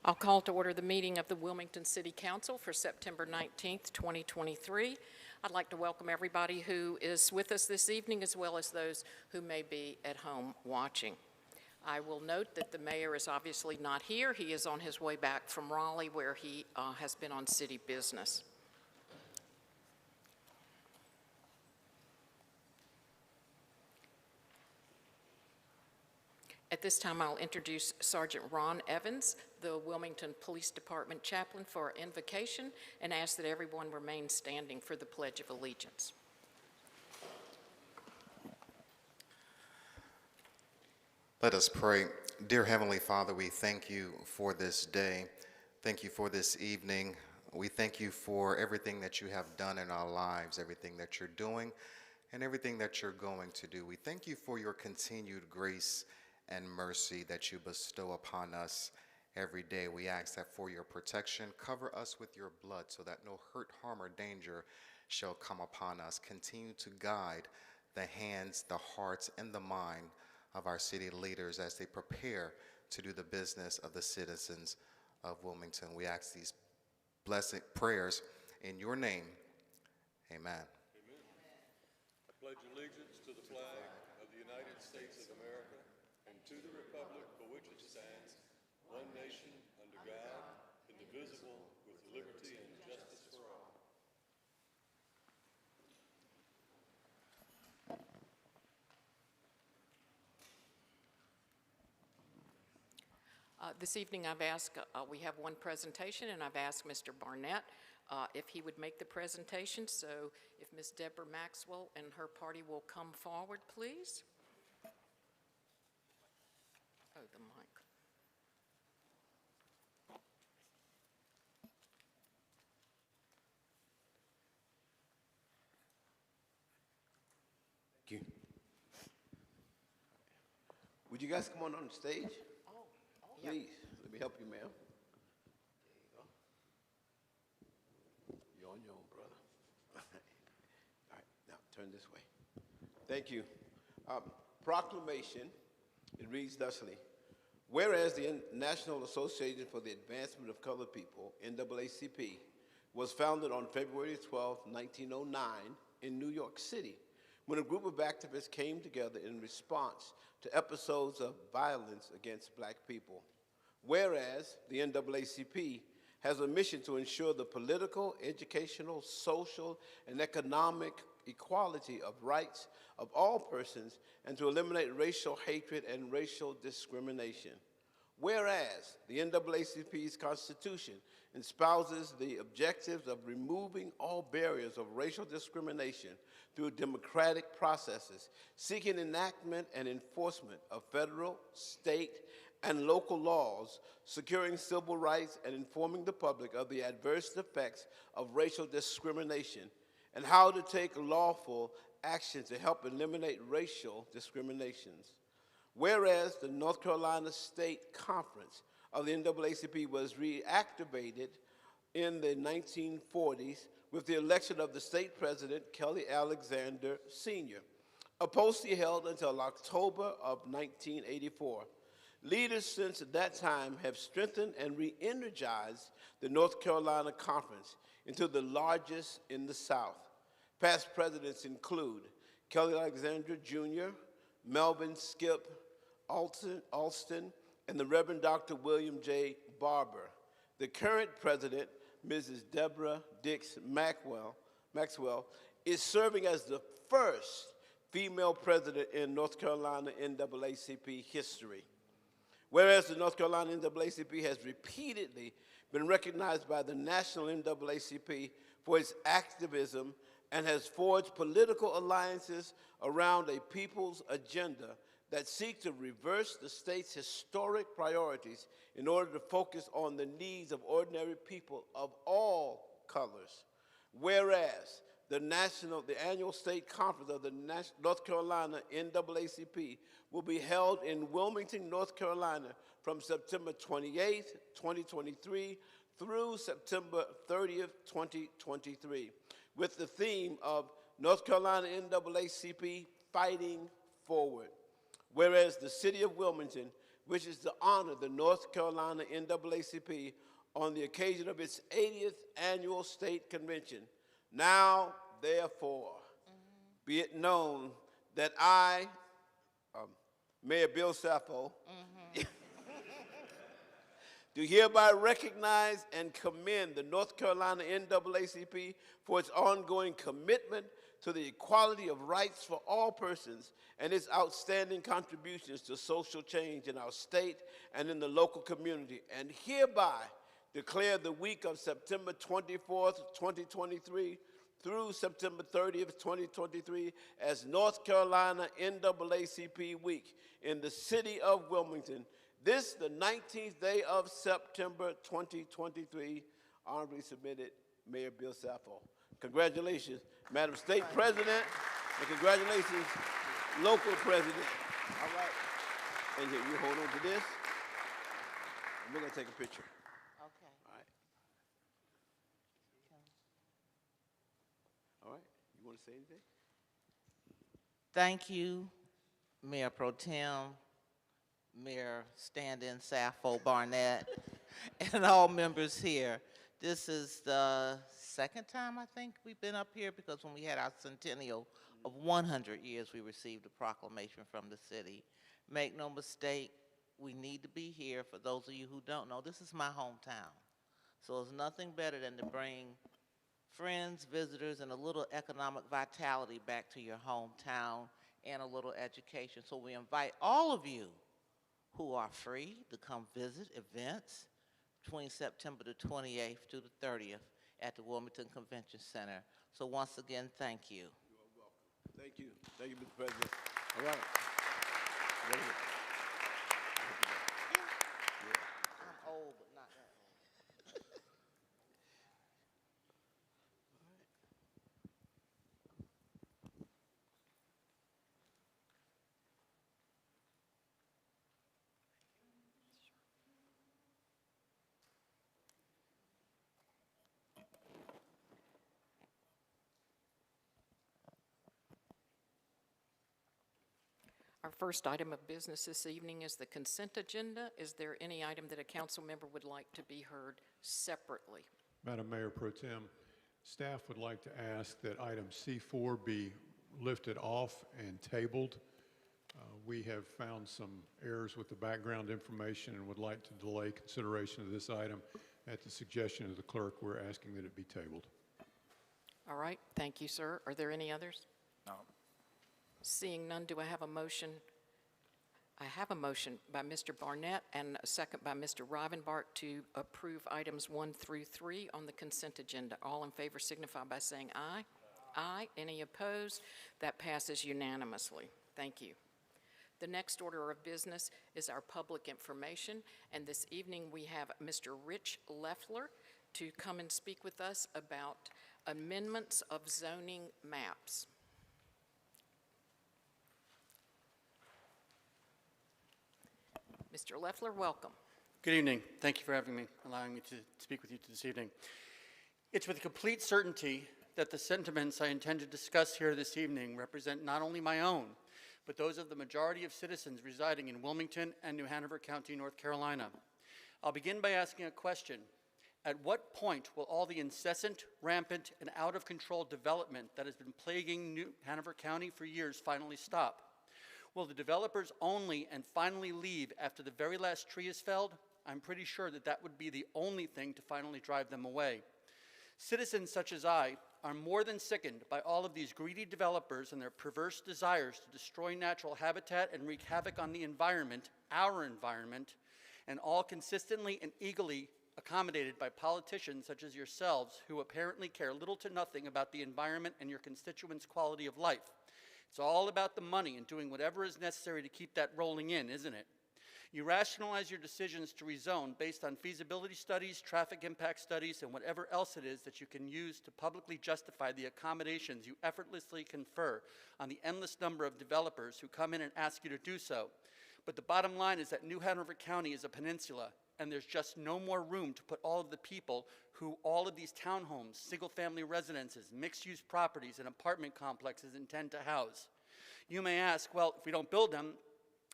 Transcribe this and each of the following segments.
I'll call to order the meeting of the Wilmington City Council for September 19th, 2023. I'd like to welcome everybody who is with us this evening, as well as those who may be at home watching. I will note that the mayor is obviously not here. He is on his way back from Raleigh, where he has been on city business. At this time, I'll introduce Sergeant Ron Evans, the Wilmington Police Department chaplain, for our invocation, and ask that everyone remain standing for the Pledge of Allegiance. Let us pray. Dear Heavenly Father, we thank you for this day. Thank you for this evening. We thank you for everything that you have done in our lives, everything that you're doing, and everything that you're going to do. We thank you for your continued grace and mercy that you bestow upon us every day. We ask that for your protection, cover us with your blood so that no hurt, harm, or danger shall come upon us. Continue to guide the hands, the hearts, and the mind of our city leaders as they prepare to do the business of the citizens of Wilmington. We ask these blessed prayers in your name. Amen. Amen. I pledge allegiance to the flag of the United States of America and to the republic for which it stands, one nation, under God, indivisible, with liberty and justice for all. This evening I've asked, we have one presentation, and I've asked Mr. Barnett if he would make the presentation. So if Ms. Deborah Maxwell and her party will come forward, please. Oh, the mic. Thank you. Would you guys come on the stage? Yeah. Please, let me help you, ma'am. There you go. You're on your own, brother. All right, now turn this way. Thank you. Proclamation, it reads thusly. Whereas the National Association for the Advancement of Colored People, NAACP, was founded on February 12, 1909 in New York City, when a group of activists came together in response to episodes of violence against black people. Whereas the NAACP has a mission to ensure the political, educational, social, and economic equality of rights of all persons and to eliminate racial hatred and racial discrimination. Whereas the NAACP's Constitution espouses the objectives of removing all barriers of racial discrimination through democratic processes, seeking enactment and enforcement of federal, state, and local laws, securing civil rights, and informing the public of the adverse effects of racial discrimination, and how to take lawful action to help eliminate racial discriminations. Whereas the North Carolina State Conference of the NAACP was reactivated in the 1940s with the election of the state president, Kelly Alexander Sr., a post he held until October of 1984. Leaders since that time have strengthened and re-energized the North Carolina Conference into the largest in the South. Past presidents include Kelly Alexander Jr., Melvin Skip Alston, and the Reverend Dr. William J. Barber. The current president, Mrs. Deborah Dix Maxwell, is serving as the first female president in North Carolina NAACP history. Whereas the North Carolina NAACP has repeatedly been recognized by the national NAACP for its activism and has forged political alliances around a people's agenda that seek to reverse the state's historic priorities in order to focus on the needs of ordinary people of all colors. Whereas the annual state conference of the North Carolina NAACP will be held in Wilmington, North Carolina from September 28th, 2023 through September 30th, 2023, with the theme of North Carolina NAACP Fighting Forward. Whereas the city of Wilmington wishes to honor the North Carolina NAACP on the occasion of its 80th annual state convention. Now, therefore, be it known that I, Mayor Bill Sappho, do hereby recognize and commend the North Carolina NAACP for its ongoing commitment to the equality of rights for all persons and its outstanding contributions to social change in our state and in the local community, and hereby declare the week of September 24th, 2023 through September 30th, 2023 as North Carolina NAACP Week in the city of Wilmington. This, the 19th day of September 2023, honorably submitted, Mayor Bill Sappho. Congratulations, Madam State President, and congratulations, local president. All right, and here, you hold on to this, and we're gonna take a picture. Okay. All right. All right, you wanna say anything? Thank you, Mayor Pro Tem, Mayor Stand-in Sappho Barnett, and all members here. This is the second time, I think, we've been up here, because when we had our centennial of 100 years, we received a proclamation from the city. Make no mistake, we need to be here. For those of you who don't know, this is my hometown. So there's nothing better than to bring friends, visitors, and a little economic vitality back to your hometown and a little education. So we invite all of you who are free to come visit events between September the 28th to the 30th at the Wilmington Convention Center. So once again, thank you. You are welcome. Thank you. Thank you, Mr. President. All right. Very good. I'm old, but not that old. Our first item of business this evening is the consent agenda. Is there any item that a council member would like to be heard separately? Madam Mayor Pro Tem, staff would like to ask that item C4 be lifted off and tabled. We have found some errors with the background information and would like to delay consideration of this item. At the suggestion of the clerk, we're asking that it be tabled. All right, thank you, sir. Are there any others? No. Seeing none, do I have a motion? I have a motion by Mr. Barnett and a second by Mr. Rivenbark to approve items 1 through 3 on the consent agenda. All in favor signify by saying aye. Aye. Any opposed? That passes unanimously. Thank you. The next order of business is our public information, and this evening we have Mr. Rich Leffler to come and speak with us about amendments of zoning maps. Mr. Leffler, welcome. Good evening. Thank you for allowing me to speak with you this evening. It's with complete certainty that the sentiments I intend to discuss here this evening represent not only my own, but those of the majority of citizens residing in Wilmington and New Hanover County, North Carolina. I'll begin by asking a question. At what point will all the incessant, rampant, and out-of-control development that has been plaguing New Hanover County for years finally stop? Will the developers only and finally leave after the very last tree is felled? I'm pretty sure that that would be the only thing to finally drive them away. Citizens such as I are more than sickened by all of these greedy developers and their perverse desires to destroy natural habitat and wreak havoc on the environment, our environment, and all consistently and eagerly accommodated by politicians such as yourselves who apparently care little to nothing about the environment and your constituents' quality of life. It's all about the money and doing whatever is necessary to keep that rolling in, isn't it? You rationalize your decisions to rezone based on feasibility studies, traffic impact studies, and whatever else it is that you can use to publicly justify the accommodations you effortlessly confer on the endless number of developers who come in and ask you to do so. But the bottom line is that New Hanover County is a peninsula, and there's just no more room to put all of the people who all of these townhomes, single-family residences, mixed-use properties, and apartment complexes intend to house. You may ask, well, if we don't build them,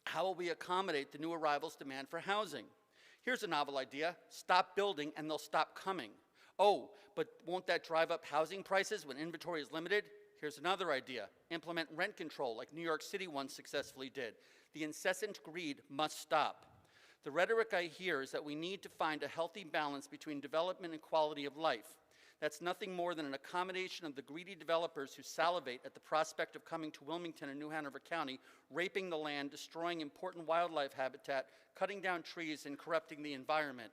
How will we accommodate the new arrivals' demand for housing? Here's a novel idea. Stop building and they'll stop coming. Oh, but won't that drive up housing prices when inventory is limited? Here's another idea. Implement rent control like New York City once successfully did. The incessant greed must stop. The rhetoric I hear is that we need to find a healthy balance between development and quality of life. That's nothing more than an accommodation of the greedy developers who salivate at the prospect of coming to Wilmington and New Hanover County, raping the land, destroying important wildlife habitat, cutting down trees, and corrupting the environment.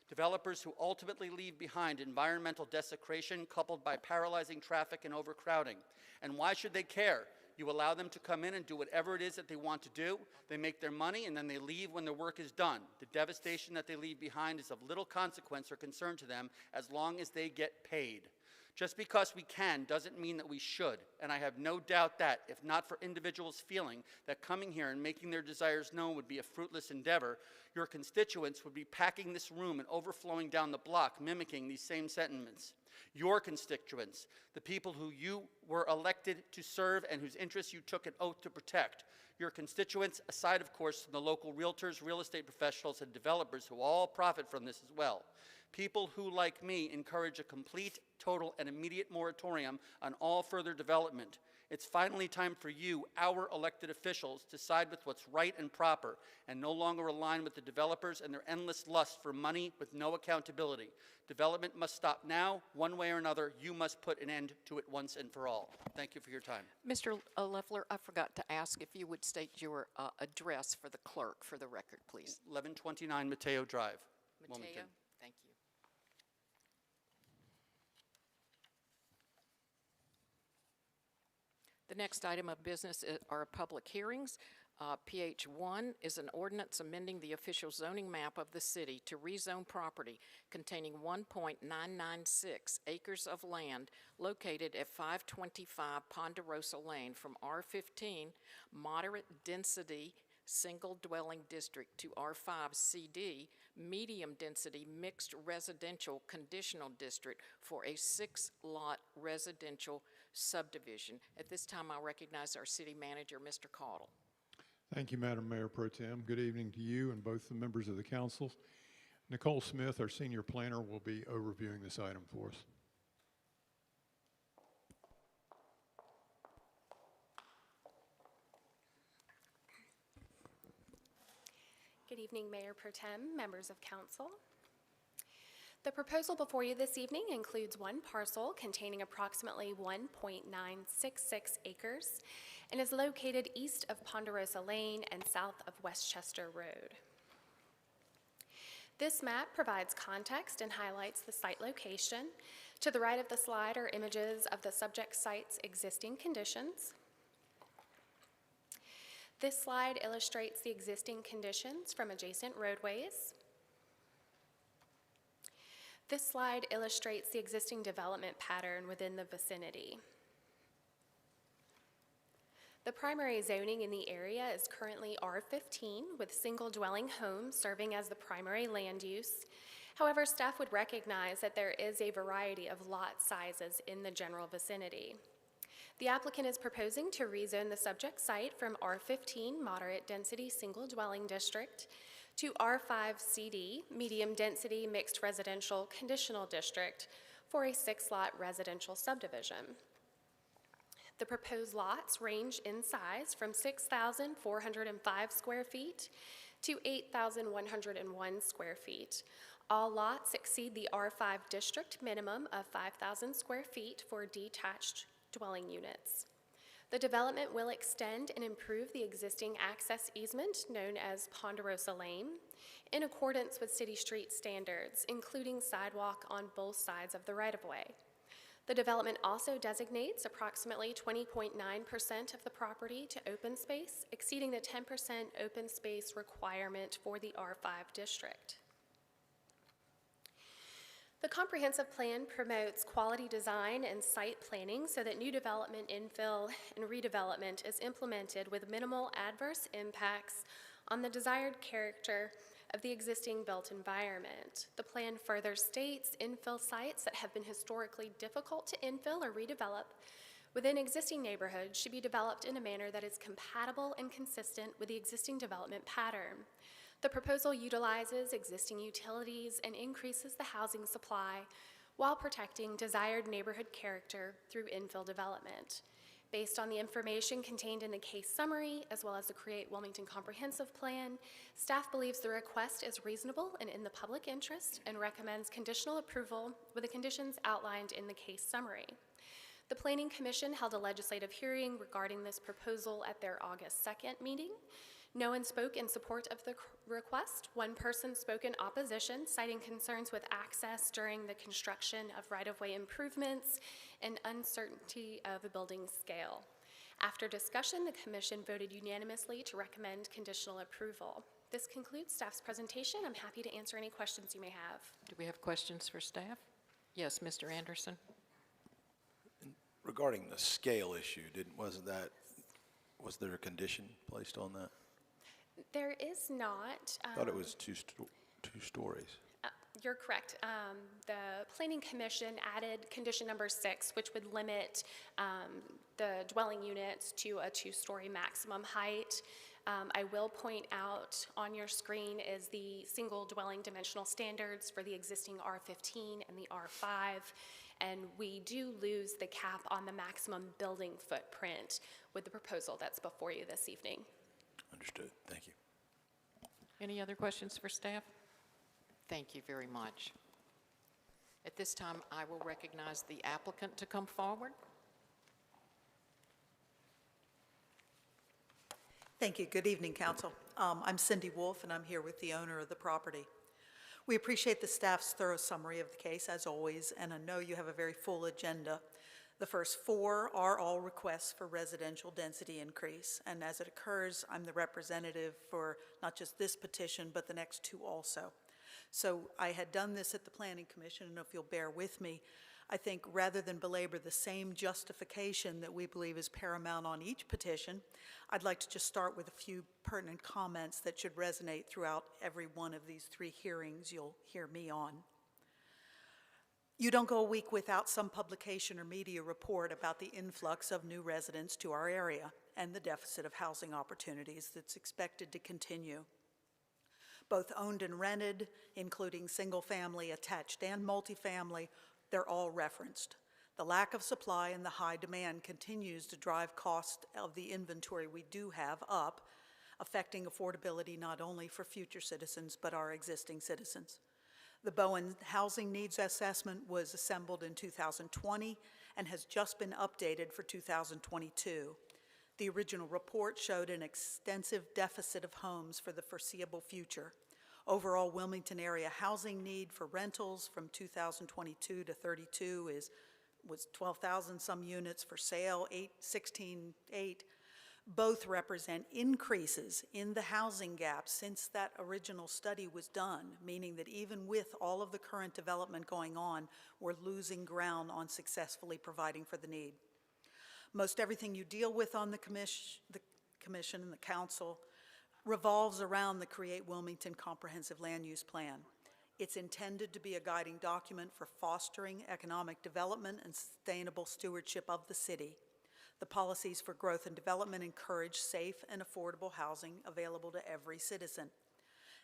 Developers who ultimately leave behind environmental desecration coupled by paralyzing traffic and overcrowding. And why should they care? You allow them to come in and do whatever it is that they want to do. They make their money and then they leave when their work is done. The devastation that they leave behind is of little consequence or concern to them as long as they get paid. Just because we can doesn't mean that we should, and I have no doubt that, if not for individuals feeling that coming here and making their desires known would be a fruitless endeavor, your constituents would be packing this room and overflowing down the block, mimicking these same sentiments. Your constituents, the people who you were elected to serve and whose interests you took an oath to protect. Your constituents, aside of course from the local realtors, real estate professionals, and developers who all profit from this as well. People who, like me, encourage a complete, total, and immediate moratorium on all further development. It's finally time for you, our elected officials, to side with what's right and proper and no longer align with the developers and their endless lust for money with no accountability. Development must stop now. One way or another, you must put an end to it once and for all. Thank you for your time. Mr. Leffler, I forgot to ask if you would state your address for the clerk for the record, please. 1129 Mateo Drive, Mateo, Wilmington. thank you. The next item of business are public hearings. PH1 is an ordinance amending the official zoning map of the city to rezone property containing 1.996 acres of land located at 525 Ponderosa Lane from R15 Moderate Density Single Dwelling District to R5 CD Medium Density Mixed Residential Conditional District for a 6-lot residential subdivision. At this time, I'll recognize our city manager, Mr. Caudle. Thank you, Madam Mayor Pro Tem. Good evening to you and both the members of the council. Nicole Smith, our senior planner, will be overviewing this item for us. Good evening, Mayor Pro Tem, members of council. The proposal before you this evening includes one parcel containing approximately 1.966 acres and is located east of Ponderosa Lane and south of Westchester Road. This map provides context and highlights the site location. To the right of the slide are images of the subject site's existing conditions. This slide illustrates the existing conditions from adjacent roadways. This slide illustrates the existing development pattern within the vicinity. The primary zoning in the area is currently R15 with single dwelling homes serving as the primary land use. However, staff would recognize that there is a variety of lot sizes in the general vicinity. The applicant is proposing to rezone the subject site from R15 Moderate Density Single Dwelling District to R5 CD, Medium Density Mixed Residential Conditional District for a 6-lot residential subdivision. The proposed lots range in size from 6,405 square feet to 8,101 square feet. All lots exceed the R5 district minimum of 5,000 square feet for detached dwelling units. The development will extend and improve the existing access easement known as Ponderosa Lane in accordance with city street standards, including sidewalk on both sides of the right-of-way. The development also designates approximately 20.9% of the property to open space, exceeding the 10% open space requirement for the R5 district. The comprehensive plan promotes quality design and site planning so that new development, infill, and redevelopment is implemented with minimal adverse impacts on the desired character of the existing built environment. The plan further states infill sites that have been historically difficult to infill or redevelop within existing neighborhoods should be developed in a manner that is compatible and consistent with the existing development pattern. The proposal utilizes existing utilities and increases the housing supply while protecting desired neighborhood character through infill development. Based on the information contained in the case summary, as well as the Create Wilmington Comprehensive Plan, staff believes the request is reasonable and in the public interest and recommends conditional approval with the conditions outlined in the case summary. The Planning Commission held a legislative hearing regarding this proposal at their August 2nd meeting. No one spoke in support of the request. One person spoke in opposition, citing concerns with access during the construction of right-of-way improvements and uncertainty of a building scale. After discussion, the commission voted unanimously to recommend conditional approval. This concludes staff's presentation. I'm happy to answer any questions you may have. Do we have questions for staff? Yes, Mr. Anderson. Regarding the scale issue, was there a condition placed on that? There is not. I thought it was two stories. You're correct. The Planning Commission added condition number 6, which would limit the dwelling units to a 2-story maximum height. I will point out on your screen is the single dwelling dimensional standards for the existing R15 and the R5, and we do lose the cap on the maximum building footprint with the proposal that's before you this evening. Understood. Thank you. Any other questions for staff? Thank you very much. At this time, I will recognize the applicant to come forward. Thank you. Good evening, Council. I'm Cindy Wolf, and I'm here with the owner of the property. We appreciate the staff's thorough summary of the case, as always, and I know you have a very full agenda. The first 4 are all requests for residential density increase, and as it occurs, I'm the representative for not just this petition, but the next 2 also. So I had done this at the Planning Commission, and if you'll bear with me, I think rather than belabor the same justification that we believe is paramount on each petition, I'd like to just start with a few pertinent comments that should resonate throughout every one of these 3 hearings you'll hear me on. You don't go a week without some publication or media report about the influx of new residents to our area and the deficit of housing opportunities that's expected to continue. Both owned and rented, including single-family, attached, and multifamily, they're all referenced. The lack of supply and the high demand continues to drive cost of the inventory we do have up, affecting affordability not only for future citizens, but our existing citizens. The Bowen Housing Needs Assessment was assembled in 2020 and has just been updated for 2022. The original report showed an extensive deficit of homes for the foreseeable future. Overall Wilmington area housing need for rentals from 2022 to 32 was 12,000 some units, for sale 16,800. Both represent increases in the housing gap since that original study was done, meaning that even with all of the current development going on, we're losing ground on successfully providing for the need. Most everything you deal with on the commission and the council revolves around the Create Wilmington Comprehensive Land Use Plan. It's intended to be a guiding document for fostering economic development and sustainable stewardship of the city. The policies for growth and development encourage safe and affordable housing available to every citizen.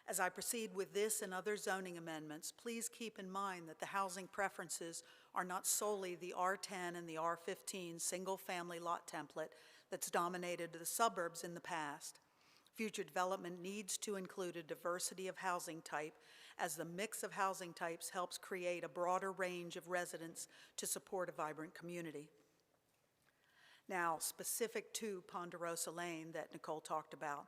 As I proceed with this and other zoning amendments, please keep in mind that the housing preferences are not solely the R10 and the R15 single-family lot template that's dominated the suburbs in the past. Future development needs to include a diversity of housing type, as the mix of housing types helps create a broader range of residents to support a vibrant community. Now, specific to Ponderosa Lane that Nicole talked about,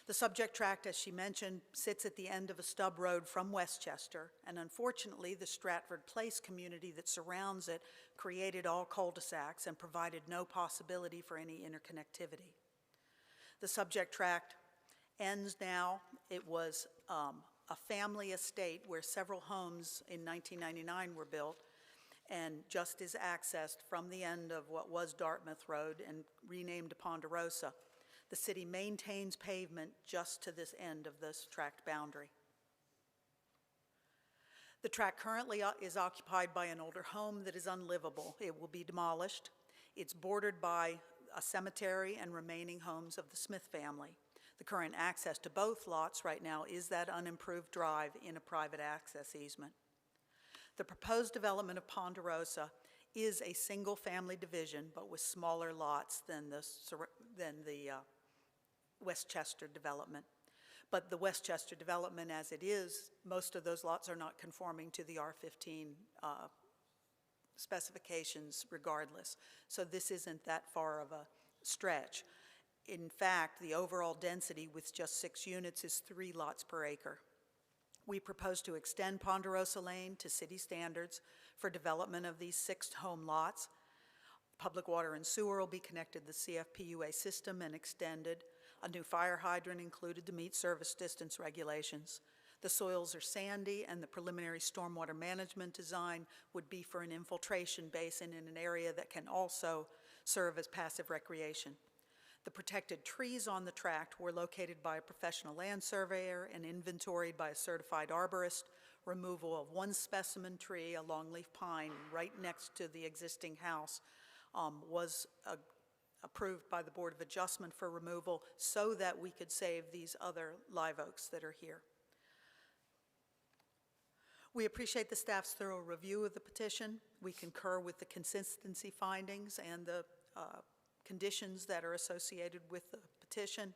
the subject tract, as she mentioned, sits at the end of a stub road from Westchester, and unfortunately, the Stratford Place community that surrounds it created all cul-de-sacs and provided no possibility for any interconnectivity. The subject tract ends now. It was a family estate where several homes in 1999 were built, and just is accessed from the end of what was Dartmouth Road and renamed Ponderosa. The city maintains pavement just to this end of this tract boundary. The tract currently is occupied by an older home that is unlivable. It will be demolished. It's bordered by a cemetery and remaining homes of the Smith family. The current access to both lots right now is that unimproved drive in a private access easement. The proposed development of Ponderosa is a single-family division, but with smaller lots than the Westchester development. But the Westchester development as it is, most of those lots are not conforming to the R15 specifications regardless. So this isn't that far of a stretch. In fact, the overall density with just 6 units is 3 lots per acre. We propose to extend Ponderosa Lane to city standards for development of these 6 home lots. Public water and sewer will be connected to the CFPUA system and extended. A new fire hydrant included to meet service distance regulations. The soils are sandy, and the preliminary stormwater management design would be for an infiltration basin in an area that can also serve as passive recreation. The protected trees on the tract were located by a professional land surveyor and inventoried by a certified arborist. Removal of 1 specimen tree, a longleaf pine, right next to the existing house was approved by the Board of Adjustment for removal so that we could save these other live oaks that are here. We appreciate the staff's thorough review of the petition. We concur with the consistency findings and the conditions that are associated with the petition.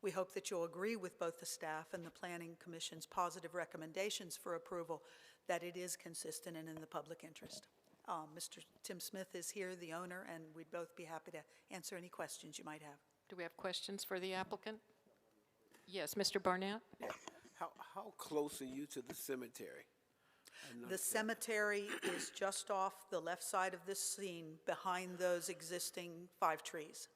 We hope that you'll agree with both the staff and the Planning Commission's positive recommendations for approval, that it is consistent and in the public interest. Mr. Tim Smith is here, the owner, and we'd both be happy to answer any questions you might have. Do we have questions for the applicant? Yes, Mr. Barnett? How close are you to the cemetery? The cemetery is just off the left side of this scene, behind those existing 5 trees.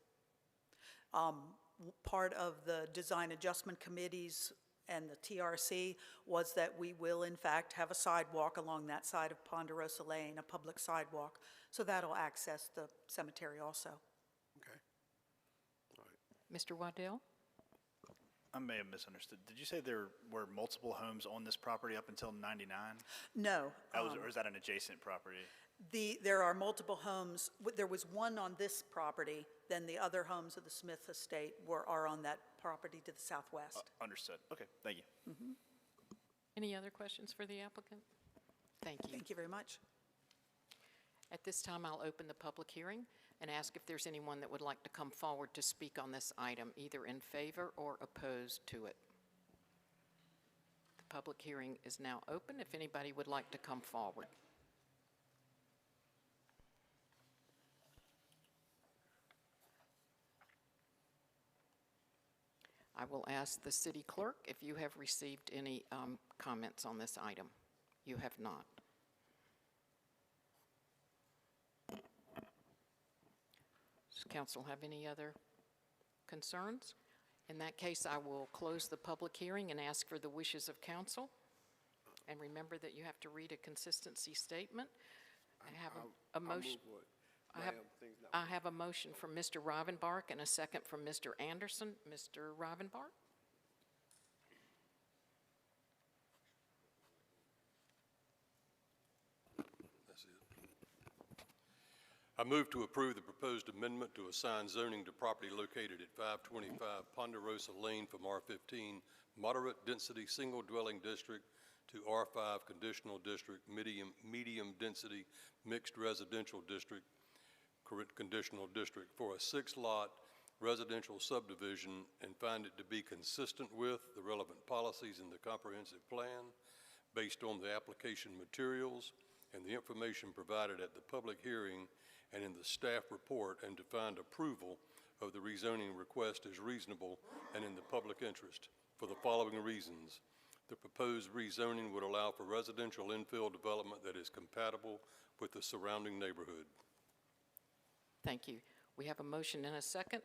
Part of the Design Adjustment Committees and the TRC was that we will, in fact, have a sidewalk along that side of Ponderosa Lane, a public sidewalk. So that'll access the cemetery also. Okay. Mr. Waddell? I may have misunderstood. Did you say there were multiple homes on this property up until 99? No. Or is that an adjacent property? There are multiple homes. There was one on this property, then the other homes of the Smith estate are on that property to the southwest. Understood. Okay, thank you. Any other questions for the applicant? Thank you. Thank you very much. At this time, I'll open the public hearing and ask if there's anyone that would like to come forward to speak on this item, either in favor or opposed to it. The public hearing is now open if anybody would like to come forward. I will ask the city clerk if you have received any comments on this item. You have not. Does council have any other concerns? In that case, I will close the public hearing and ask for the wishes of council. And remember that you have to read a consistency statement. I have a motion. I have a motion from Mr. Rivenbark and a second from Mr. Anderson. Mr. Rivenbark? That's it. I move to approve the proposed amendment to assign zoning to property located at 525 Ponderosa Lane from R15 Moderate Density Single Dwelling District to R5 Conditional District, Medium Density Mixed Residential District, Conditional District, for a 6-lot residential subdivision, and find it to be consistent with the relevant policies in the comprehensive plan based on the application materials and the information provided at the public hearing and in the staff report, and to find approval of the rezoning request as reasonable and in the public interest for the following reasons. The proposed rezoning would allow for residential infill development that is compatible with the surrounding neighborhood. Thank you. We have a motion and a second.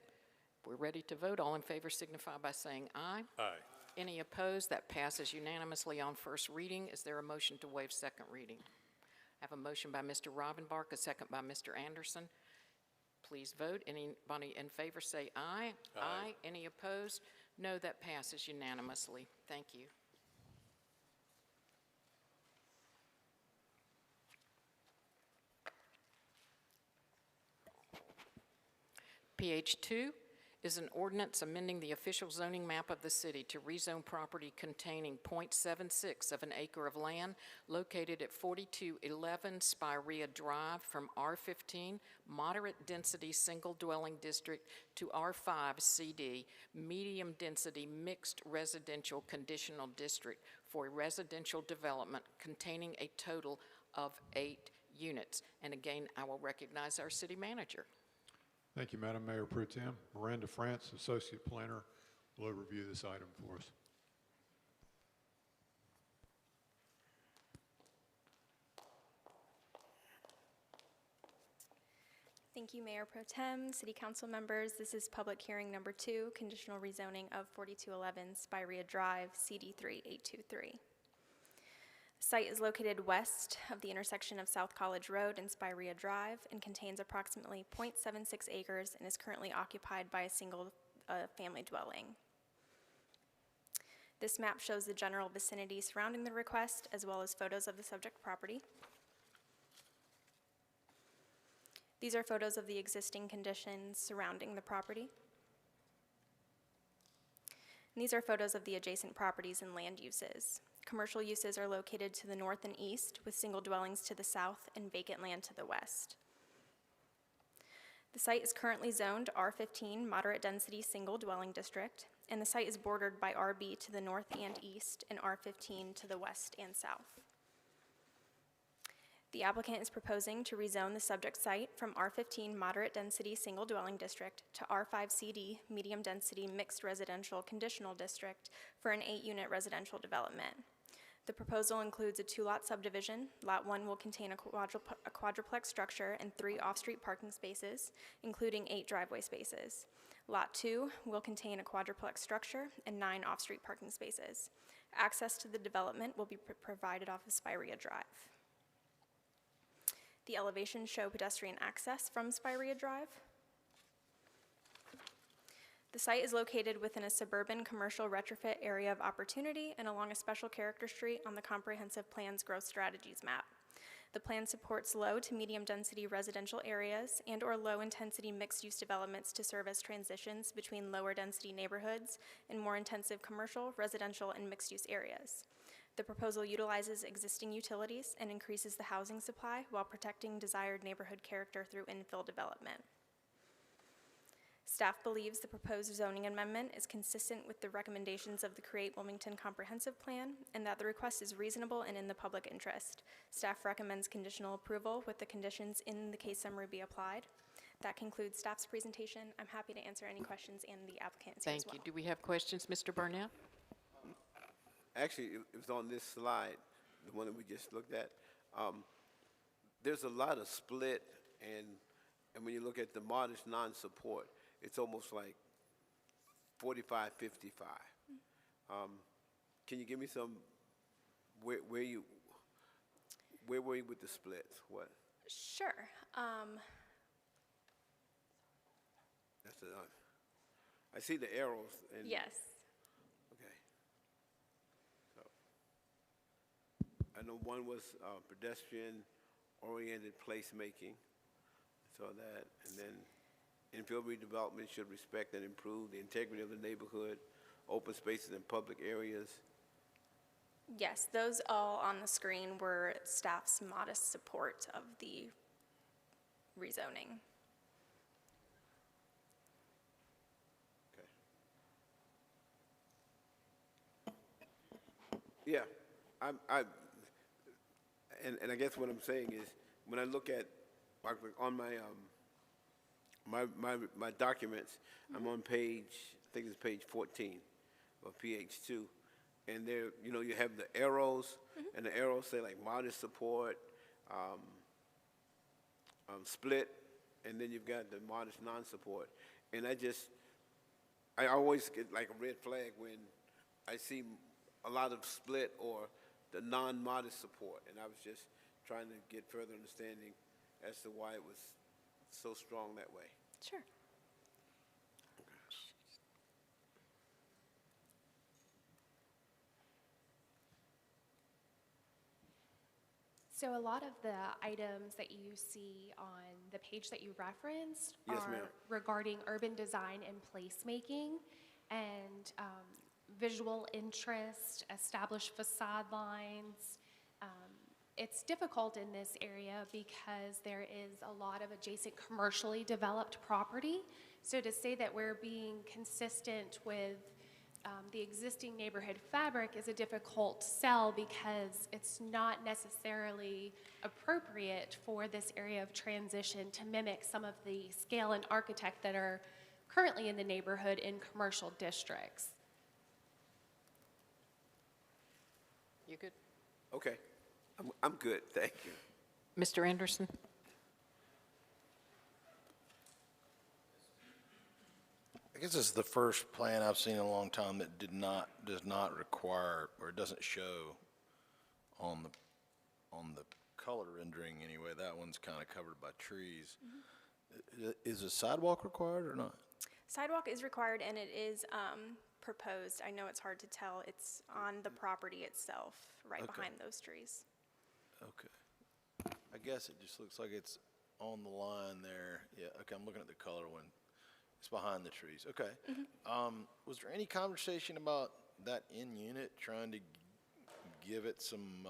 We're ready to vote. All in favor signify by saying aye. Aye. Any opposed? That passes unanimously on first reading. Is there a motion to waive second reading? I have a motion by Mr. Rivenbark, a second by Mr. Anderson. Please vote. Anybody in favor say aye. Aye. Any opposed? No, that passes unanimously. Thank you. PH2 is an ordinance amending the official zoning map of the city to rezone property containing .76 of an acre of land located at 4211 Spirea Drive from R15 Moderate Density Single Dwelling District to R5 CD Medium Density Mixed Residential Conditional District for a residential development containing a total of 8 units. And again, I will recognize our city manager. Thank you, Madam Mayor Pro Tem. Miranda France, Associate Planner, will overview this item for us. Thank you, Mayor Pro Tem, City Council members. This is public hearing number 2, conditional rezoning of 4211 Spirea Drive, CD3823. The site is located west of the intersection of South College Road and Spirea Drive and contains approximately .76 acres and is currently occupied by a single family dwelling. This map shows the general vicinity surrounding the request as well as photos of the subject property. These are photos of the existing conditions surrounding the property. And these are photos of the adjacent properties and land uses. Commercial uses are located to the north and east, with single dwellings to the south and vacant land to the west. The site is currently zoned R15 Moderate Density Single Dwelling District, and the site is bordered by RB to the north and east and R15 to the west and south. The applicant is proposing to rezone the subject site from R15 Moderate Density Single Dwelling District to R5 CD Medium Density Mixed Residential Conditional District for an 8-unit residential development. The proposal includes a 2-lot subdivision. Lot 1 will contain a quadruplex structure and 3 off-street parking spaces, including 8 driveway spaces. Lot 2 will contain a quadruplex structure and 9 off-street parking spaces. Access to the development will be provided off of Spirea Drive. The elevations show pedestrian access from Spirea Drive. The site is located within a suburban commercial retrofit area of opportunity and along a special character street on the Comprehensive Plan's Growth Strategies map. The plan supports low to medium density residential areas and/or low intensity mixed-use developments to serve as transitions between lower density neighborhoods and more intensive commercial, residential, and mixed-use areas. The proposal utilizes existing utilities and increases the housing supply while protecting desired neighborhood character through infill development. Staff believes the proposed zoning amendment is consistent with the recommendations of the Create Wilmington Comprehensive Plan and that the request is reasonable and in the public interest. Staff recommends conditional approval with the conditions in the case summary be applied. That concludes staff's presentation. I'm happy to answer any questions and the applicant's here as well. Thank you. Do we have questions, Mr. Burnett? Actually, it was on this slide, the one that we just looked at. There's a lot of split, and when you look at the modest non-support, it's almost like 45, 55. Can you give me some, where were you with the splits? What? Sure. That's I see the arrows. And Yes. Okay. So, I know one was pedestrian-oriented placemaking. I saw that, and then infill redevelopment should respect and improve the integrity of the neighborhood, open spaces and public areas. Yes, those all on the screen were staff's modest support of the rezoning. Okay. Yeah, and I guess what I'm saying is, when I look at, like, on my documents, I'm on page, I think it's page 14 of PH2, and there, you have the arrows, and the arrows say like modest support, split, and then you've got the modest non-support, and I always get like a red flag when I see a lot of split or the non-modest support, and I was just trying to get further understanding as to why it was so strong that way. Sure. So a lot of the items that you see on the page that you referenced Yes, are ma'am. regarding urban design and placemaking and visual interest, established facade lines. It's difficult in this area because there is a lot of adjacent commercially developed property. So to say that we're being consistent with the existing neighborhood fabric is a difficult sell because it's not necessarily appropriate for this area of transition to mimic some of the scale and architect that are currently in the neighborhood in commercial districts. You good? Okay. I'm good, thank you. Mr. Anderson? I guess this is the first plan I've seen in a long time that does not require, or it doesn't show on the color rendering anyway. That one's kind of covered by trees. Is a sidewalk required or not? Sidewalk is required and it is proposed. I know it's hard to tell. It's on the property itself, right Okay. behind those trees. Okay. I guess it just looks like it's on the line there. Yeah, okay, I'm looking at the color one. It's behind the trees. Okay. Was there any conversation about that in unit, trying to give it some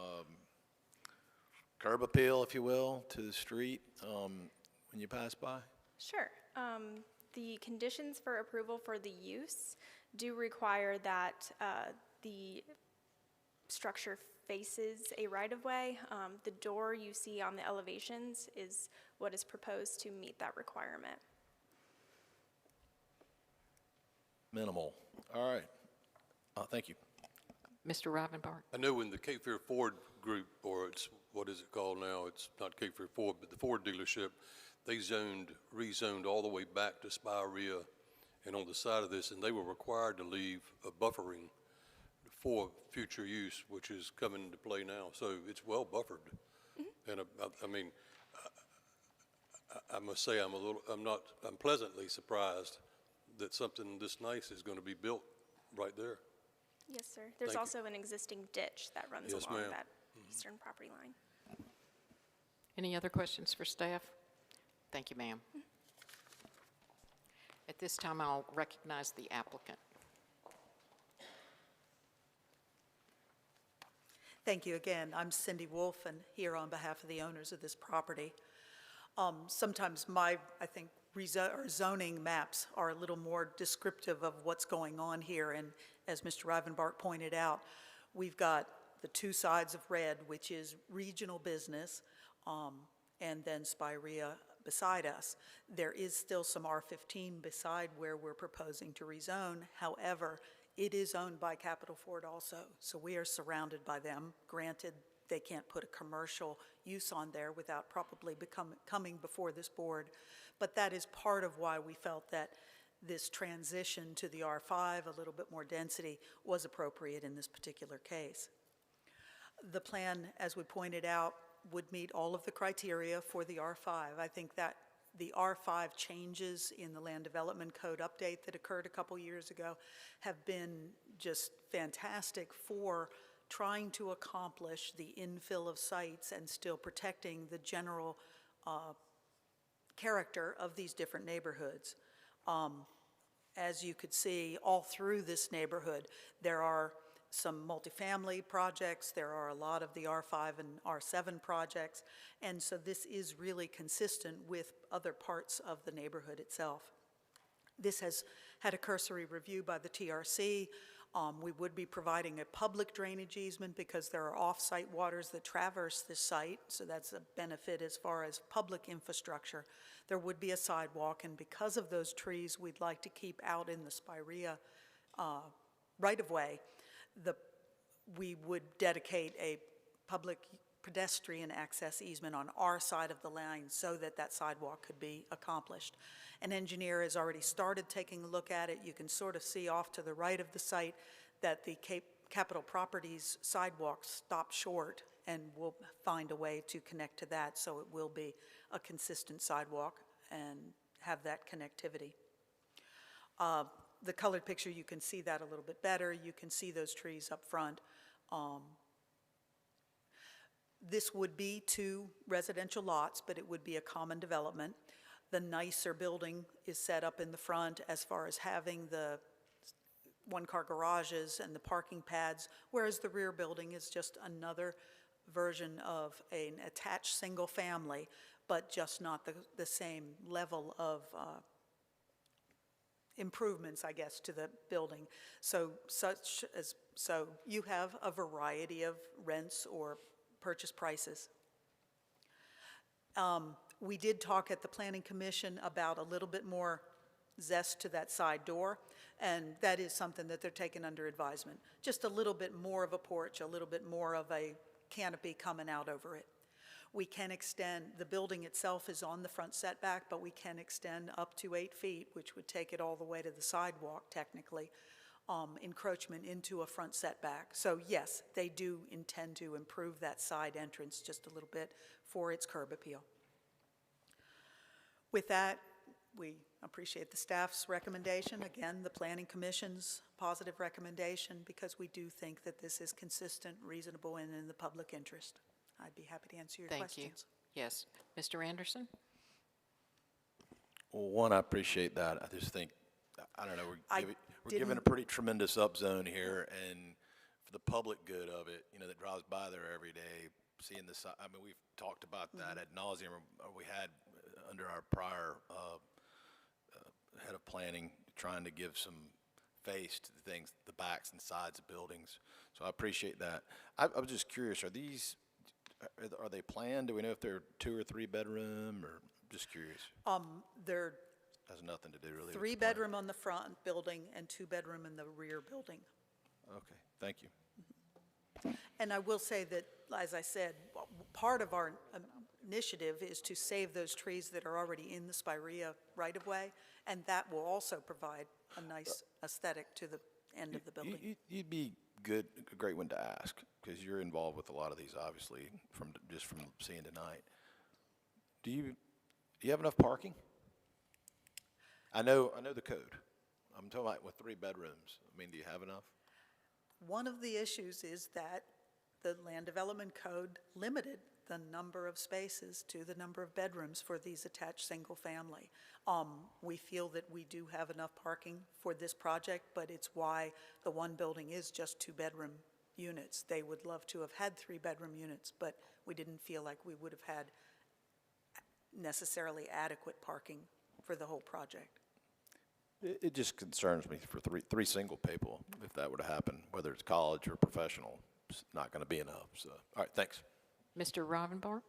curb appeal, if you will, to the street when you pass by? Sure. The conditions for approval for the use do require that the structure faces a right-of-way. The door you see on the elevations is what is proposed to meet that requirement. Minimal. All right. Thank you. Mr. Rivenbark? I know when the Cape Fear Ford group, or it's, what is it called now? It's not Cape Fear Ford, but the Ford dealership, they rezoned all the way back to Spirea and on the side of this, and they were required to leave a buffering for future use, which is coming into play now. So it's well buffered. And I mean, I must say I'm pleasantly surprised that something this nice is going to be built right there. Yes, sir. There's Thank you. also an existing ditch that runs Yes, along ma'am. that eastern property line. Any other questions for staff? Thank you, ma'am. At this time, I'll recognize the applicant. Thank you again. I'm Cindy Wolf, and here on behalf of the owners of this property. Sometimes I think, zoning maps are a little more descriptive of what's going on here, and as Mr. Rivenbark pointed out, we've got the two sides of red, which is regional business, and then Spirea beside us. There is still some R15 beside where we're proposing to rezone. However, it is owned by Capital Ford also, so we are surrounded by them. Granted, they can't put a commercial use on there without probably coming before this board, but that is part of why we felt that this transition to the R5, a little bit more density, was appropriate in this particular case. The plan, as we pointed out, would meet all of the criteria for the R5. I think that the R5 changes in the Land Development Code update that occurred a couple years ago have been just fantastic for trying to accomplish the infill of sites and still protecting the general character of these different neighborhoods. As you could see, all through this neighborhood, there are some multifamily projects, there are a lot of the R5 and R7 projects, and so this is really consistent with other parts of the neighborhood itself. This has had a cursory review by the TRC. We would be providing a public drainage easement because there are off-site waters that traverse this site, so that's a benefit as far as public infrastructure. There would be a sidewalk, and because of those trees we'd like to keep out in the Spirea right-of-way, we would dedicate a public pedestrian access easement on our side of the line so that that sidewalk could be accomplished. An engineer has already started taking a look at it. You can sort of see off to the right of the site that the Capital Properties sidewalk stopped short, and we'll find a way to connect to that so it will be a consistent sidewalk and have that connectivity. The colored picture, you can see that a little bit better. You can see those trees up front. This would be 2 residential lots, but it would be a common development. The nicer building is set up in the front as far as having the one-car garages and the parking pads, whereas the rear building is just another version of an attached single family, but just not the same level of improvements, I guess, to the building. So you have a variety of rents or purchase prices. We did talk at the Planning Commission about a little bit more zest to that side door, and that is something that they're taking under advisement. Just a little bit more of a porch, a little bit more of a canopy coming out over it. We can extend, the building itself is on the front setback, but we can extend up to 8 feet, which would take it all the way to the sidewalk technically, encroachment into a front setback. So yes, they do intend to improve that side entrance just a little bit for its curb appeal. With that, we appreciate the staff's recommendation. Again, the Planning Commission's positive recommendation, because we do think that this is consistent, reasonable, and in the public interest. I'd be happy to answer your questions. Thank you. Yes. Mr. Anderson? Well, one, I appreciate that. I just think, I don't know, we're given a didn't- pretty tremendous upzone here, and for the public good of it, you know, that drives by there every day, seeing this, I mean, we've talked about that ad nauseum. We had under our prior head of planning, trying to give some face to the things, the backs and sides of buildings. So I appreciate that. I was just curious, are they planned? Do we know if they're 2 or 3 bedroom, or just curious? They're Has nothing to do really with 3 the plan. bedroom on the front building and 2 bedroom in the rear building. Okay, thank you. And I will say that, as I said, part of our initiative is to save those trees that are already in the Spirea right-of-way, and that will also provide a nice aesthetic to the end of the building. You'd be a great one to ask, because you're involved with a lot of these, obviously, just from seeing tonight. Do you have enough parking? I know the code. I'm talking about with 3 bedrooms. I mean, do you have enough? One of the issues is that the Land Development Code limited the number of spaces to the number of bedrooms for these attached single-family. We feel that we do have enough parking for this project, but it's why the one building is just 2-bedroom units. They would love to have had 3-bedroom units, but we didn't feel like we would have had necessarily adequate parking for the whole project. It just concerns me for three single people, if that were to happen, whether it's college or professional, it's not going to be enough. So, all right, thanks. Mr. Ravenbart?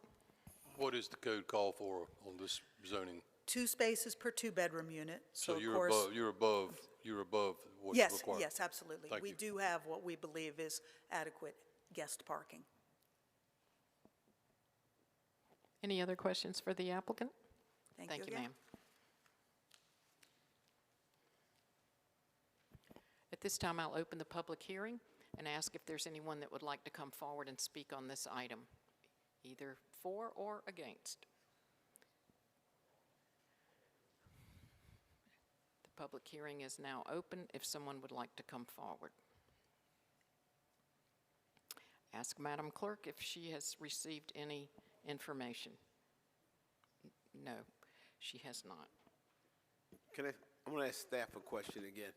What is the code call for on this zoning? 2 spaces per 2-bedroom unit, so So of you're course. above what's Yes, required? yes, absolutely. Thank We you. do have what we believe is adequate guest parking. Any other questions for the applicant? Thank you Thank you, again. ma'am. At this time, I'll open the public hearing and ask if there's anyone that would like to come forward and speak on this item, either for or against. The public hearing is now open if someone would like to come forward. Ask Madam Clerk if she has received any information. No, she has not. I'm going to ask staff a question again.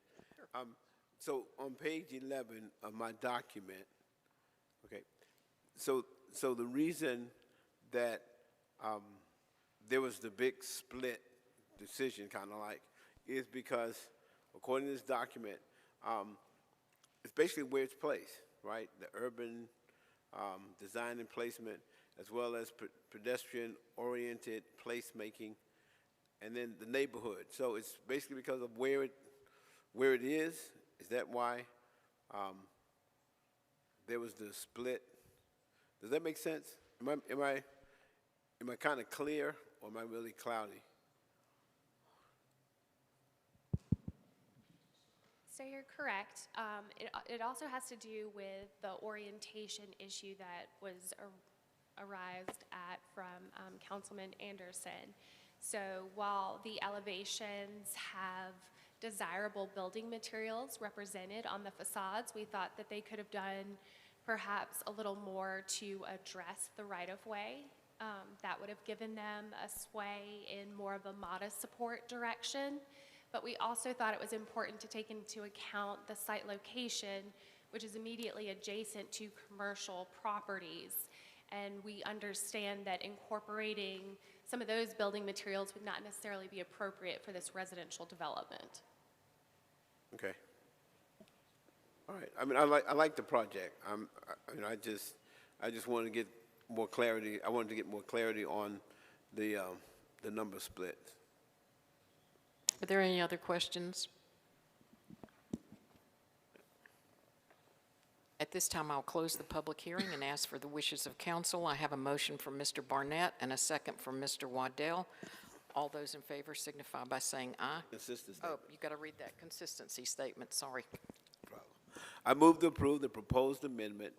So on page 11 of my document, okay, so the reason that there was the big split decision, kind of like, is because according to this document, it's basically where it's placed, right? The urban design and placement, as well as pedestrian-oriented placemaking, and then the neighborhood. So it's basically because of where it is. Is that why there was the split? Does that make sense? Am I kind of clear, or am I really cloudy? So you're correct. It also has to do with the orientation issue that was arised at from Councilman Anderson. So while the elevations have desirable building materials represented on the facades, we thought that they could have done perhaps a little more to address the right-of-way. That would have given them a sway in more of a modest support direction. But we also thought it was important to take into account the site location, which is immediately adjacent to commercial properties. And we understand that incorporating some of those building materials would not necessarily be appropriate for this residential development. Okay. All right. I mean, I like the project. I just want to get more clarity. I wanted to get more clarity on the number split. Are there any other questions? At this time, I'll close the public hearing and ask for the wishes of council. I have a motion from Mr. Barnett and a second from Mr. Waddell. All those in favor signify by saying aye. Consistency. Oh, you got to read that consistency statement, sorry. I move to approve the proposed amendment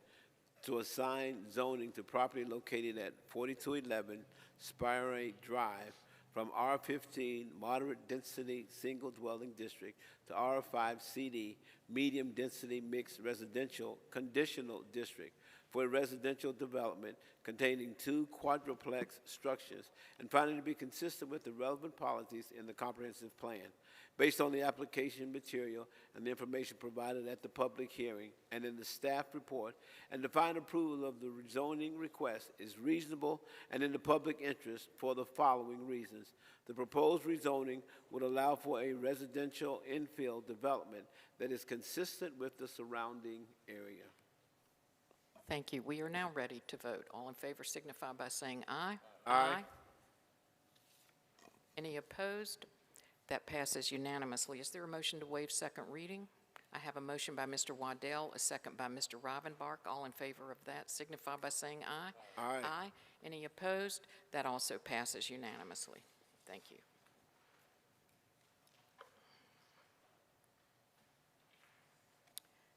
to assign zoning to property located at 4211 Spire Drive from R15 Moderate Density Single Dwelling District to R5 CD Medium Density Mixed Residential Conditional District for a residential development containing 2 quadruplex structures and finding to be consistent with the relevant policies in the comprehensive plan. Based on the application material and the information provided at the public hearing and in the staff report, and the final approval of the rezoning request is reasonable and in the public interest for the following reasons. The proposed rezoning would allow for a residential infill development that is consistent with the surrounding area. Thank you. We are now ready to vote. All in favor signify by saying aye. Aye. Any opposed? That passes unanimously. Is there a motion to waive second reading? I have a motion by Mr. Waddell, a second by Mr. Rivenbark. All in favor of that signify by saying aye. Aye. Aye. Any opposed? That also passes unanimously. Thank you.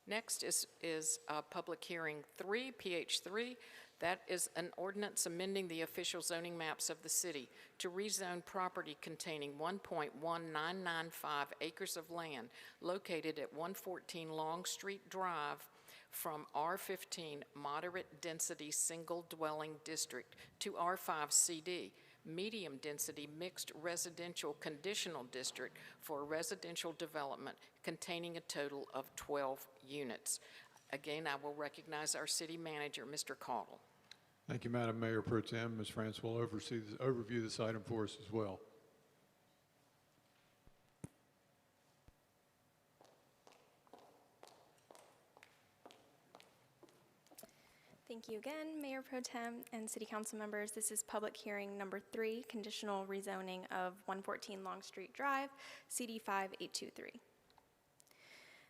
Next is Public Hearing 3, PH3. That is an ordinance amending the official zoning maps of the city to rezone property containing 1.1995 acres of land located at 114 Long Street Drive from R15 Moderate Density Single Dwelling District to R5 CD Medium Density Mixed Residential Conditional District for a residential development containing a total of 12 units. Again, I will recognize our city manager, Mr. Caudle. Thank you, Madam Mayor Pro Tem. Ms. France will overview this item for us as well. Thank you again, Mayor Pro Tem and City Council members. This is public hearing number 3, conditional rezoning of 114 Long Street Drive, CD 5823.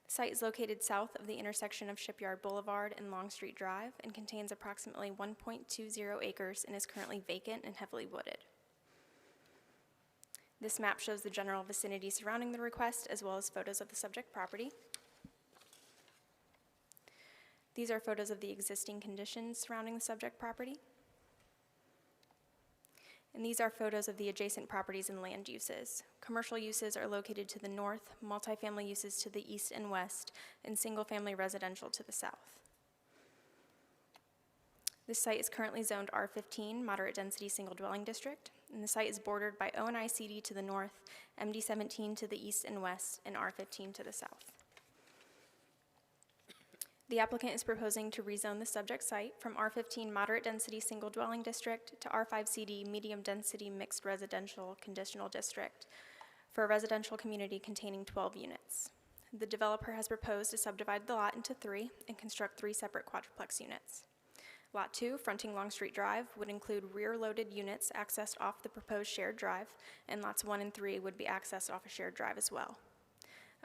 The site is located south of the intersection of Shipyard Boulevard and Long Street Drive and contains approximately 1.20 acres and is currently vacant and heavily wooded. This map shows the general vicinity surrounding the request as well as photos of the subject property. These are photos of the existing conditions surrounding the subject property. And these are photos of the adjacent properties and land uses. Commercial uses are located to the north, multifamily uses to the east and west, and single-family residential to the south. This site is currently zoned R15, Moderate Density Single Dwelling District, and the site is bordered by O&I CD to the north, MD17 to the east and west, and R15 to the south. The applicant is proposing to rezone the subject site from R15 Moderate Density Single Dwelling District to R5 CD Medium Density Mixed Residential Conditional District for a residential community containing 12 units. The developer has proposed to subdivide the lot into 3 and construct 3 separate quadruplex units. Lot 2, fronting Long Street Drive, would include rear-loaded units accessed off the proposed shared drive, and lots 1 and 3 would be accessed off a shared drive as well.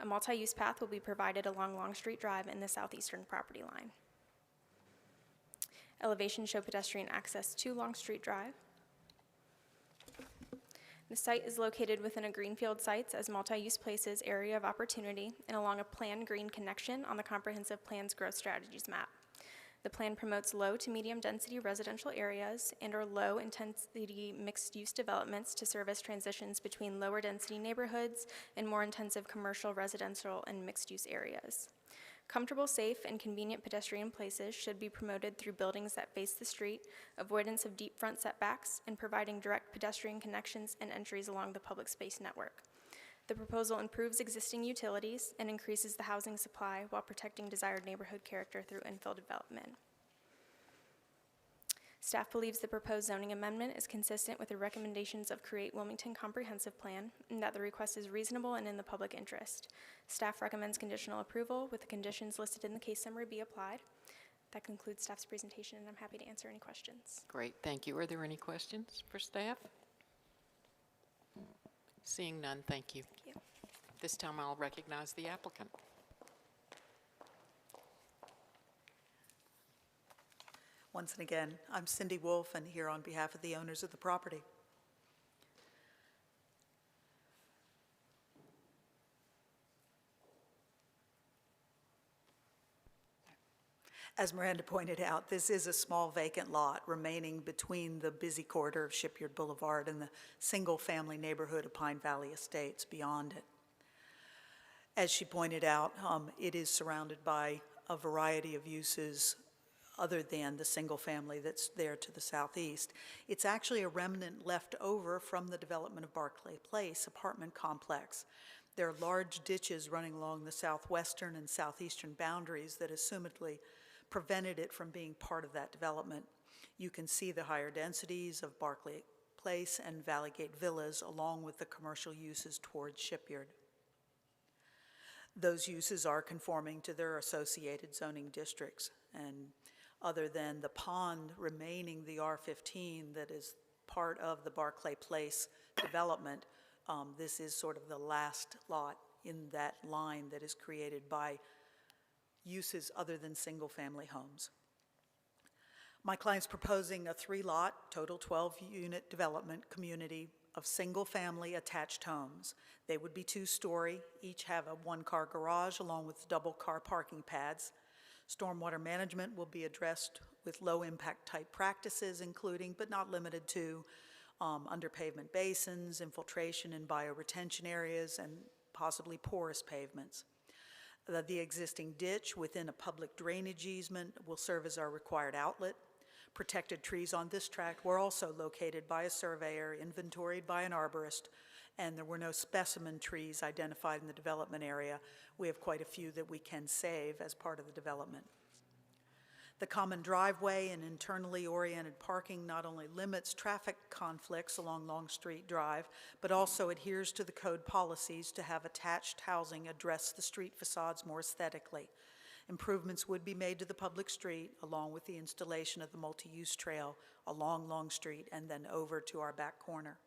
A multi-use path will be provided along Long Street Drive in the southeastern property line. Elevations show pedestrian access to Long Street Drive. The site is located within a greenfield sites as multi-use places area of opportunity and along a planned green connection on the Comprehensive Plan's Growth Strategies map. The plan promotes low to medium density residential areas and or low intensity mixed use developments to serve as transitions between lower density neighborhoods and more intensive commercial, residential, and mixed use areas. Comfortable, safe, and convenient pedestrian places should be promoted through buildings that face the street, avoidance of deep front setbacks, and providing direct pedestrian connections and entries along the public space network. The proposal improves existing utilities and increases the housing supply while protecting desired neighborhood character through infill development. Staff believes the proposed zoning amendment is consistent with the recommendations of Create Wilmington Comprehensive Plan and that the request is reasonable and in the public interest. Staff recommends conditional approval with the conditions listed in the case summary be applied. That concludes staff's presentation, and I'm happy to answer any questions. Great, thank you. Are there any questions for staff? Seeing none, thank you. Thank you. This time I'll recognize the applicant. Once and again, I'm Cindy Wolf, and here on behalf of the owners of the property. As Miranda pointed out, this is a small vacant lot remaining between the busy corridor of Shipyard Boulevard and the single-family neighborhood of Pine Valley Estates beyond it. As she pointed out, it is surrounded by a variety of uses other than the single family that's there to the southeast. It's actually a remnant left over from the development of Barclay Place apartment complex. There are large ditches running along the southwestern and southeastern boundaries that assumedly prevented it from being part of that development. You can see the higher densities of Barclay Place and Valley Gate Villas along with the commercial uses towards Shipyard. Those uses are conforming to their associated zoning districts, and other than the pond remaining the R15 that is part of the Barclay Place development, this is sort of the last lot in that line that is created by uses other than single-family homes. My client's proposing a 3-lot, total 12-unit development community of single-family attached homes. They would be 2-story, each have a 1-car garage along with double-car parking pads. Stormwater management will be addressed with low-impact type practices, including but not limited to under-pavement basins, infiltration and bioretention areas, and possibly porous pavements. The existing ditch within a public drainage easement will serve as our required outlet. Protected trees on this tract were also located by a surveyor, inventoried by an arborist, and there were no specimen trees identified in the development area. We have quite a few that we can save as part of the development. The common driveway and internally oriented parking not only limits traffic conflicts along Longstreet Drive, but also adheres to the code policies to have attached housing address the street facades more aesthetically. Improvements would be made to the public street along with the installation of the multi-use trail along Longstreet and then over to our back corner.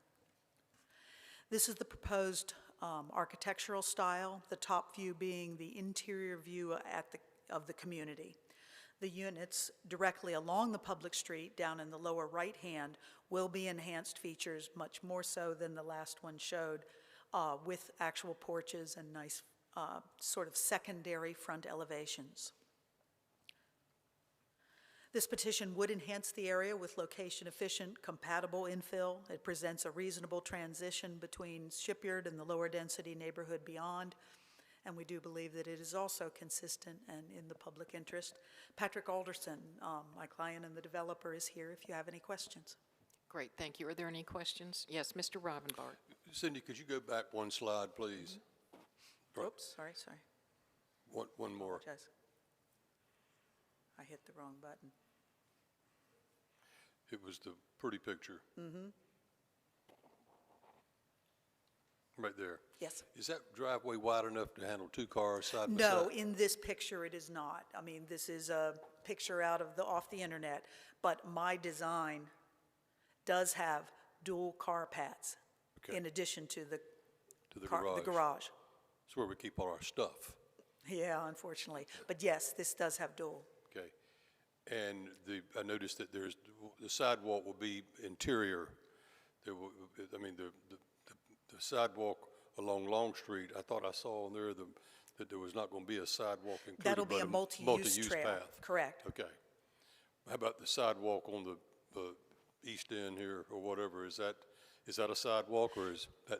This is the proposed architectural style, the top view being the interior view of the community. The units directly along the public street down in the lower right hand will be enhanced features, much more so than the last one showed, with actual porches and nice sort of secondary front elevations. This petition would enhance the area with location-efficient, compatible infill. It presents a reasonable transition between Shipyard and the lower density neighborhood beyond, and we do believe that it is also consistent and in the public interest. Patrick Alderson, my client and the developer, is here if you have any questions. Great, thank you. Are there any questions? Yes, Mr. Rivenbark. Cindy, could you go back one slide, please? Oops, sorry. One more. Apologize. I hit the wrong button. It was the pretty picture. Mm-hmm. Right there. Yes. Is that driveway wide enough to handle 2 cars side by No, side? in this picture it is not. I mean, this is a picture off the internet, but my design does have dual car paths Okay. in addition to the garage. garage. It's where we keep all our stuff. Yeah, unfortunately. But yes, this does have dual. Okay. And I noticed that the sidewalk will be interior. There will, I mean, the sidewalk along Longstreet, I thought I saw on there that there was not going to be a sidewalk included. That'll be but a multi-use trail. path. Correct. Okay. How about the sidewalk on the east end here or whatever? Is that a sidewalk or is that?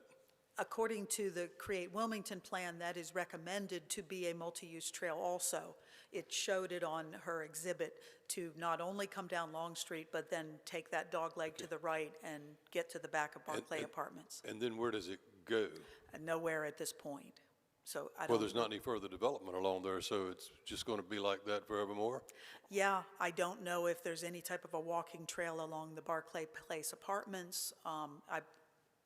according to the Create Wilmington plan, that is recommended to be a multi-use trail also. It showed it on her exhibit to not only come down Long Street, but then take that dogleg to the right and get to the back of Barclay Apartments. And then where does it go? And nowhere at this point. So I don't. Well, there's not any further development along there, so it's just going to be like that forevermore? Yeah, I don't know if there's any type of a walking trail along the Barclay Place Apartments.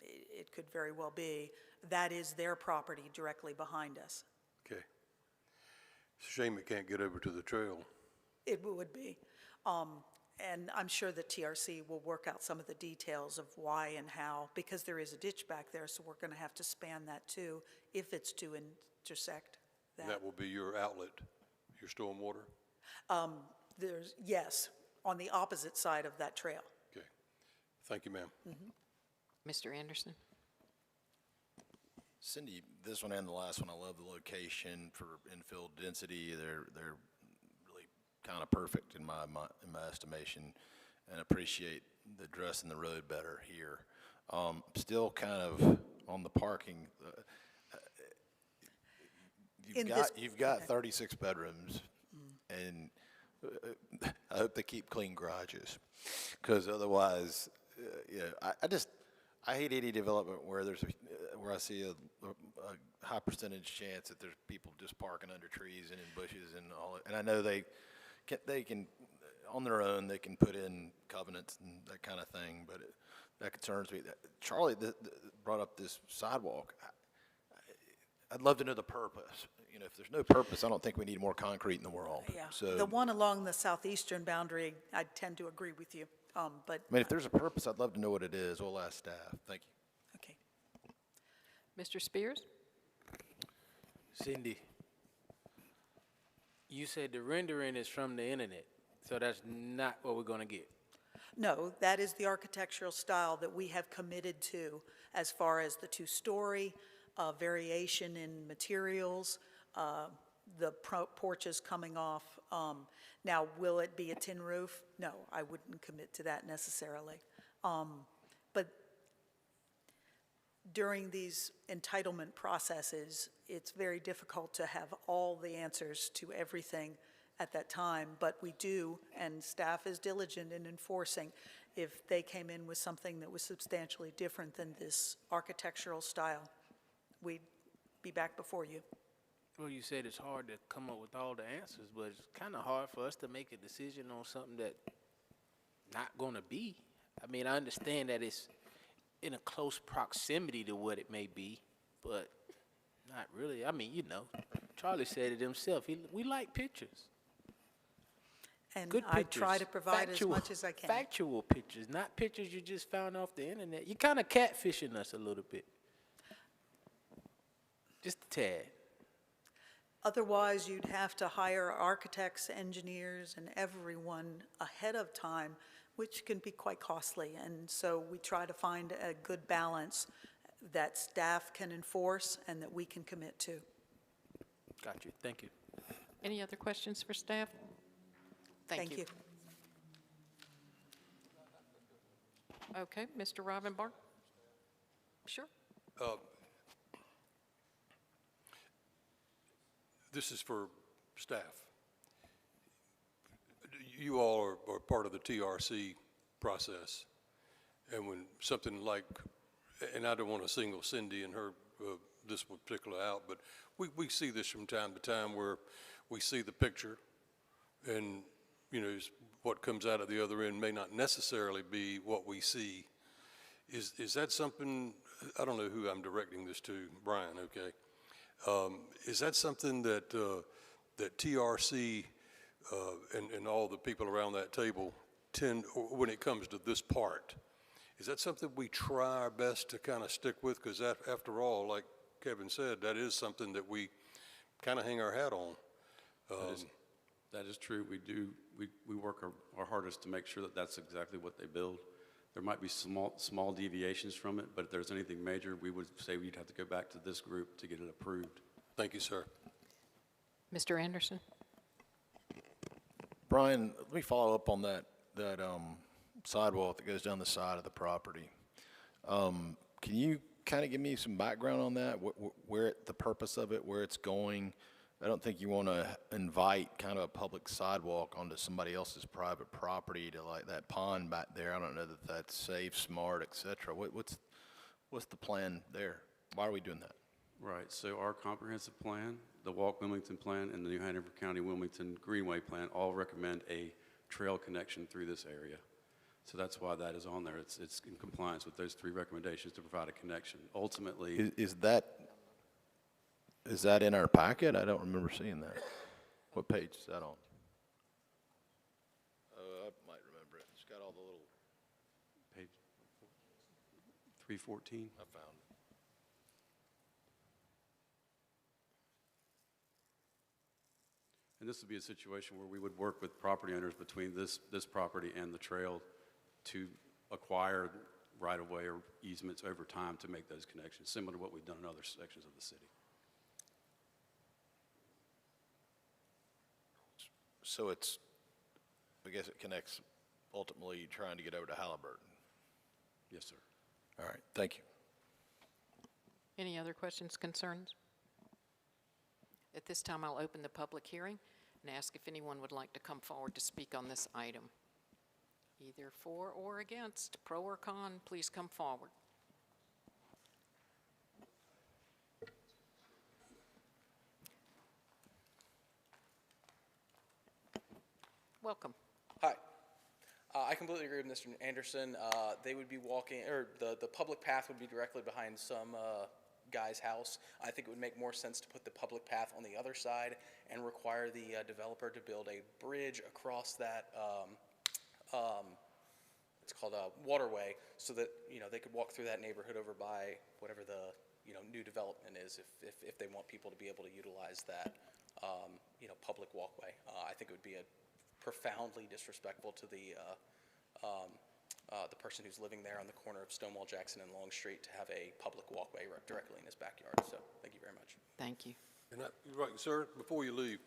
It could very well be. That is their property directly behind us. Okay. It's a shame it can't get over to the trail. It would be. And I'm sure that TRC will work out some of the details of why and how, because there is a ditch back there, so we're going to have to span that too, if it's to intersect And that. that will be your outlet, your stormwater? Yes, on the opposite side of that trail. Okay. Thank you, ma'am. Mr. Anderson? Cindy, this one and the last one, I love the location for infill density. They're really kind of perfect in my estimation, and appreciate the addressing the road better here. Still kind of on the parking. You've got 36 bedrooms, and I hope they keep clean garages, because otherwise, I hate any development where where I see a high percentage chance that there's people just parking under trees and in bushes and all. And I know they can on their own, they can put in covenants and that kind of thing, but that concerns me. Charlie brought up this sidewalk. I'd love to know the purpose. You know, if there's no purpose, I don't think we need more concrete in the world. Yeah, So, the one along the southeastern boundary, I tend to agree with you, but, I mean, if there's a purpose, I'd love to know what it is. We'll ask staff. Thank you. okay. Mr. Spears? Cindy, you said the rendering is from the internet, so that's not what we're gonna get. No, that is the architectural style that we have committed to as far as the two-story, variation in materials, the porches coming off. Now, will it be a tin roof? No, I wouldn't commit to that necessarily. But during these entitlement processes, it's very difficult to have all the answers to everything at that time, but we do, and staff is diligent in enforcing. If they came in with something that was substantially different than this architectural style, we'd be back before you. Well, you said it's hard to come up with all the answers, but it's kind of hard for us to make a decision on something that not gonna be. I mean, I understand that it's in a close proximity to what it may be, but not really. I mean, you know, Charlie said it himself. We like pictures. And Good I pictures. try to provide as much as I can. Factual pictures, not pictures you just found off the internet. You're kind of catfishing us a little bit. Just a tad. Otherwise, you'd have to hire architects, engineers, and everyone ahead of time, which can be quite costly. And so we try to find a good balance that staff can enforce and that we can commit to. Got you. Thank you. Any other questions for staff? Thank you. Okay, Mr. Rivenbark? Sure. This is for staff. You all are part of the TRC process. And when something like, and I don't want to single Cindy and her, this particular out, but we see this from time to time where we see the picture and, you know, what comes out of the other end may not necessarily be what we see. Is that something, I don't know who I'm directing this to, Brian, okay? Is that something that that TRC and all the people around that table tend, when it comes to this part, is that something we try our best to kind of stick with? Because after all, like Kevin said, that is something that we kind of hang our hat on. That is true. We work our hardest to make sure that that's exactly what they build. There might be small deviations from it, but if there's anything major, we would say we'd have to go back to this group to get it approved. Thank you, sir. Mr. Anderson? Brian, let me follow up on that sidewalk that goes down the side of the property. Can you kind of give me some background on that? Where, the purpose of it, where it's going? I don't think you want to invite kind of a public sidewalk onto somebody else's private property to like that pond back there. I don't know that that's safe, smart, et cetera. What's the plan there? Why are we doing that? Right, so our comprehensive plan, the Walk Wilmington Plan, and the New Hanover County Wilmington Greenway Plan all recommend a trail connection through this area. So that's why that is on there. It's in compliance with those three recommendations to provide a connection. Ultimately, Is that in our packet? I don't remember seeing that. What page is that on? I might remember it. It's got all the little, page 314. I found it. And this would be a situation where we would work with property owners between this property and the trail to acquire right-of-way or easements over time to make those connections, similar to what we've done in other sections of the city. So it's, I guess it connects ultimately trying to get over to Halliburton. Yes, sir. All right, thank you. Any other questions, concerns? At this time, I'll open the public hearing and ask if anyone would like to come forward to speak on this item. Either for or against, pro or con, please come forward. Welcome. Hi. I completely agree with Mr. Anderson. They would be walking, or the public path would be directly behind some guy's house. I think it would make more sense to put the public path on the other side and require the developer to build a bridge across that, it's called a waterway, so that, they could walk through that neighborhood over by whatever the, new development is, if they want people to be able to utilize that, public walkway. I think it would be a profoundly disrespectful to the person who's living there on the corner of Stonewall Jackson and Long Street to have a public walkway directly in his backyard. So thank you very much. Thank you. And you're right, sir, before you leave,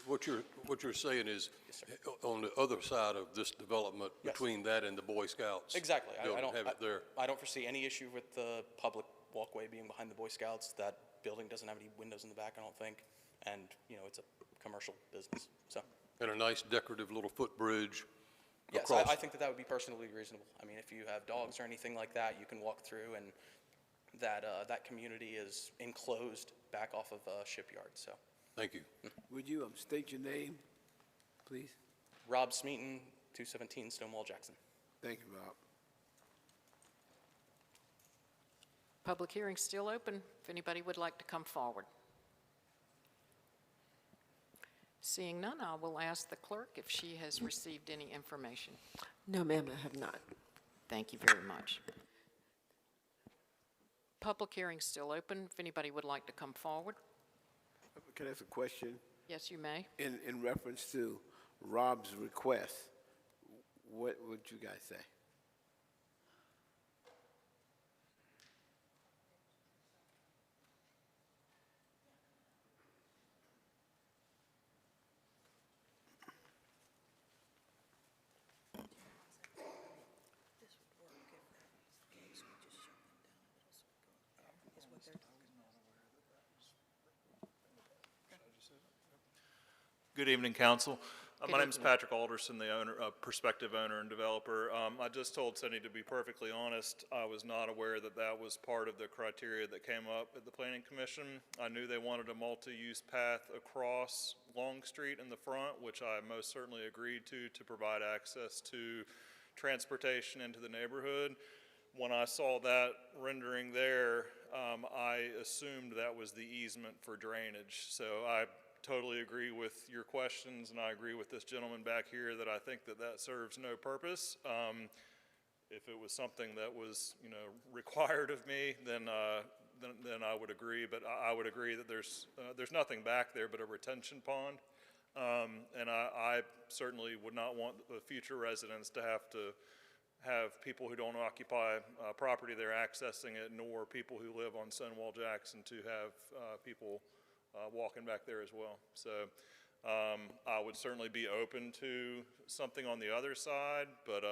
what you're saying is, Yes, sir. on the other side of this development, Yes. between that and the Boy Scouts. Exactly. I building, don't have it there. I don't foresee any issue with the public walkway being behind the Boy Scouts. That building doesn't have any windows in the back, I don't think, and it's a commercial business. So And a nice decorative little footbridge yes, across. I think that would be personally reasonable. I mean, if you have dogs or anything like that, you can walk through, and that community is enclosed back off of Shipyard. So Thank you. Would you state your name, please? Rob Smeaton, 217 Stonewall Jackson. Thank you, Rob. Public hearing's still open if anybody would like to come forward. Seeing none, I will ask the clerk if she has received any information. No, ma'am, I have not. Thank you very much. Public hearing's still open if anybody would like to come forward. Can I ask a question? Yes, you may. In reference to Rob's request, what would you guys say? Good evening, Council. Good My name is evening. Patrick Alderson, the owner, prospective owner and developer. I just told Cindy, to be perfectly honest, I was not aware that that was part of the criteria that came up at the Planning Commission. I knew they wanted a multi-use path across Long Street in the front, which I most certainly agreed to provide access to transportation into the neighborhood. When I saw that rendering there, I assumed that was the easement for drainage. So I totally agree with your questions, and I agree with this gentleman back here that I think that serves no purpose. If it was something that was, required of me, then I would agree. But I would agree that there's nothing back there but a retention pond, and I certainly would not want the future residents to have people who don't occupy property there accessing it, nor people who live on Stonewall Jackson to have people walking back there as well. So I would certainly be open to something on the other side, but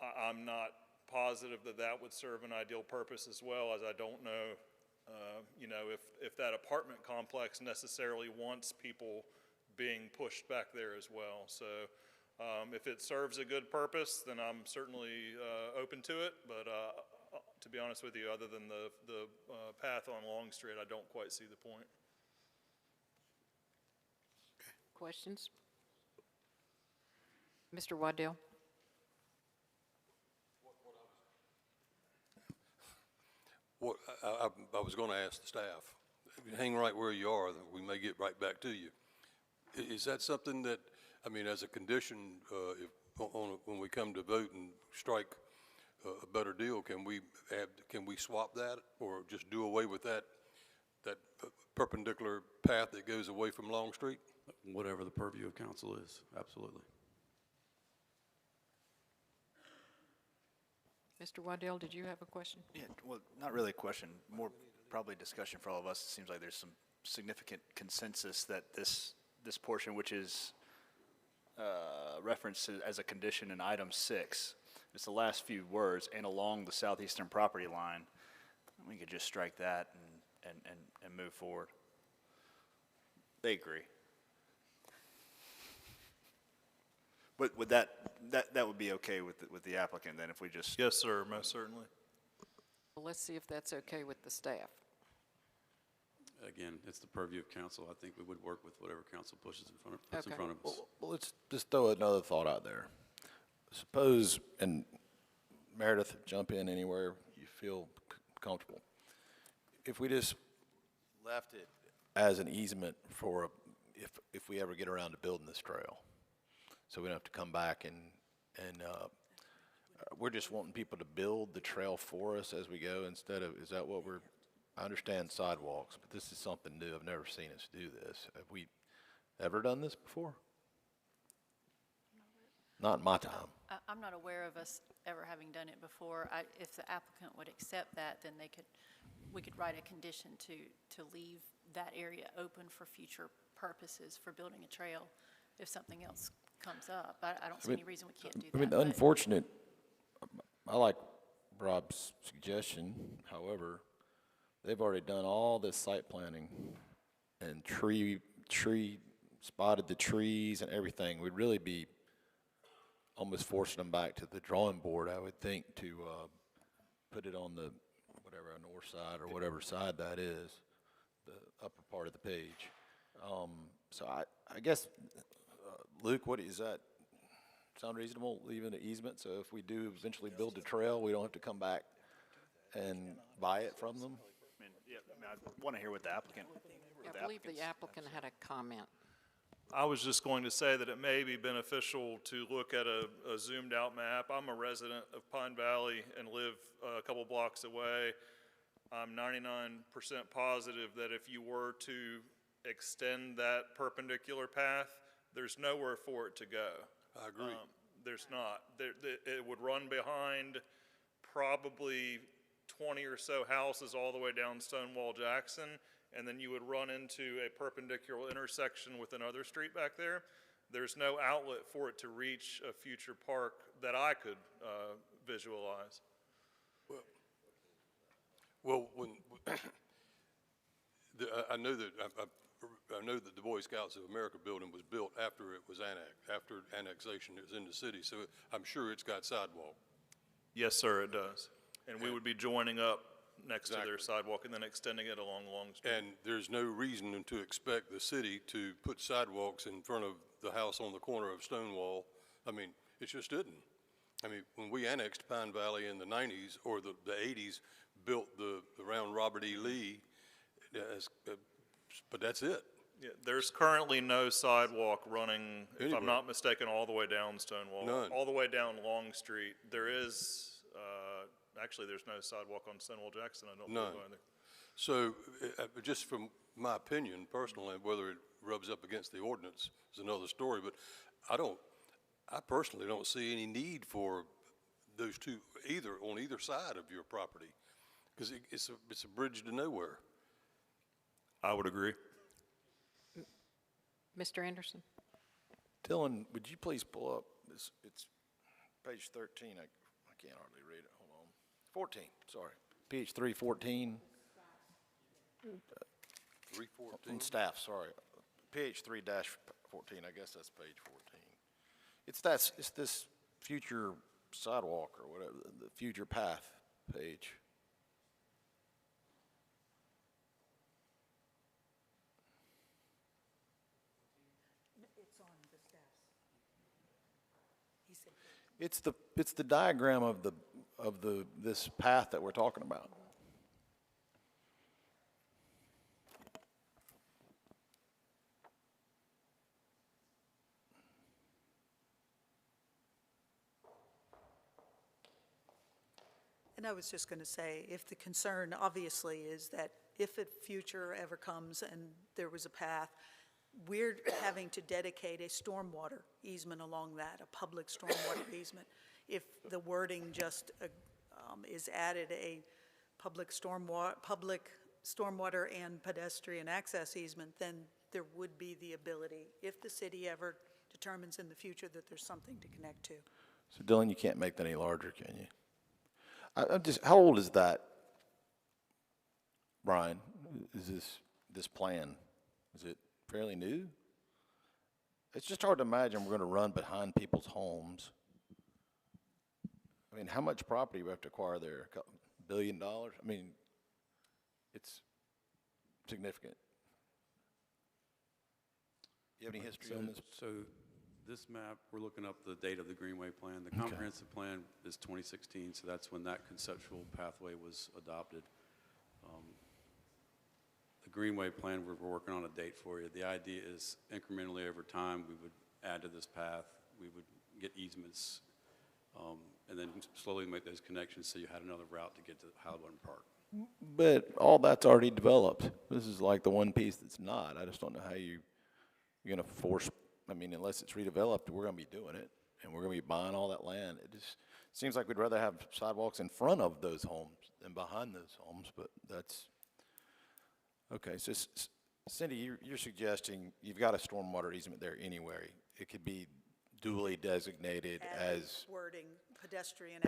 I'm not positive that that would serve an ideal purpose as well, as I don't know, you know, if that apartment complex necessarily wants people being pushed back there as well. So if it serves a good purpose, then I'm certainly open to it. But to be honest with you, other than the path on Long Street, I don't quite see the point. Questions? Mr. Waddell? What I was going to ask the staff, if you hang right where you are, then we may get right back to you. Is that something that, I mean, as a condition, when we come to vote and strike a better deal, can we swap that or just do away with that perpendicular path that goes away from Long Street? Whatever the purview of council is, absolutely. Mr. Waddell, did you have a question? Yeah, well, not really a question, more probably discussion for all of us. It seems like there's some significant consensus that this portion, which is referenced as a condition in item 6, it's the last few words, and along the southeastern property line, we could just strike that and move forward. They agree. But would that would be okay with the applicant then if we just? Yes, sir, most certainly. Well, let's see if that's okay with the staff. Again, it's the purview of council. I think we would work with whatever council puts in front of us. Well, let's just throw another thought out there. Suppose, and Meredith, jump in anywhere you feel comfortable. If we just left it as an easement for if we ever get around to building this trail, so we don't have to come back and we're just wanting people to build the trail for us as we go instead of, is that what I understand sidewalks, but this is something new. I've never seen us do this. Have we ever done this before? Not in my time. I'm not aware of us ever having done it before. If the applicant would accept that, then we could write a condition to leave that area open for future purposes for building a trail if something else comes up. I don't see any reason we can't do that. I mean, the unfortunate, I like Rob's suggestion, however, they've already done all this site planning and spotted the trees and everything. We'd really be almost forcing them back to the drawing board, I would think, to put it on the whatever north side or whatever side that is, the upper part of the page. So I guess, Luke, what is that? Sound reasonable, leaving the easement? So if we do eventually build the trail, we don't have to come back and buy it from them? I want to hear what the applicant. I believe the applicant had a comment. I was just going to say that it may be beneficial to look at a zoomed out map. I'm a resident of Pine Valley and live a couple blocks away. I'm 99% positive that if you were to extend that perpendicular path, there's nowhere for it to go. I agree. There's not. It would run behind probably 20 or so houses all the way down Stonewall Jackson, and then you would run into a perpendicular intersection with another street back there. There's no outlet for it to reach a future park that I could visualize. Well, when I know that the Boy Scouts of America building was built after it was annexed, after annexation. It was in the city, so I'm sure it's got sidewalk. Yes, sir, it does. And we would be joining up next to their sidewalk and then extending it along Long Street. And there's no reason to expect the city to put sidewalks in front of the house on the corner of Stonewall. I mean, it just didn't. I mean, when we annexed Pine Valley in the 90s or the 80s, built around Robert E. Lee, but that's it. Yeah, there's currently no sidewalk running, if I'm not mistaken, all the way down Stonewall. None. All the way down Long Street. There is, actually, there's no sidewalk on Stonewall Jackson, I don't None. believe either. So, just from my opinion, personally, whether it rubs up against the ordinance is another story, but I personally don't see any need for those two, on either side of your property, because it's a bridge to nowhere. I would agree. Mr. Anderson? Dylan, would you please pull up, it's page 13, I can't hardly read it. 14, sorry. PH 314. 314. On staff, sorry. PH 3-14, I guess that's page 14. It's this future sidewalk or whatever, the future path page. It's on the staff's. He said. It's the diagram of this path that we're talking about. And I was just going to say, if the concern obviously is that if a future ever comes and there was a path, we're having to dedicate a stormwater easement along that, a public stormwater easement. If the wording just is added, a public stormwater and pedestrian access easement, then there would be the ability, if the city ever determines in the future that there's something to connect to. So Dylan, you can't make that any larger, can you? I'm just, how old is that, Brian? Is this plan? Is it fairly new? It's just hard to imagine we're going to run behind people's homes. I mean, how much property do we have to acquire there? $2 billion? I mean, it's significant. You have any history on this? So this map, we're looking up the date of the Greenway Plan. The comprehensive plan is 2016, so that's when that conceptual pathway was adopted. The Greenway Plan, we're working on a date for you. The idea is incrementally over time, we would add to this path, we would get easements, and then slowly make those connections so you had another route to get to Halibut Park. But all that's already developed. This is like the one piece that's not. I just don't know how you're going to force, I mean, unless it's redeveloped, we're going to be doing it, and we're going to be buying all that land. It just seems like we'd rather have sidewalks in front of those homes than behind those homes, but that's, okay. So Cindy, you're suggesting you've got a stormwater easement there anyway. It could be duly designated as wording, pedestrian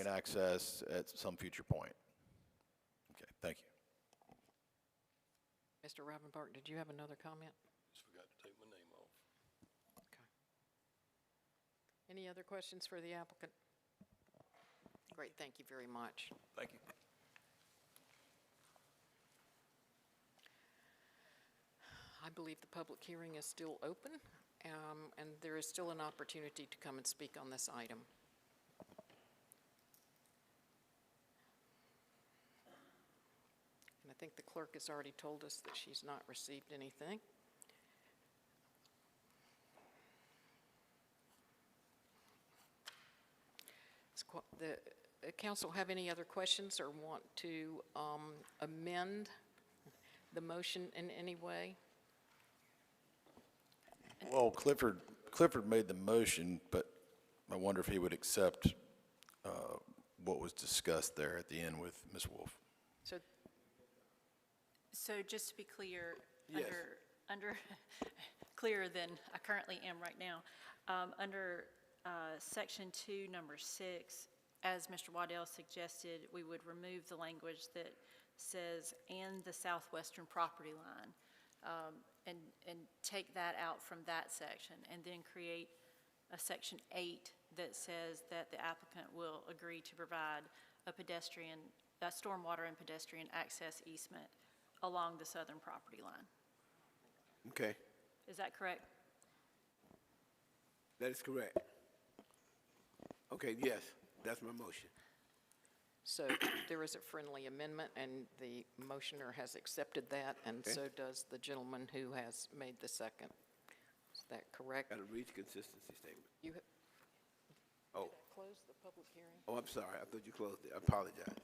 access at some future point. Okay, thank you. Mr. Ravenbart, did you have another comment? Just forgot to take my name off. Okay. Any other questions for the applicant? Great, thank you very much. Thank you. I believe the public hearing is still open, and there is still an opportunity to come and speak on this item. And I think the clerk has already told us that she's not received anything. The council have any other questions or want to amend the motion in any way? Well, Clifford made the motion, but I wonder if he would accept what was discussed there at the end with Ms. Wolf. So just to be clear, Yes. under clearer than I currently am right now, under section 2, number 6, as Mr. Waddell suggested, we would remove the language that says "and the southwestern property line," and take that out from that section, and then create a section 8 that says that the applicant will agree to provide a stormwater and pedestrian access easement along the southern property line. Okay, Is that correct? that is correct. Okay, yes, that's my motion. So there is a friendly amendment, and the motioner has accepted that, and Okay. so does the gentleman who has made the second. Is that correct? Got to reach consistency statement. You Oh, close the public hearing? oh, I'm sorry, I thought you closed it, I apologize.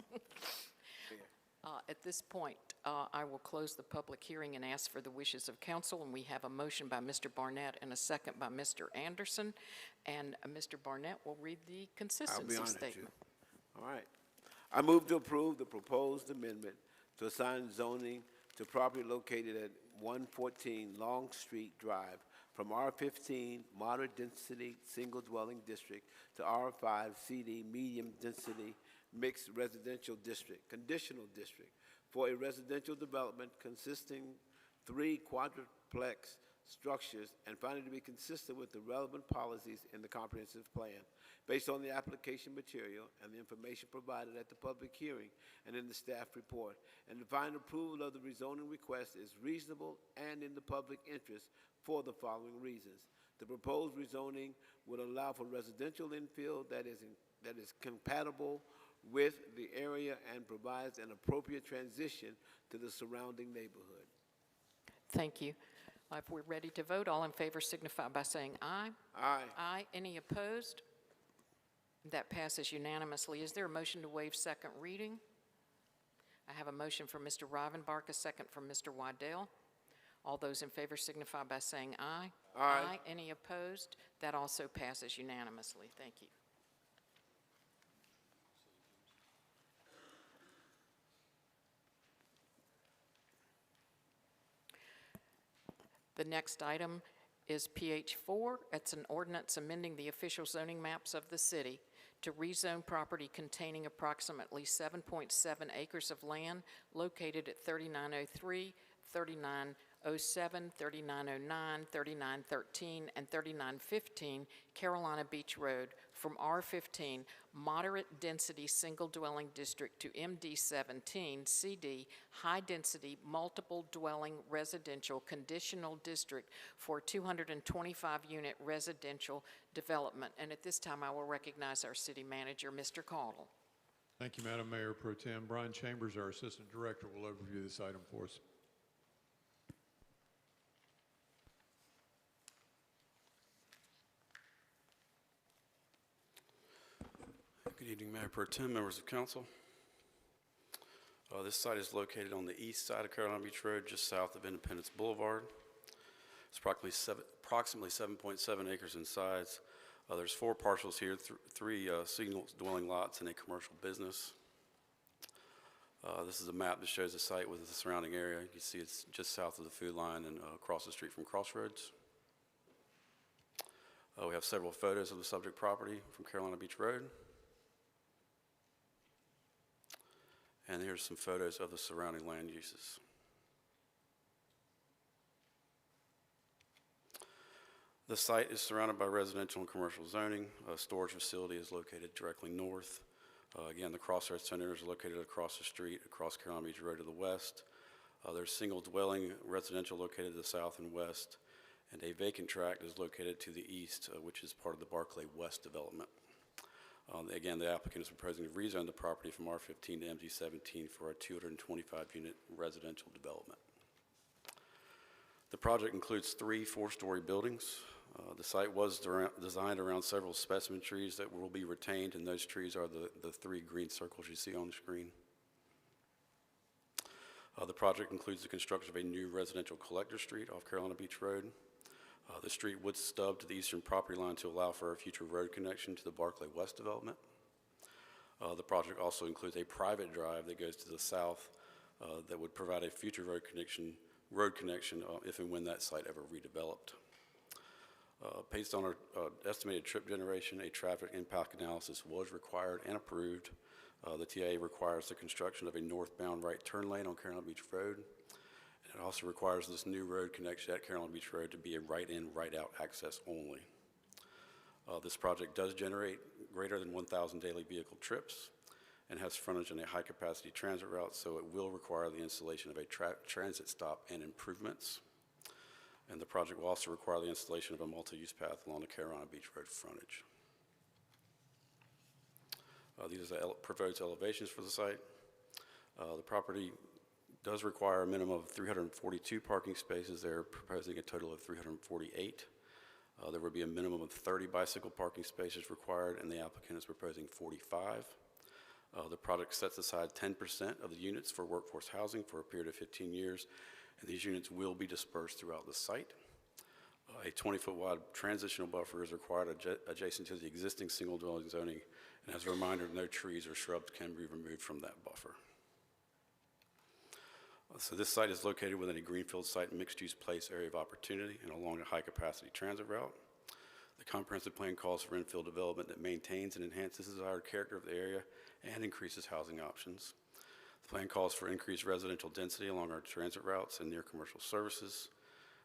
At this point, I will close the public hearing and ask for the wishes of council, and we have a motion by Mr. Barnett and a second by Mr. Anderson, and Mr. Barnett will read the I'll be consistency honest with you. statement. All right. I move to approve the proposed amendment to assign zoning to property located at 114 Long Street Drive from R15 Moderate Density Single Dwelling District to R5 CD Medium Density Mixed Residential District, Conditional District, for a residential development consisting 3 quadruplex structures and finding to be consistent with the relevant policies in the comprehensive plan, based on the application material and the information provided at the public hearing and in the staff report, and the final approval of the rezoning request is reasonable and in the public interest for the following reasons. The proposed rezoning would allow for residential infill that is compatible with the area and provides an appropriate transition to the surrounding neighborhood. Thank you. If we're ready to vote, all in favor signify by saying aye. Aye. Aye. Any opposed? That passes unanimously. Is there a motion to waive second reading? I have a motion from Mr. Rivenbark, a second from Mr. Waddell. All those in favor signify by saying aye. Aye. Any opposed? That also passes unanimously. Thank you. The next item is PH4. It's an ordinance amending the official zoning maps of the city to rezone property containing approximately 7.7 acres of land located at 3903, 3907, 3909, 3913, and 3915 Carolina Beach Road from R15 Moderate Density Single Dwelling District to MD17 CD High Density Multiple Dwelling Residential Conditional District for 225-unit residential development. And at this time, I will recognize our city manager, Mr. Caudle. Thank you, Madam Mayor Pro Tem. Brian Chambers, our Assistant Director, will overview this item for us. Good evening, Mayor Pro Tem, members of council. This site is located on the east side of Carolina Beach Road, just south of Independence Boulevard. It's approximately 7.7 acres in size. There's 4 parcels here, 3 single dwelling lots and a commercial business. This is a map that shows the site with the surrounding area. You can see it's just south of the food line and across the street from Crossroads. We have several photos of the subject property from Carolina Beach Road. And here's some photos of the surrounding land uses. The site is surrounded by residential and commercial zoning. A storage facility is located directly north. Again, the Crossroads Center is located across the street, across Carolina Beach Road to the west. There's single dwelling residential located to the south and west, and a vacant tract is located to the east, which is part of the Barclay West development. Again, the applicant is proposing to rezone the property from R15 to MD17 for a 225-unit residential development. The project includes 3 4-story buildings. The site was designed around several specimen trees that will be retained, and those trees are the 3 green circles you see on the screen. The project includes the construction of a new residential collector street off Carolina Beach Road. The street would stub to the eastern property line to allow for a future road connection to the Barclay West development. The project also includes a private drive that goes to the south that would provide a future road connection if and when that site ever redeveloped. Based on our estimated trip generation, a traffic impact analysis was required and approved. The TA requires the construction of a northbound right turn lane on Carolina Beach Road. It also requires this new road connection at Carolina Beach Road to be a right-in, right-out access only. This project does generate greater than 1,000 daily vehicle trips and has frontage on a high-capacity transit route, so it will require the installation of a transit stop and improvements. And the project will also require the installation of a multi-use path along the Carolina Beach Road frontage. These are the proposed elevations for the site. The property does require a minimum of 342 parking spaces. They're proposing a total of 348. There would be a minimum of 30 bicycle parking spaces required, and the applicant is proposing 45. The project sets aside 10% of the units for workforce housing for a period of 15 years, and these units will be dispersed throughout the site. A 20-foot wide transitional buffer is required adjacent to the existing single dwelling zoning, and as a reminder, no trees or shrubs can be removed from that buffer. So this site is located within a greenfield site mixed-use place area of opportunity and along a high-capacity transit route. The comprehensive plan calls for infill development that maintains and enhances the desired character of the area and increases housing options. The plan calls for increased residential density along our transit routes and near commercial services.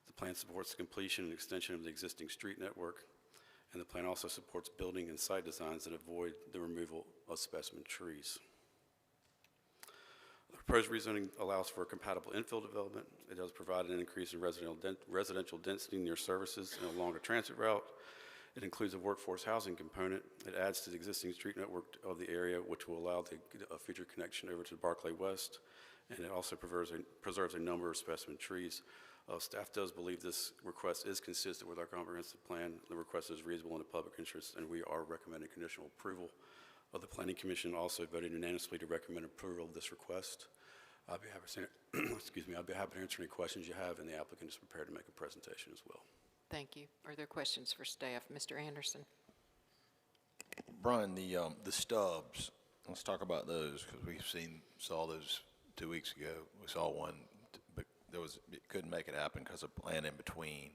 The plan supports the completion and extension of the existing street network, and the plan also supports building and site designs that avoid the removal of specimen trees. The proposed rezoning allows for compatible infill development. It does provide an increase in residential density near services and along a transit route. It includes a workforce housing component. It adds to the existing street network of the area, which will allow a future connection over to Barclay West, and it also preserves a number of specimen trees. Staff does believe this request is consistent with our comprehensive plan. The request is reasonable in the public interest, and we are recommending conditional approval of the Planning Commission. Also voted unanimously to recommend approval of this request. I'll be happy to, excuse me, I'll be happy to answer any questions you have, and the applicant is prepared to make a presentation as well. Thank you. Are there questions for staff? Mr. Anderson? Brian, the stubs, let's talk about those, because saw those 2 weeks ago. We saw one, but it couldn't make it happen because of plan in between.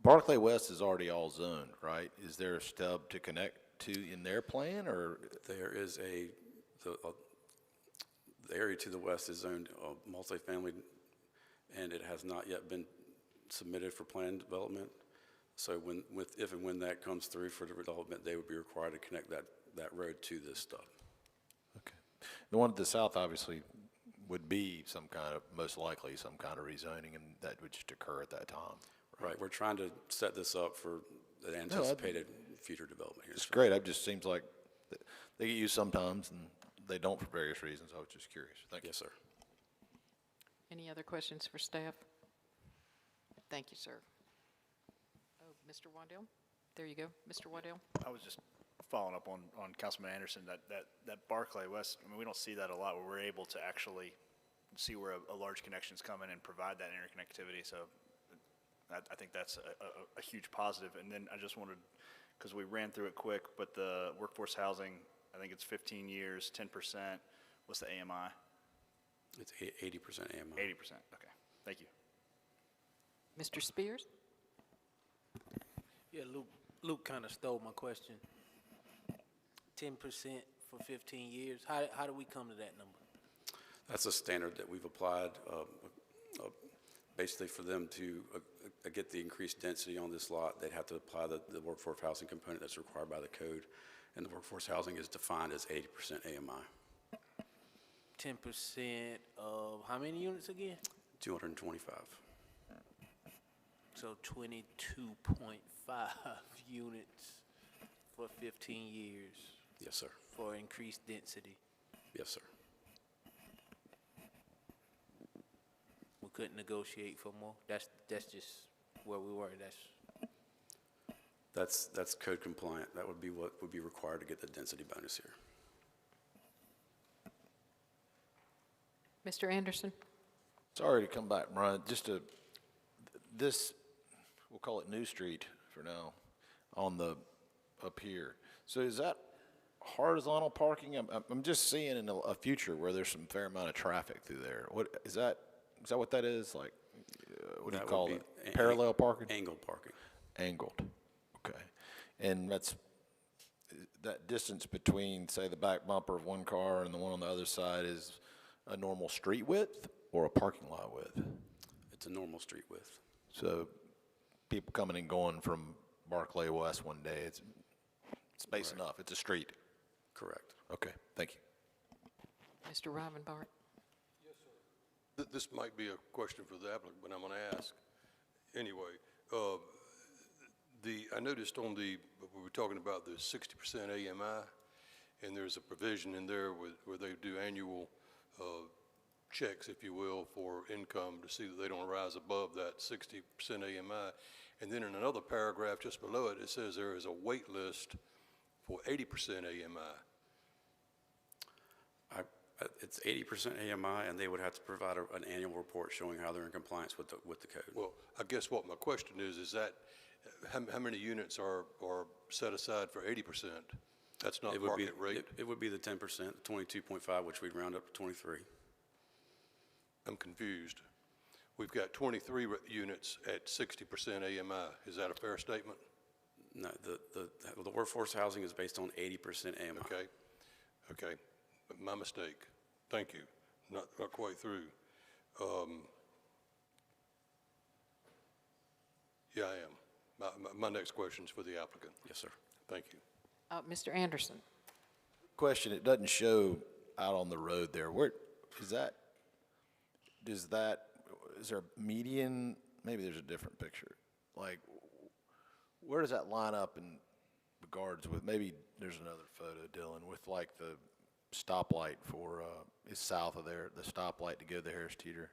Barclay West is already all zoned, right? Is there a stub to connect to in their plan, or? There is the area to the west is zoned multifamily, and it has not yet been submitted for plan development. So if and when that comes through for the development, they would be required to connect that road to this stub. Okay. The one to the south obviously would be most likely some kind of rezoning, and that would just occur at that time. Right. We're trying to set this up for the anticipated future development here. It's great. It just seems like they get used sometimes and they don't for various reasons. I was just curious. Thank you. Yes, sir. Any other questions for staff? Thank you, sir. Oh, Mr. Waddell? There you go. Mr. Waddell? I was just following up on Councilman Anderson, that Barclay West, I mean, we don't see that a lot where we're able to actually see where a large connection's coming and provide that interconnectivity. So I think that's a huge positive. And then I just wanted, because we ran through it quick, but the workforce housing, I think it's 15 years, 10%. What's the AMI? It's 80% AMI. 80%, okay. Thank you. Mr. Spears? Yeah, Luke kind of stole my question. 10% for 15 years. How do we come to that number? That's a standard that we've applied basically for them to get the increased density on this lot. They'd have to apply the workforce housing component that's required by the code, and the workforce housing is defined as 80% AMI. 10% of how many units again? 225. So 22.5 units for 15 years. Yes, sir. For increased density. Yes, sir. We couldn't negotiate for more. That's just where we were. That's code compliant. That would be what would be required to get the density bonus here. Mr. Anderson? Sorry to come back, Brian. This, we'll call it New Street for now, up here. So is that horizontal parking? I'm just seeing in a future where there's some fair amount of traffic through there. What is that? Is that what that is? Like, what do you call it? Parallel parking? Angled parking. Angled. Okay. And that distance between, say, the back bumper of one car and the one on the other side is a normal street width or a parking lot width? It's a normal street width. So people coming and going from Barclay West one day, it's space enough. It's a street. Correct. Okay, thank you. Mr. Rivenbart? Yes, sir. This might be a question for the applicant, but I'm going to ask anyway. I noticed we were talking about the 60% AMI, and there's a provision in there where they do annual checks, if you will, for income to see that they don't rise above that 60% AMI. And then in another paragraph just below it, it says there is a wait list for 80% AMI. It's 80% AMI, and they would have to provide an annual report showing how they're in compliance with the code. Well, I guess what my question is that how many units are set aside for 80%? That's not market rate. It would be the 10%, 22.5, which we'd round up to 23. I'm confused. We've got 23 units at 60% AMI. Is that a fair statement? No, the workforce housing is based on 80% AMI. Okay, okay, my mistake. Thank you. Not quite through. Yeah, I am. My next question's for the applicant. Yes, sir. Thank you. Mr. Anderson? Question, it doesn't show out on the road there. Where, is that, is there a median? Maybe there's a different picture. Like, where does that line up in regards with, maybe there's another photo, Dylan, with like the stoplight for, is south of there, the stoplight to go to the Harris Teeter?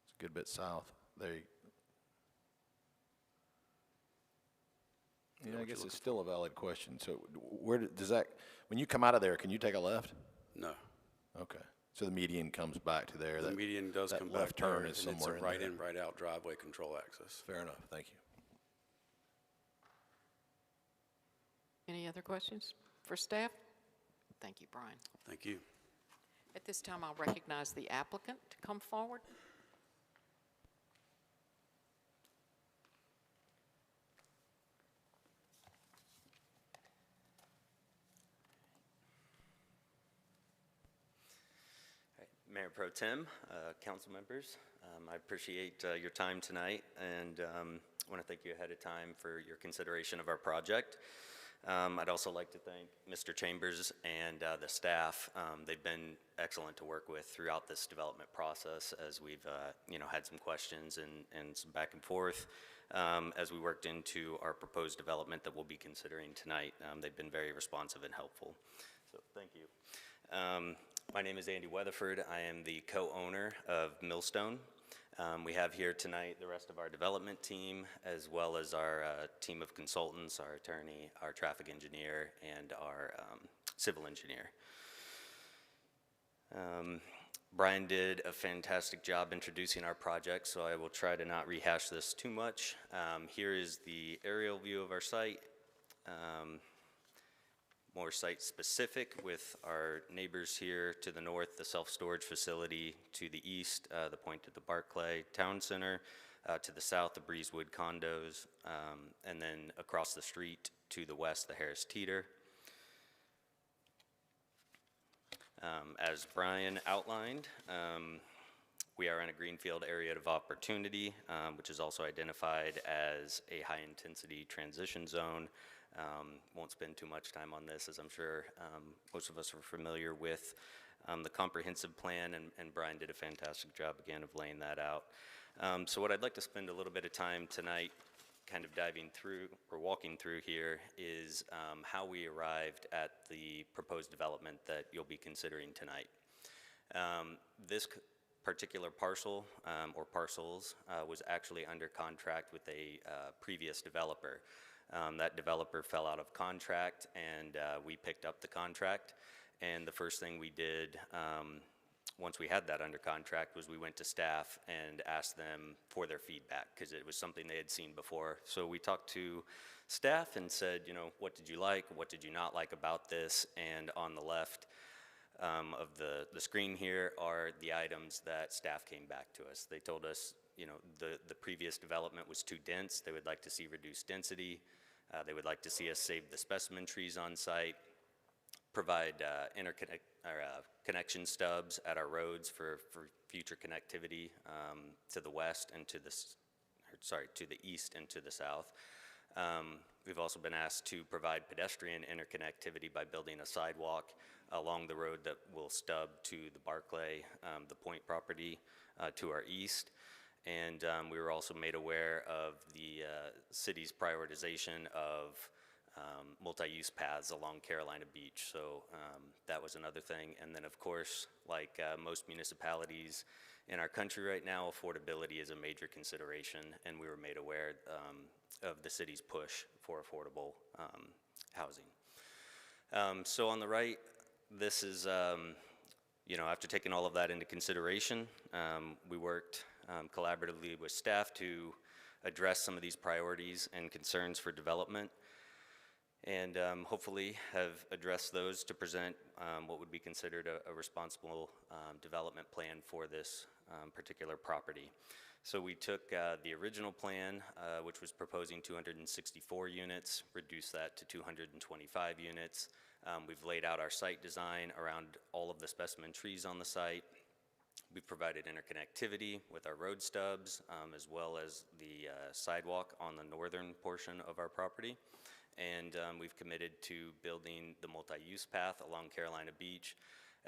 It's a good bit south. There you I guess it's still a valid question. So where does that, when you come out of there, can you take a left? No. Okay. So the median comes back to there. The median does come back That left there, turn and is it's somewhere a in right there. in, right out driveway control access. Fair enough. Thank you. Any other questions for staff? Thank you, Brian. Thank you. At this time, I'll recognize the applicant to come forward. Mayor Pro Tem, council members, I appreciate your time tonight, and want to thank you ahead of time for your consideration of our project. I'd also like to thank Mr. Chambers and the staff. They've been excellent to work with throughout this development process as we've had some questions and some back and forth as we worked into our proposed development that we'll be considering tonight. They've been very responsive and helpful, so thank you. My name is Andy Weatherford. I am the co-owner of Millstone. We have here tonight the rest of our development team, as well as our team of consultants, our attorney, our traffic engineer, and our civil engineer. Brian did a fantastic job introducing our project, so I will try to not rehash this too much. Here is the aerial view of our site. More site-specific with our neighbors here to the north, the self-storage facility, to the east, the point to the Barclay Town Center, to the south, the Breezewood condos, and then across the street to the west, the Harris Teeter. As Brian outlined, we are in a greenfield area of opportunity, which is also identified as a high-intensity transition zone. Won't spend too much time on this, as I'm sure most of us are familiar with the comprehensive plan, and Brian did a fantastic job again of laying that out. So what I'd like to spend a little bit of time tonight kind of diving through or walking through here is how we arrived at the proposed development that you'll be considering tonight. This particular parcel or parcels was actually under contract with a previous developer. That developer fell out of contract, and we picked up the contract. And the first thing we did once we had that under contract was we went to staff and asked them for their feedback, because it was something they had seen before. So we talked to staff and said, you know, what did you like? What did you not like about this? And on the left of the screen here are the items that staff came back to us. They told us, you know, the previous development was too dense. They would like to see reduced density. They would like to see us save the specimen trees on site, provide connection stubs at our roads for future connectivity to the west and to the east and to the south. We've also been asked to provide pedestrian interconnectivity by building a sidewalk along the road that will stub to the Barclay, the Point property to our east. And we were also made aware of the city's prioritization of multi-use paths along Carolina Beach. So that was another thing. And then, of course, like most municipalities in our country right now, affordability is a major consideration, and we were made aware of the city's push for affordable housing. So on the right, this is, you know, after taking all of that into consideration, we worked collaboratively with staff to address some of these priorities and concerns for development, and hopefully have addressed those to present what would be considered a responsible development plan for this particular property. So we took the original plan, which was proposing 264 units, reduced that to 225 units. We've laid out our site design around all of the specimen trees on the site. We've provided interconnectivity with our road stubs, as well as the sidewalk on the northern portion of our property. And we've committed to building the multi-use path along Carolina Beach,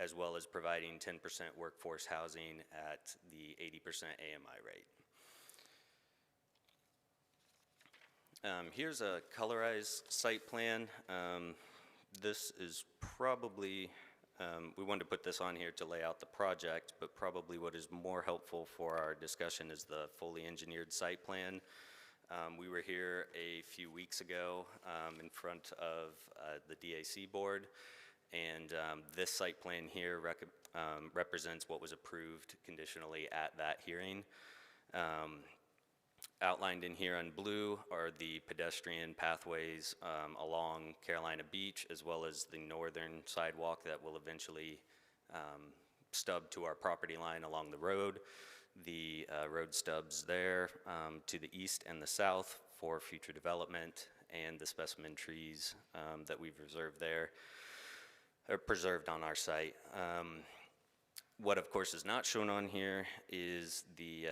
as well as providing 10% workforce housing at the 80% AMI rate. Here's a colorized site plan. This is probably, we wanted to put this on here to lay out the project, but probably what is more helpful for our discussion is the fully engineered site plan. We were here a few weeks ago in front of the DAC board, and this site plan here represents what was approved conditionally at that hearing. Outlined in here in blue are the pedestrian pathways along Carolina Beach, as well as the northern sidewalk that will eventually stub to our property line along the road. The road stubs there to the east and the south for future development, and the specimen trees that we've reserved there are preserved on our site. What, of course, is not shown on here is the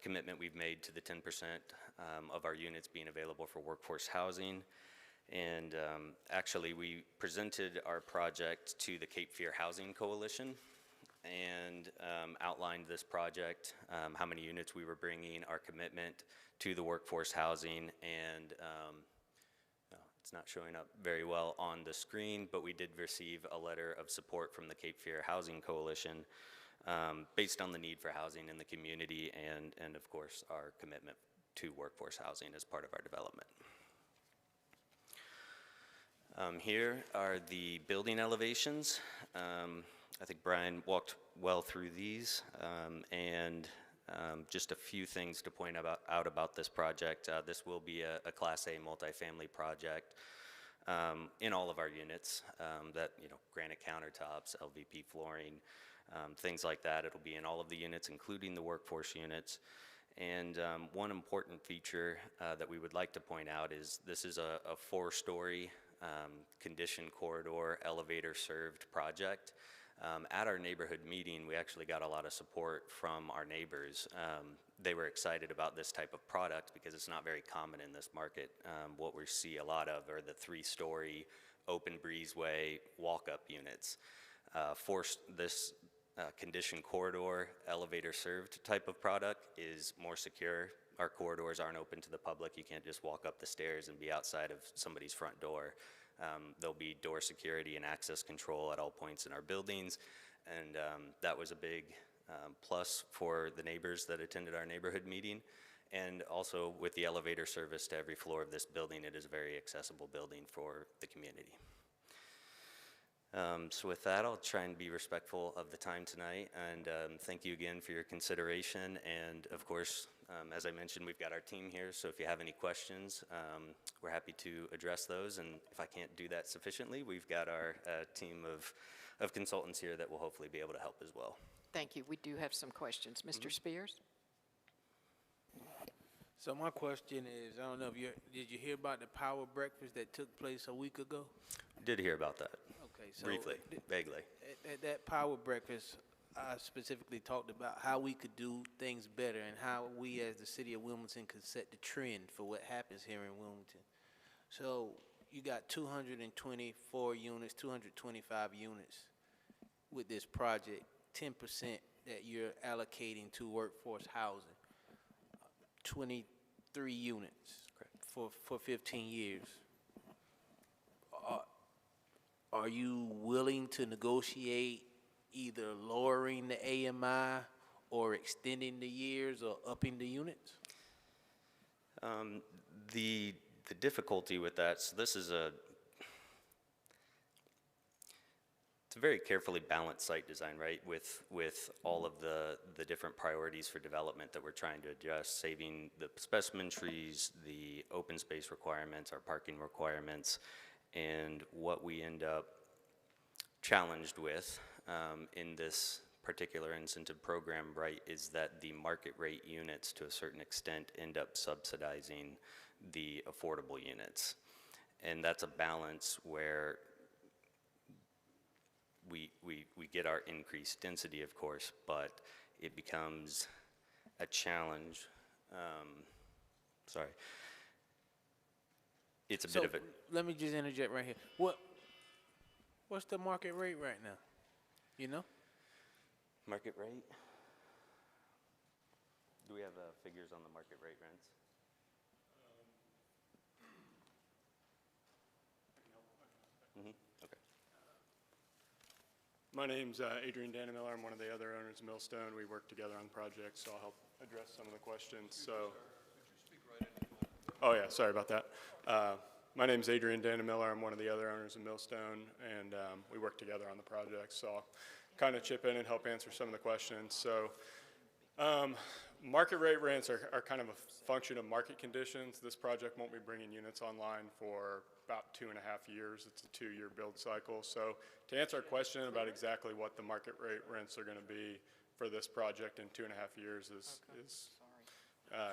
commitment we've made to the 10% of our units being available for workforce housing. And actually, we presented our project to the Cape Fear Housing Coalition and outlined this project, how many units we were bringing, our commitment to the workforce housing, and it's not showing up very well on the screen, but we did receive a letter of support from the Cape Fear Housing Coalition based on the need for housing in the community and of course, our commitment to workforce housing as part of our development. Here are the building elevations. I think Brian walked well through these, and just a few things to point out about this project. This will be a Class A multifamily project in all of our units. That, granite countertops, LVP flooring, things like that. It'll be in all of the units, including the workforce units. And one important feature that we would like to point out is this is a 4-story condition corridor elevator served project. At our neighborhood meeting, we actually got a lot of support from our neighbors. They were excited about this type of product because it's not very common in this market. What we see a lot of are the 3-story open breezeway walk-up units. This condition corridor elevator served type of product is more secure. Our corridors aren't open to the public. You can't just walk up the stairs and be outside of somebody's front door. There'll be door security and access control at all points in our buildings, and that was a big plus for the neighbors that attended our neighborhood meeting. And also with the elevator service to every floor of this building, it is a very accessible building for the community. So with that, I'll try and be respectful of the time tonight, and thank you again for your consideration. And of course, as I mentioned, we've got our team here, so if you have any questions, we're happy to address those. And if I can't do that sufficiently, we've got our team of consultants here that will hopefully be able to help as well. Thank you. We do have some questions. Mr. Spears? So my question is, I don't know if did you hear about the power breakfast that took place a week ago? Did hear about that. Okay, so briefly, vaguely. At that power breakfast, I specifically talked about how we could do things better and how we as the city of Wilmington could set the trend for what happens here in Wilmington. So you got 224 units, 225 units with this project, 10% that you're allocating to workforce housing, 23 units for 15 years. Are you willing to negotiate either lowering the AMI or extending the years or upping the units? The difficulty with that, so this is it's a very carefully balanced site design, right? With all of the different priorities for development that we're trying to address, saving the specimen trees, the open space requirements, our parking requirements, and what we end up challenged with in this particular incentive program right is that the market rate units, to a certain extent, end up subsidizing the affordable units. And that's a balance where we get our increased density, of course, but it becomes a challenge. Sorry. It's a bit of a... Let me just interject right here. What's the market rate right now? You know? Market rate? Do we have figures on the market rate rents? Okay. My name's Adrian Dannemiller. I'm one of the other owners of Millstone. We work together on the project, so I'll help address some of the questions. Oh yeah, sorry about that. My name's Adrian Dannemiller. I'm one of the other owners of Millstone, and we work together on the project, so I'll kind of chip in and help answer some of the questions. So market rate rents are kind of a function of market conditions. This project won't be bringing units online for about 2.5 years. It's a 2-year build cycle. So to answer our question about exactly what the market rate rents are going to be for this project in 2.5 years is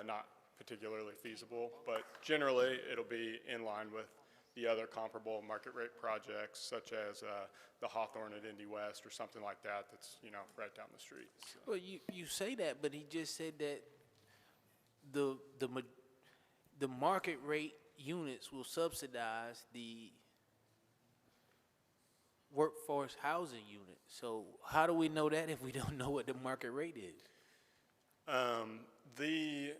not particularly feasible, but generally it'll be in line with the other comparable market rate projects, such as the Hawthorne at Indy West or something like that that's, you know, right down the street. So. Well, you say that, but he just said that the market rate units will subsidize the workforce housing unit. So how do we know that if we don't know what the market rate is? The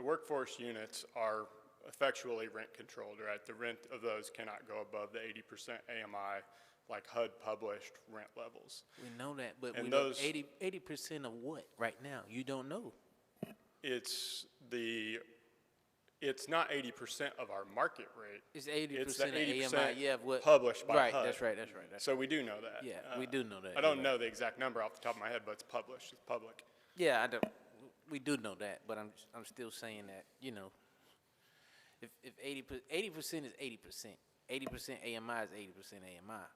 workforce units are effectually rent controlled, right? The rent of those cannot go above the 80% AMI, like HUD published rent levels. We know that, but and we those, know 80% of what right now? You don't know. It's not 80% of our market rate. It's 80% It's the 80% of AMI. Yeah, what published by right, HUD. That's right. So we do know that. Yeah, we do know that. I don't know the exact number off the top of my head, but it's published. It's public. Yeah, I don't. We do know that, but I'm still saying that, you know, if 80% is 80%, 80% AMI is 80% AMI,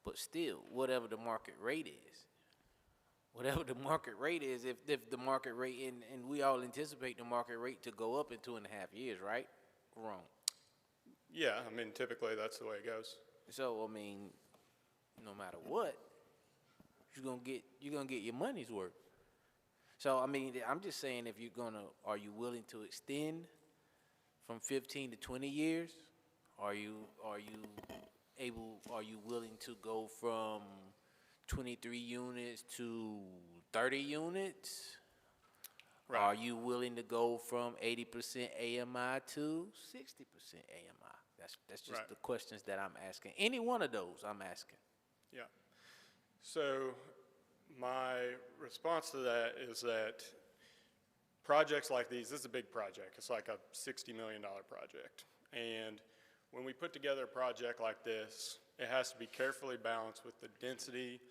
but still, whatever the market rate is, if the market rate, and we all anticipate the market rate to go up in 2.5 years, right? Wrong. Yeah, I mean, typically that's the way it goes. So, I mean, no matter what, you're gonna get your money's worth. So, I mean, I'm just saying, are you willing to extend from 15 to 20 years? Are you willing to go from 23 units to 30 units? Right. Are you willing to go from 80% AMI to 60% AMI? That's just right. The questions that I'm asking. Any one of those I'm asking. Yeah. So my response to that is that projects like these, this is a big project. It's like a $60 million project. And when we put together a project like this, it has to be carefully balanced with the density,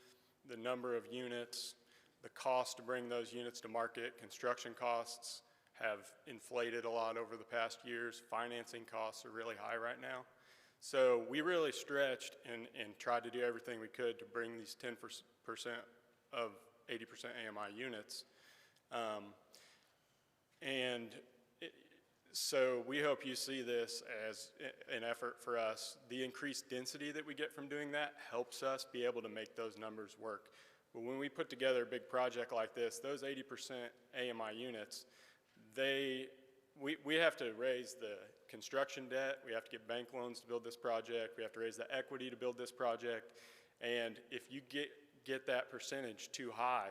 the number of units, the cost to bring those units to market. Construction costs have inflated a lot over the past years. Financing costs are really high right now. So we really stretched and tried to do everything we could to bring these 10% of 80% AMI units. So we hope you see this as an effort for us. The increased density that we get from doing that helps us be able to make those numbers work. But when we put together a big project like this, those 80% AMI units, we have to raise the construction debt, we have to get bank loans to build this project, we have to raise the equity to build this project, and if you get that percentage too high,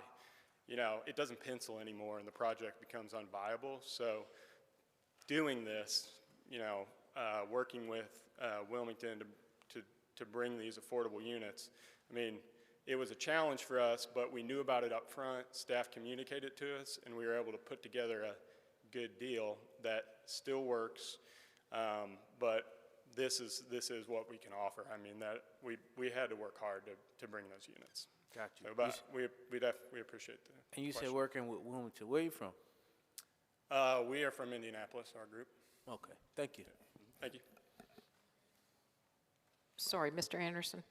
you know, it doesn't pencil anymore and the project becomes unviable. So doing this, you know, working with Wilmington to bring these affordable units, I mean, it was a challenge for us, but we knew about it up front, staff communicated to us, and we were able to put together a good deal that still works, but this is what we can offer. I mean, that we had to work hard to bring those units. Got you. So, but we appreciate the And you question. said working with Wilmington. Where are you from? We are from Indianapolis, our group. Okay, thank you. Thank you. Sorry, Mr. Anderson.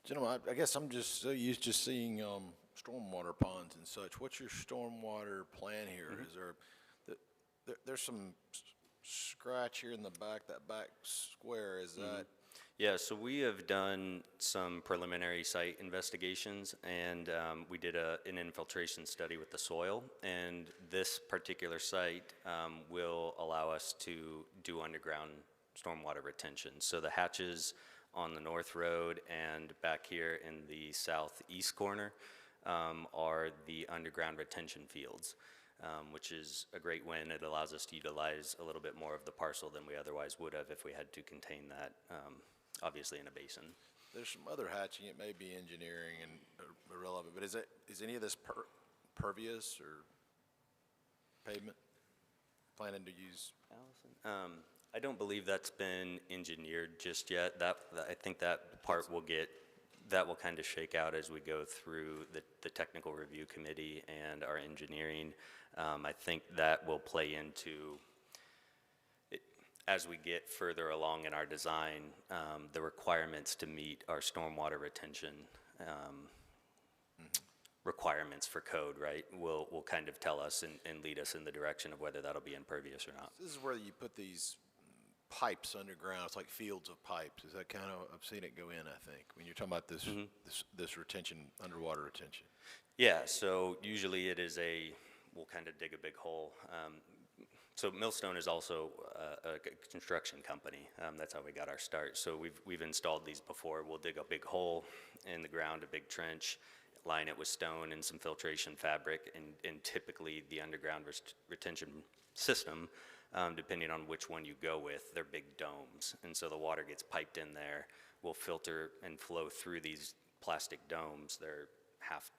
Gentlemen, I guess I'm just so used to seeing stormwater ponds and such. What's your stormwater plan here? Is there's some scratch here in the back, that back square, is that? Yeah, so we have done some preliminary site investigations, and we did an infiltration study with the soil, and this particular site will allow us to do underground stormwater retention. So the hatches on the north road and back here in the southeast corner are the underground retention fields, which is a great win. It allows us to utilize a little bit more of the parcel than we otherwise would have if we had to contain that, obviously in a basin. There's some other hatching, it may be engineering and irrelevant, but is any of this pervious or pavement planning to use? Allison? I don't believe that's been engineered just yet. I think that part will kind of shake out as we go through the technical review committee and our engineering. I think that will play into, as we get further along in our design, the requirements to meet our stormwater retention requirements for code, right, will kind of tell us and lead us in the direction of whether that'll be impervious or not. This is where you put these pipes underground. It's like fields of pipes. Is that kind of, I've seen it go in, I think, when you're talking about this, this retention, underwater retention. Yeah, so usually it is we'll kind of dig a big hole. So Millstone is also a construction company. That's how we got our start. So we've installed these before. We'll dig a big hole in the ground, a big trench, line it with stone and some filtration fabric, and typically the underground retention system, depending on which one you go with, they're big domes. And so the water gets piped in there, will filter and flow through these plastic domes. They're half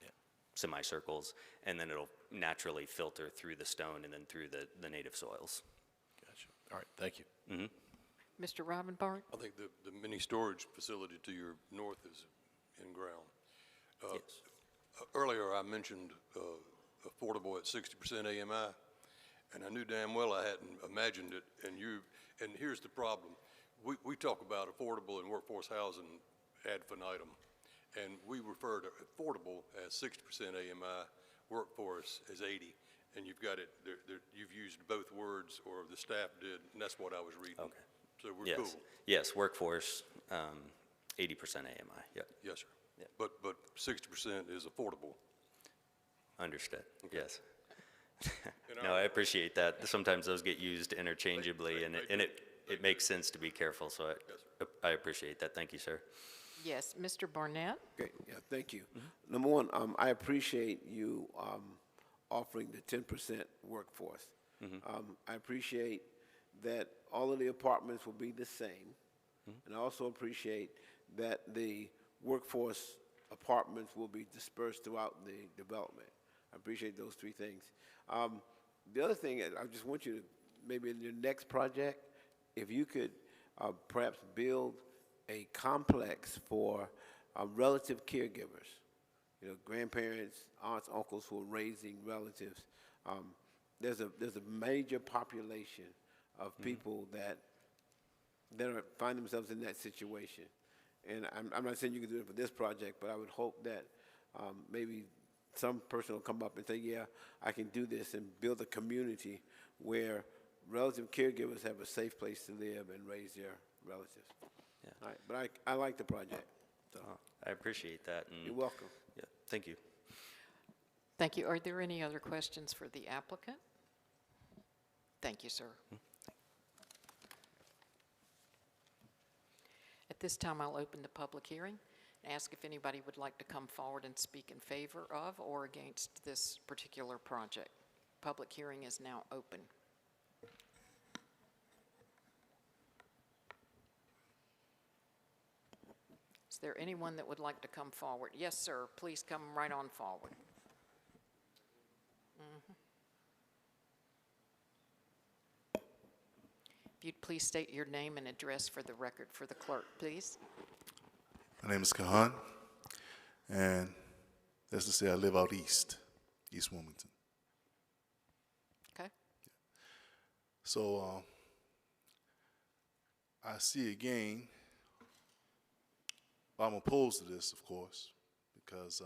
semicircles, and then it'll naturally filter through the stone and then through the native soils. Gotcha. All right, thank you. Mr. Robinbart? I think the mini storage facility to your north is in ground. Yes. Earlier, I mentioned affordable at 60% AMI, and I knew damn well I hadn't imagined it. And here's the problem: we talk about affordable and workforce housing ad infinitum, and we refer to affordable as 60% AMI, workforce as 80. And you've got it. You've used both words, or the staff did, and that's what I was reading. Okay. So we're cool. Yes, workforce, 80% AMI. Yep. Yes, sir. Yep. But 60% is affordable. Understood. Okay. Yes. No, I appreciate that. Sometimes those get used interchangeably, and it makes sense to be careful. So I appreciate that. Thank you, sir. Yes, Mr. Barnett? Okay, yeah, thank you. Number one, I appreciate you offering the 10% workforce. I appreciate that all of the apartments will be the same, and I also appreciate that the workforce apartments will be dispersed throughout the development. I appreciate those three things. The other thing, I just want you to, maybe in your next project, if you could perhaps build a complex for relative caregivers, you know, grandparents, aunts, uncles who are raising relatives. There's a major population of people that find themselves in that situation. And I'm not saying you can do it for this project, but I would hope that maybe some person will come up and say, yeah, I can do this, and build a community where relative caregivers have a safe place to live and raise their relatives. Yeah. All right, but I like the project. So. I appreciate that. And You're welcome. Yeah, thank you. Thank you. Are there any other questions for the applicant? Thank you, sir. At this time, I'll open the public hearing and ask if anybody would like to come forward and speak in favor of or against this particular project. Public hearing is now open. Is there anyone that would like to come forward? Yes, sir. Please come right on forward. If you'd please state your name and address for the record for the clerk, please. My name is Kahan, and that's to say I live out east Wilmington. Okay. So I see again I'm opposed to this, of course, because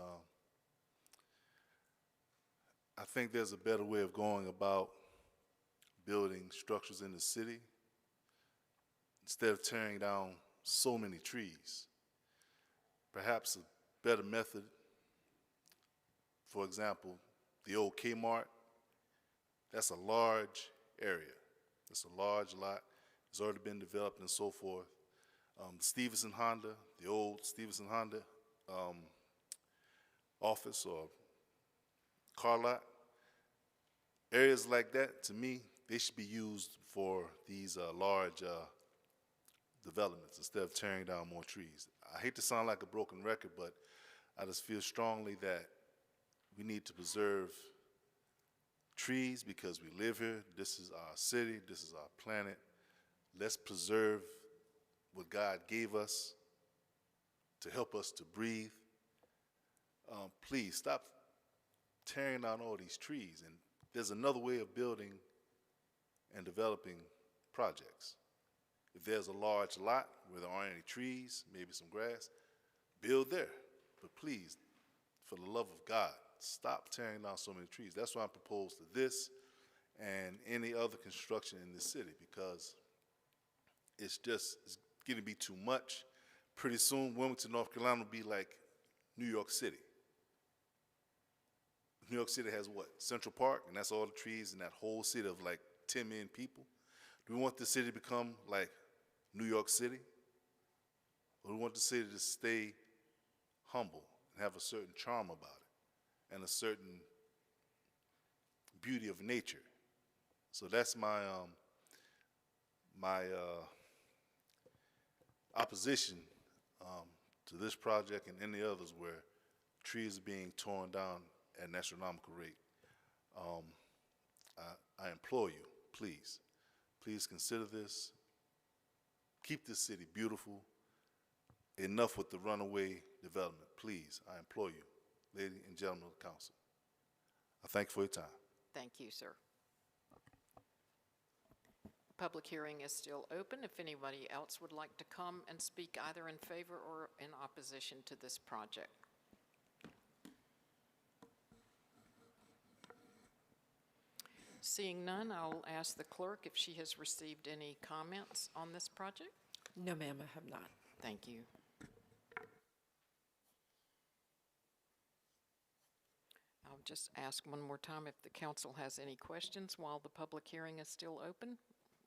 I think there's a better way of going about building structures in the city instead of tearing down so many trees. Perhaps a better method, for example, the old Kmart, that's a large area. It's a large lot. It's already been developed and so forth. Stevenson Honda, the old Stevenson Honda office or car lot, areas like that, to me, they should be used for these large developments instead of tearing down more trees. I hate to sound like a broken record, but I just feel strongly that we need to preserve trees because we live here. This is our city. This is our planet. Let's preserve what God gave us to help us to breathe. Please stop tearing down all these trees. And there's another way of building and developing projects. If there's a large lot where there aren't any trees, maybe some grass, build there. But please, for the love of God, stop tearing down so many trees. That's why I'm proposed to this and any other construction in this city, because it's getting to be too much. Pretty soon, Wilmington, North Carolina will be like New York City. New York City has what? Central Park, and that's all the trees in that whole city of like 10 million people. Do we want the city to become like New York City? Or do we want the city to stay humble and have a certain charm about it and a certain beauty of nature? So that's my opposition to this project and any others where trees are being torn down at an astronomical rate. I implore you, please consider this. Keep this city beautiful. Enough with the runaway development. Please, I implore you, ladies and gentlemen of the council. I thank you for your time. Thank you, sir. Public hearing is still open. If anybody else would like to come and speak either in favor or in opposition to this project. Seeing none, I'll ask the clerk if she has received any comments on this project. No, ma'am, I have not. Thank you. I'll just ask one more time if the council has any questions while the public hearing is still open.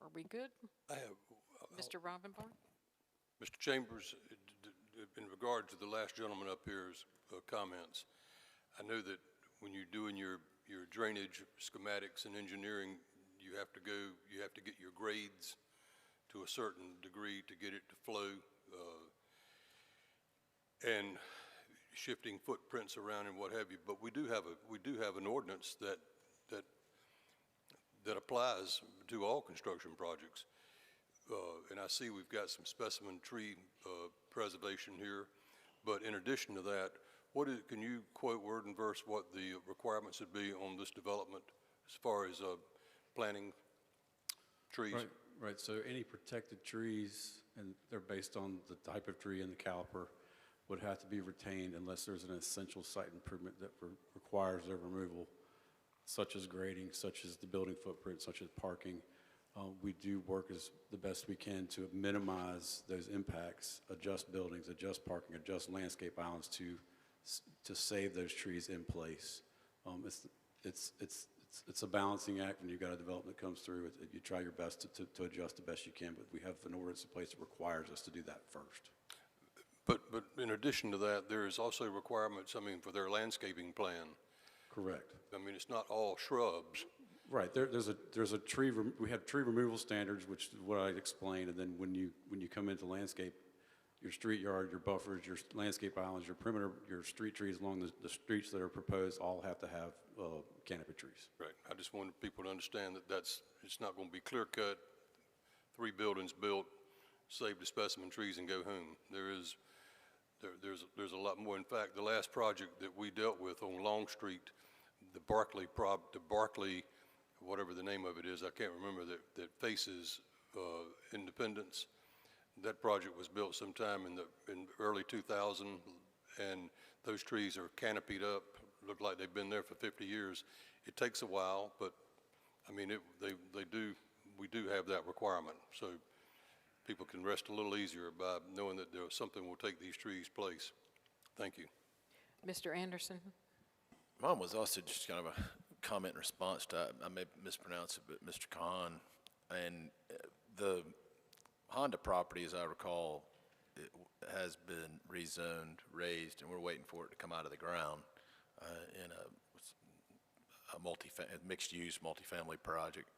Are we good? I have. Mr. Robinbar? Mr. Chambers, in regard to the last gentleman up here's comments, I know that when you're doing your drainage schematics and engineering, you have to get your grades to a certain degree to get it to flow, and shifting footprints around and what have you. But we do have an ordinance that applies to all construction projects. And I see we've got some specimen tree preservation here. But in addition to that, can you quote word and verse what the requirements would be on this development as far as planting trees? Right. So any protected trees, and they're based on the type of tree and the caliper, would have to be retained unless there's an essential site improvement that requires their removal, such as grading, such as the building footprint, such as parking. We do work as the best we can to minimize those impacts, adjust buildings, adjust parking, adjust landscape islands to save those trees in place. It's a balancing act when you've got a development that comes through. You try your best to adjust the best you can, but we have an ordinance in place that requires us to do that first. But in addition to that, there is also requirements, for their landscaping plan. Correct. It's not all shrubs. Right. There's a tree. We have tree removal standards, which is what I explained, and then when you come into landscape, your street yard, your buffers, your landscape islands, your perimeter, your street trees along the streets that are proposed all have to have canopy trees. Right. I just wanted people to understand that it's not going to be clear cut. 3 buildings built, save the specimen trees and go home. There's a lot more. In fact, the last project that we dealt with on Long Street, the Barclay, whatever the name of it is, I can't remember, that faces Independence. that project was built sometime in early 2000, and those trees are canopied up, look like they've been there for 50 years. It takes a while, but, I mean, we do have that requirement, so people can rest a little easier by knowing that there's something will take these trees' place. Thank you. Mr. Anderson? Mine was also just kind of a comment in response to, I may mispronounce it, but Mr. Khan. And the Honda property, as I recall, it has been rezoned, raised, and we're waiting for it to come out of the ground in a mixed-use multifamily project.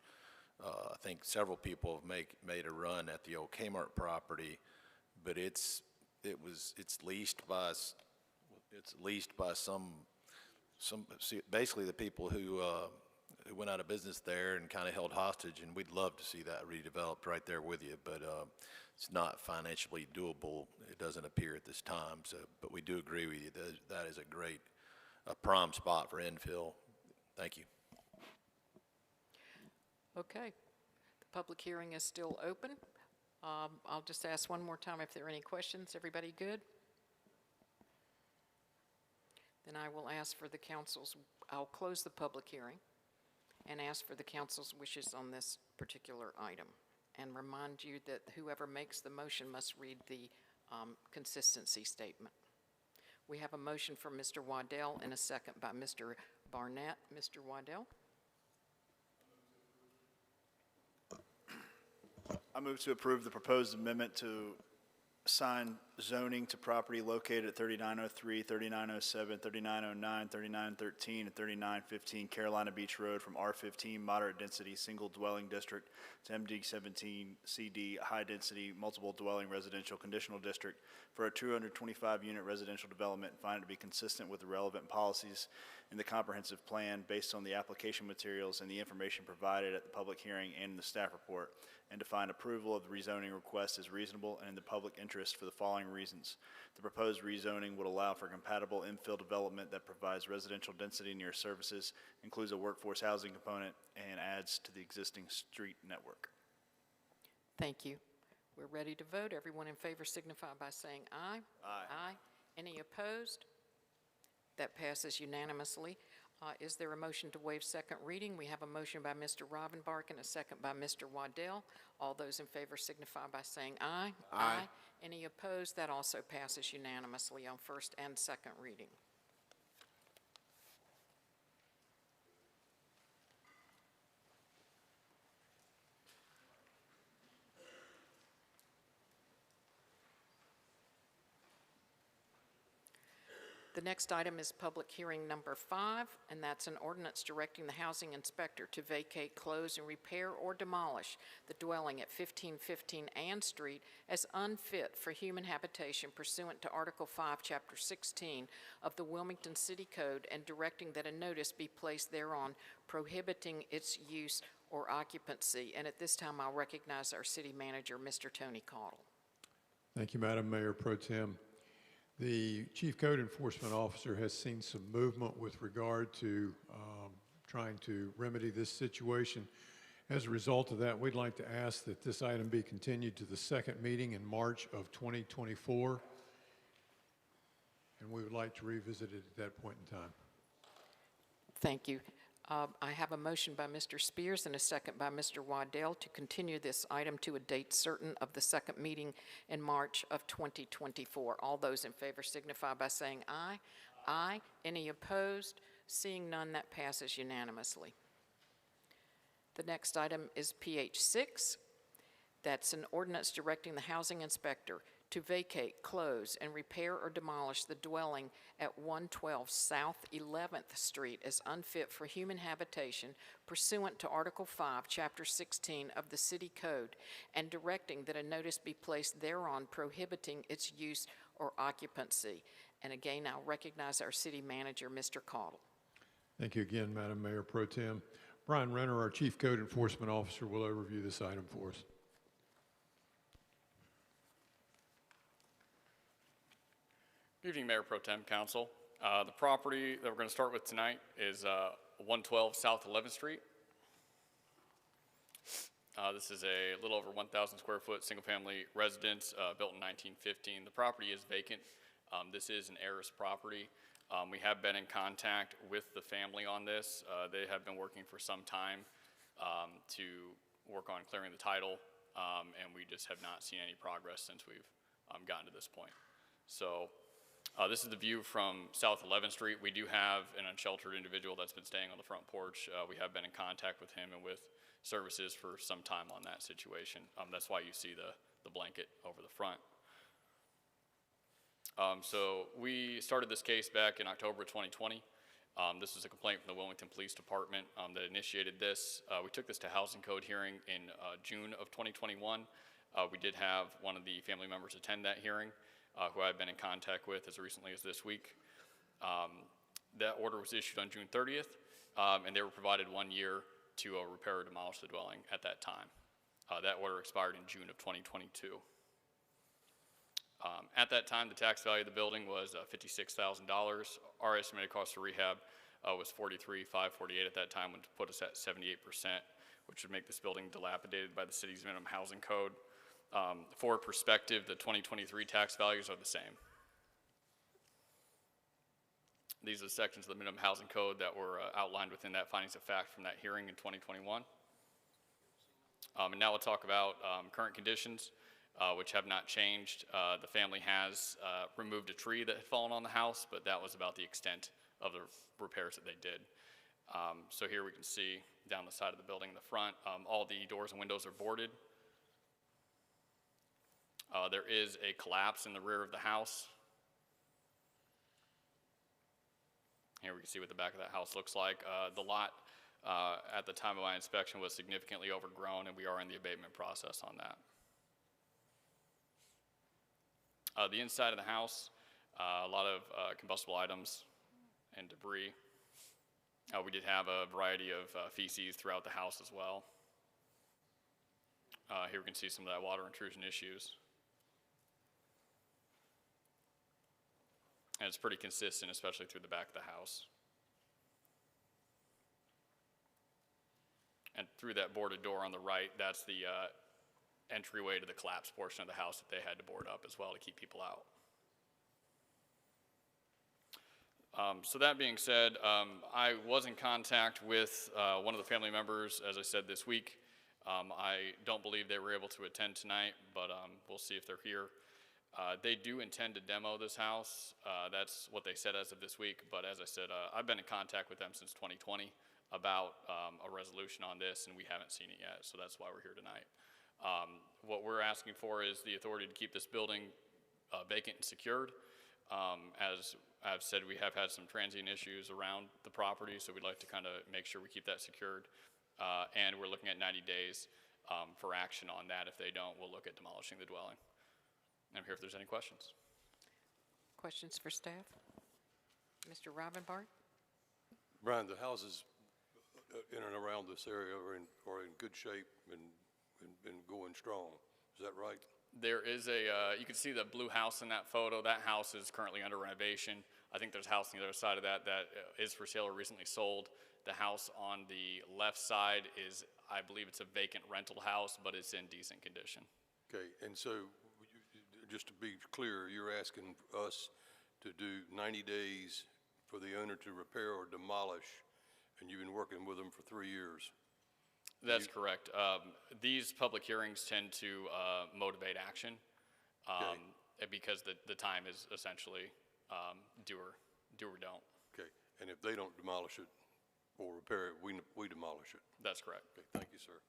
I think several people have made a run at the old Kmart property, but it's leased by some basically the people who went out of business there and kind of held hostage, and we'd love to see that redeveloped right there with you, but it's not financially doable. It doesn't appear at this time. So, but we do agree with you that is a prime spot for infill. Thank you. Okay. The public hearing is still open. I'll just ask one more time if there are any questions. Everybody good? Then I will ask for the council's, I'll close the public hearing and ask for the council's wishes on this particular item, and remind you that whoever makes the motion must read the consistency statement. We have a motion from Mr. Waddell and a second by Mr. Barnett. Mr. Waddell? I move to approve the proposed amendment to assign zoning to property located at 3903, 3907, 3909, 3913, and 3915 Carolina Beach Road from R15 Moderate Density Single Dwelling District to MD17 CD High Density Multiple Dwelling Residential Conditional District for a 225-unit residential development, and find it to be consistent with the relevant policies in the comprehensive plan based on the application materials and the information provided at the public hearing and in the staff report, and to find approval of the rezoning request is reasonable and in the public interest for the following reasons. The proposed rezoning would allow for compatible infill development that provides residential density near services, includes a workforce housing component, and adds to the existing street network. Thank you. We're ready to vote. Everyone in favor signify by saying aye. Aye. Aye. Any opposed? That passes unanimously. Is there a motion to waive second reading? We have a motion by Mr. Robinbark and a second by Mr. Waddell. All those in favor signify by saying aye. Aye. Any opposed? That also passes unanimously on first and second reading. The next item is public hearing number 5, and that's an ordinance directing the housing inspector to vacate, close, and repair or demolish the dwelling at 1515 Ann Street as unfit for human habitation pursuant to Article 5, Chapter 16 of the Wilmington City Code, and directing that a notice be placed thereon prohibiting its use or occupancy. And at this time, I'll recognize our city manager, Mr. Tony Caudle. Thank you, Madam Mayor Pro Tem. The Chief Code Enforcement Officer has seen some movement with regard to trying to remedy this situation. As a result of that, we'd like to ask that this item be continued to the second meeting in March of 2024, and we would like to revisit it at that point in time. Thank you. I have a motion by Mr. Spears and a second by Mr. Waddell to continue this item to a date certain of the second meeting in March of 2024. All those in favor signify by saying aye. Aye. Any opposed? Seeing none, that passes unanimously. The next item is PH 6. That's an ordinance directing the housing inspector to vacate, close, and repair or demolish the dwelling at 112 South 11th Street as unfit for human habitation pursuant to Article 5, Chapter 16 of the City Code, and directing that a notice be placed thereon prohibiting its use or occupancy. And again, I'll recognize our city manager, Mr. Caudle. Thank you again, Madam Mayor Pro Tem. Brian Renner, our Chief Code Enforcement Officer, will overview this item for us. Good evening, Mayor Pro Tem, Council. The property that we're going to start with tonight is 112 South 11th Street. This is a little over 1,000 square foot, single-family residence built in 1915. The property is vacant. This is an heiress property. We have been in contact with the family on this. They have been working for some time to work on clearing the title, and we just have not seen any progress since we've gotten to this point. So this is the view from South 11th Street. We do have an unsheltered individual that's been staying on the front porch. We have been in contact with him and with services for some time on that situation. That's why you see the blanket over the front. So we started this case back in October 2020. This was a complaint from the Wilmington Police Department that initiated this. We took this to Housing Code hearing in June of 2021. We did have one of the family members attend that hearing, who I've been in contact with as recently as this week. That order was issued on June 30th, and they were provided 1 year to repair or demolish the dwelling at that time. That order expired in June of 2022. At that time, the tax value of the building was $56,000. Our estimated cost for rehab was $43,548 at that time, which put us at 78%, which would make this building dilapidated by the city's minimum housing code. For perspective, the 2023 tax values are the same. These are the sections of the minimum housing code that were outlined within that findings of fact from that hearing in 2021. And now we'll talk about current conditions, which have not changed. The family has removed a tree that had fallen on the house, but that was about the extent of the repairs that they did. So here we can see down the side of the building in the front, all the doors and windows are boarded. There is a collapse in the rear of the house. Here we can see what the back of that house looks like. The lot at the time of my inspection was significantly overgrown, and we are in the abatement process on that. The inside of the house, a lot of combustible items and debris. We did have a variety of feces throughout the house as well. Here we can see some of that water intrusion issues. And it's pretty consistent, especially through the back of the house. And through that boarded door on the right, that's the entryway to the collapsed portion of the house that they had to board up as well to keep people out. So that being said, I was in contact with one of the family members, as I said, this week. I don't believe they were able to attend tonight, but we'll see if they're here. They do intend to demo this house. That's what they said as of this week, but as I said, I've been in contact with them since 2020 about a resolution on this, and we haven't seen it yet, so that's why we're here tonight. What we're asking for is the authority to keep this building vacant and secured. As I've said, we have had some transient issues around the property, so we'd like to kind of make sure we keep that secured. And we're looking at 90 days for action on that. If they don't, we'll look at demolishing the dwelling. I'm here if there's any questions. Questions for staff? Mr. Robinbart? Brian, the houses in and around this area are in good shape and going strong. Is that right? There is a, you can see the blue house in that photo. That house is currently under renovation. I think there's a house on the other side of that that is for sale or recently sold. The house on the left side is, I believe it's a vacant rental house, but it's in decent condition. Okay, and so just to be clear, you're asking us to do 90 days for the owner to repair or demolish, and you've been working with them for 3 years. That's correct. These public hearings tend to motivate action because the time is essentially do or don't. Okay, and if they don't demolish it or repair it, we demolish it. That's correct. Okay, thank you, sir.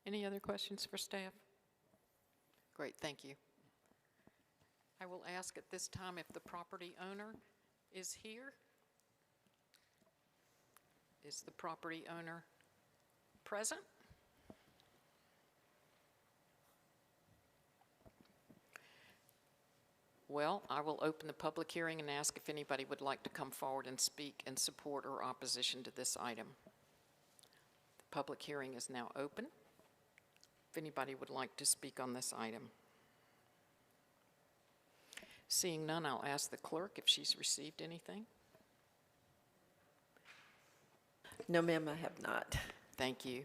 Any other questions for staff? Great, thank you. I will ask at this time if the property owner is here. Is the property owner present? Well, I will open the public hearing and ask if anybody would like to come forward and speak in support or opposition to this item. The public hearing is now open. If anybody would like to speak on this item. Seeing none, I'll ask the clerk if she's received anything. No, ma'am, I have not. Thank you.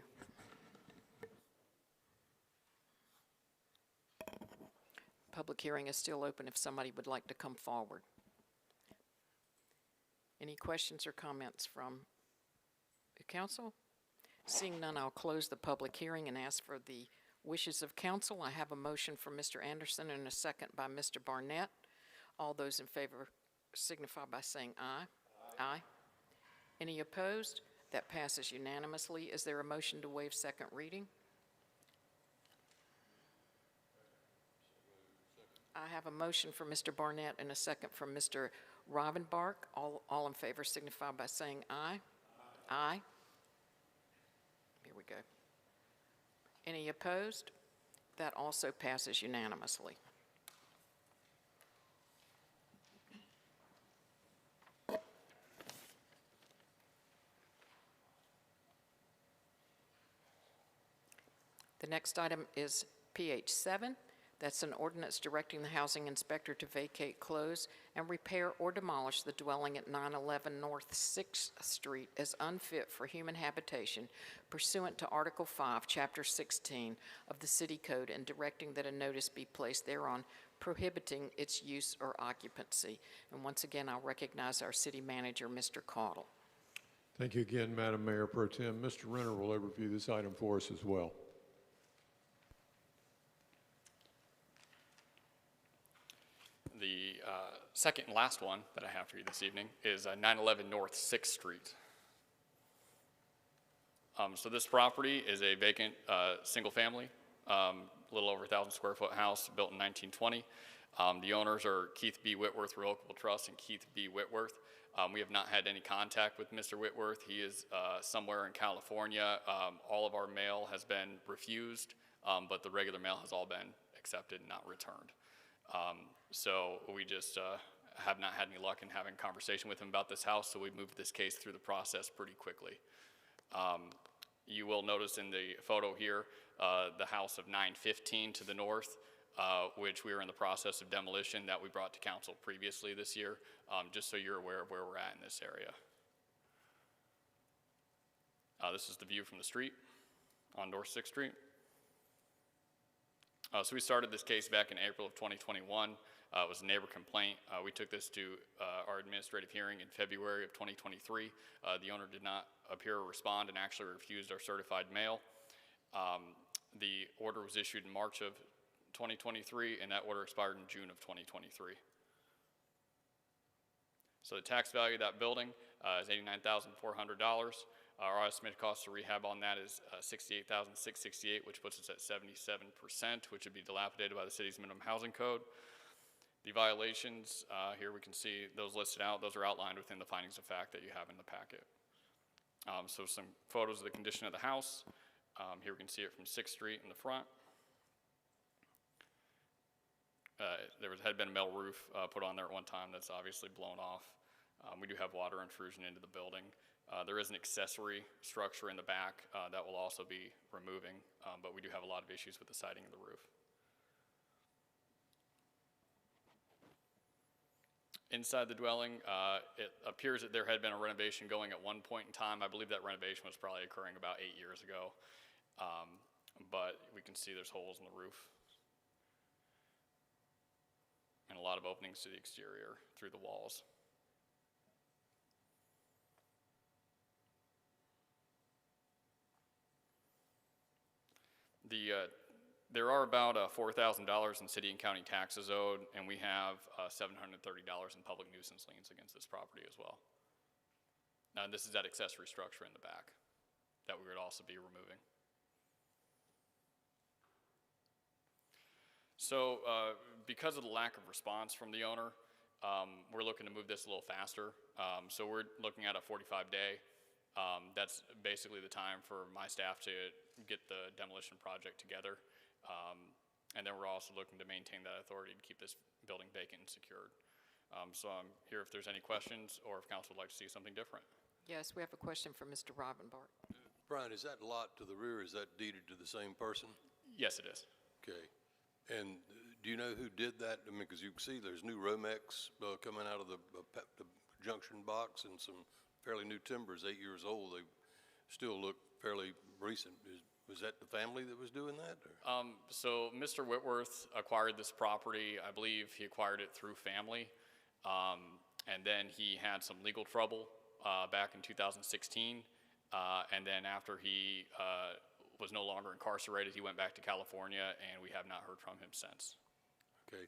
public hearing is still open if somebody would like to come forward. Any questions or comments from the council? Seeing none, I'll close the public hearing and ask for the wishes of council. I have a motion from Mr. Anderson and a second by Mr. Barnett. All those in favor signify by saying aye. Aye. Any opposed? That passes unanimously. Is there a motion to waive second reading? I have a motion from Mr. Barnett and a second from Mr. Rivenbark. All in favor signify by saying aye. Aye. Here we go. Any opposed? That also passes unanimously. The next item is PH 7. That's an ordinance directing the housing inspector to vacate, close, and repair or demolish the dwelling at 911 North 6th Street as unfit for human habitation pursuant to Article 5, Chapter 16 of the City Code, and directing that a notice be placed thereon prohibiting its use or occupancy. And once again, I'll recognize our city manager, Mr. Caudle. Thank you again, Madam Mayor Pro Tem. Mr. Renner will overview this item for us as well. The second and last one that I have for you this evening is 911 North 6th Street. So this property is a vacant single family, a little over 1,000 square foot house built in 1920. The owners are Keith B. Whitworth Revocable Trust and Keith B. Whitworth. We have not had any contact with Mr. Whitworth. He is somewhere in California. All of our mail has been refused, but the regular mail has all been accepted and not returned. So we just have not had any luck in having a conversation with him about this house, so we moved this case through the process pretty quickly. You will notice in the photo here the house of 915 to the north, which we are in the process of demolition that we brought to council previously this year, just so you're aware of where we're at in this area. This is the view from the street on North 6th Street. So we started this case back in April of 2021. It was a neighbor complaint. We took this to our administrative hearing in February of 2023. The owner did not appear or respond and actually refused our certified mail. The order was issued in March of 2023, and that order expired in June of 2023. So the tax value of that building is $89,400. Our estimated cost of rehab on that is $68,668, which puts us at 77%, which would be dilapidated by the city's minimum housing code. The violations, here we can see those listed out. Those are outlined within the findings of fact that you have in the packet. So some photos of the condition of the house. Here we can see it from 6th Street in the front. Had been a metal roof put on there at one time that's obviously blown off. We do have water intrusion into the building. There is an accessory structure in the back that will also be removing, but we do have a lot of issues with the siding of the roof. Inside the dwelling, it appears that there had been a renovation going at one point in time. I believe that renovation was probably occurring about 8 years ago, but we can see there's holes in the roof and a lot of openings to the exterior through the walls. There are about $4,000 in city and county taxes owed, and we have $730 in public nuisance liens against this property as well. Now, this is that accessory structure in the back that we would also be removing. So because of the lack of response from the owner, we're looking to move this a little faster. So we're looking at a 45-day. That's basically the time for my staff to get the demolition project together. And then we're also looking to maintain that authority to keep this building vacant and secured. So I'm here if there's any questions or if council would like to see something different. Yes, we have a question from Mr. Rivenbark. Brian, is that lot to the rear, is that deeded to the same person? Yes, it is. Okay. And do you know who did that? I mean, because you can see there's new Romex coming out of the junction box and some fairly new timbers, 8 years old. They still look fairly recent. Was that the family that was doing that? Or? So Mr. Whitworth acquired this property. I believe he acquired it through family. And then he had some legal trouble back in 2016. And then after he was no longer incarcerated, he went back to California, and we have not heard from him since. Okay,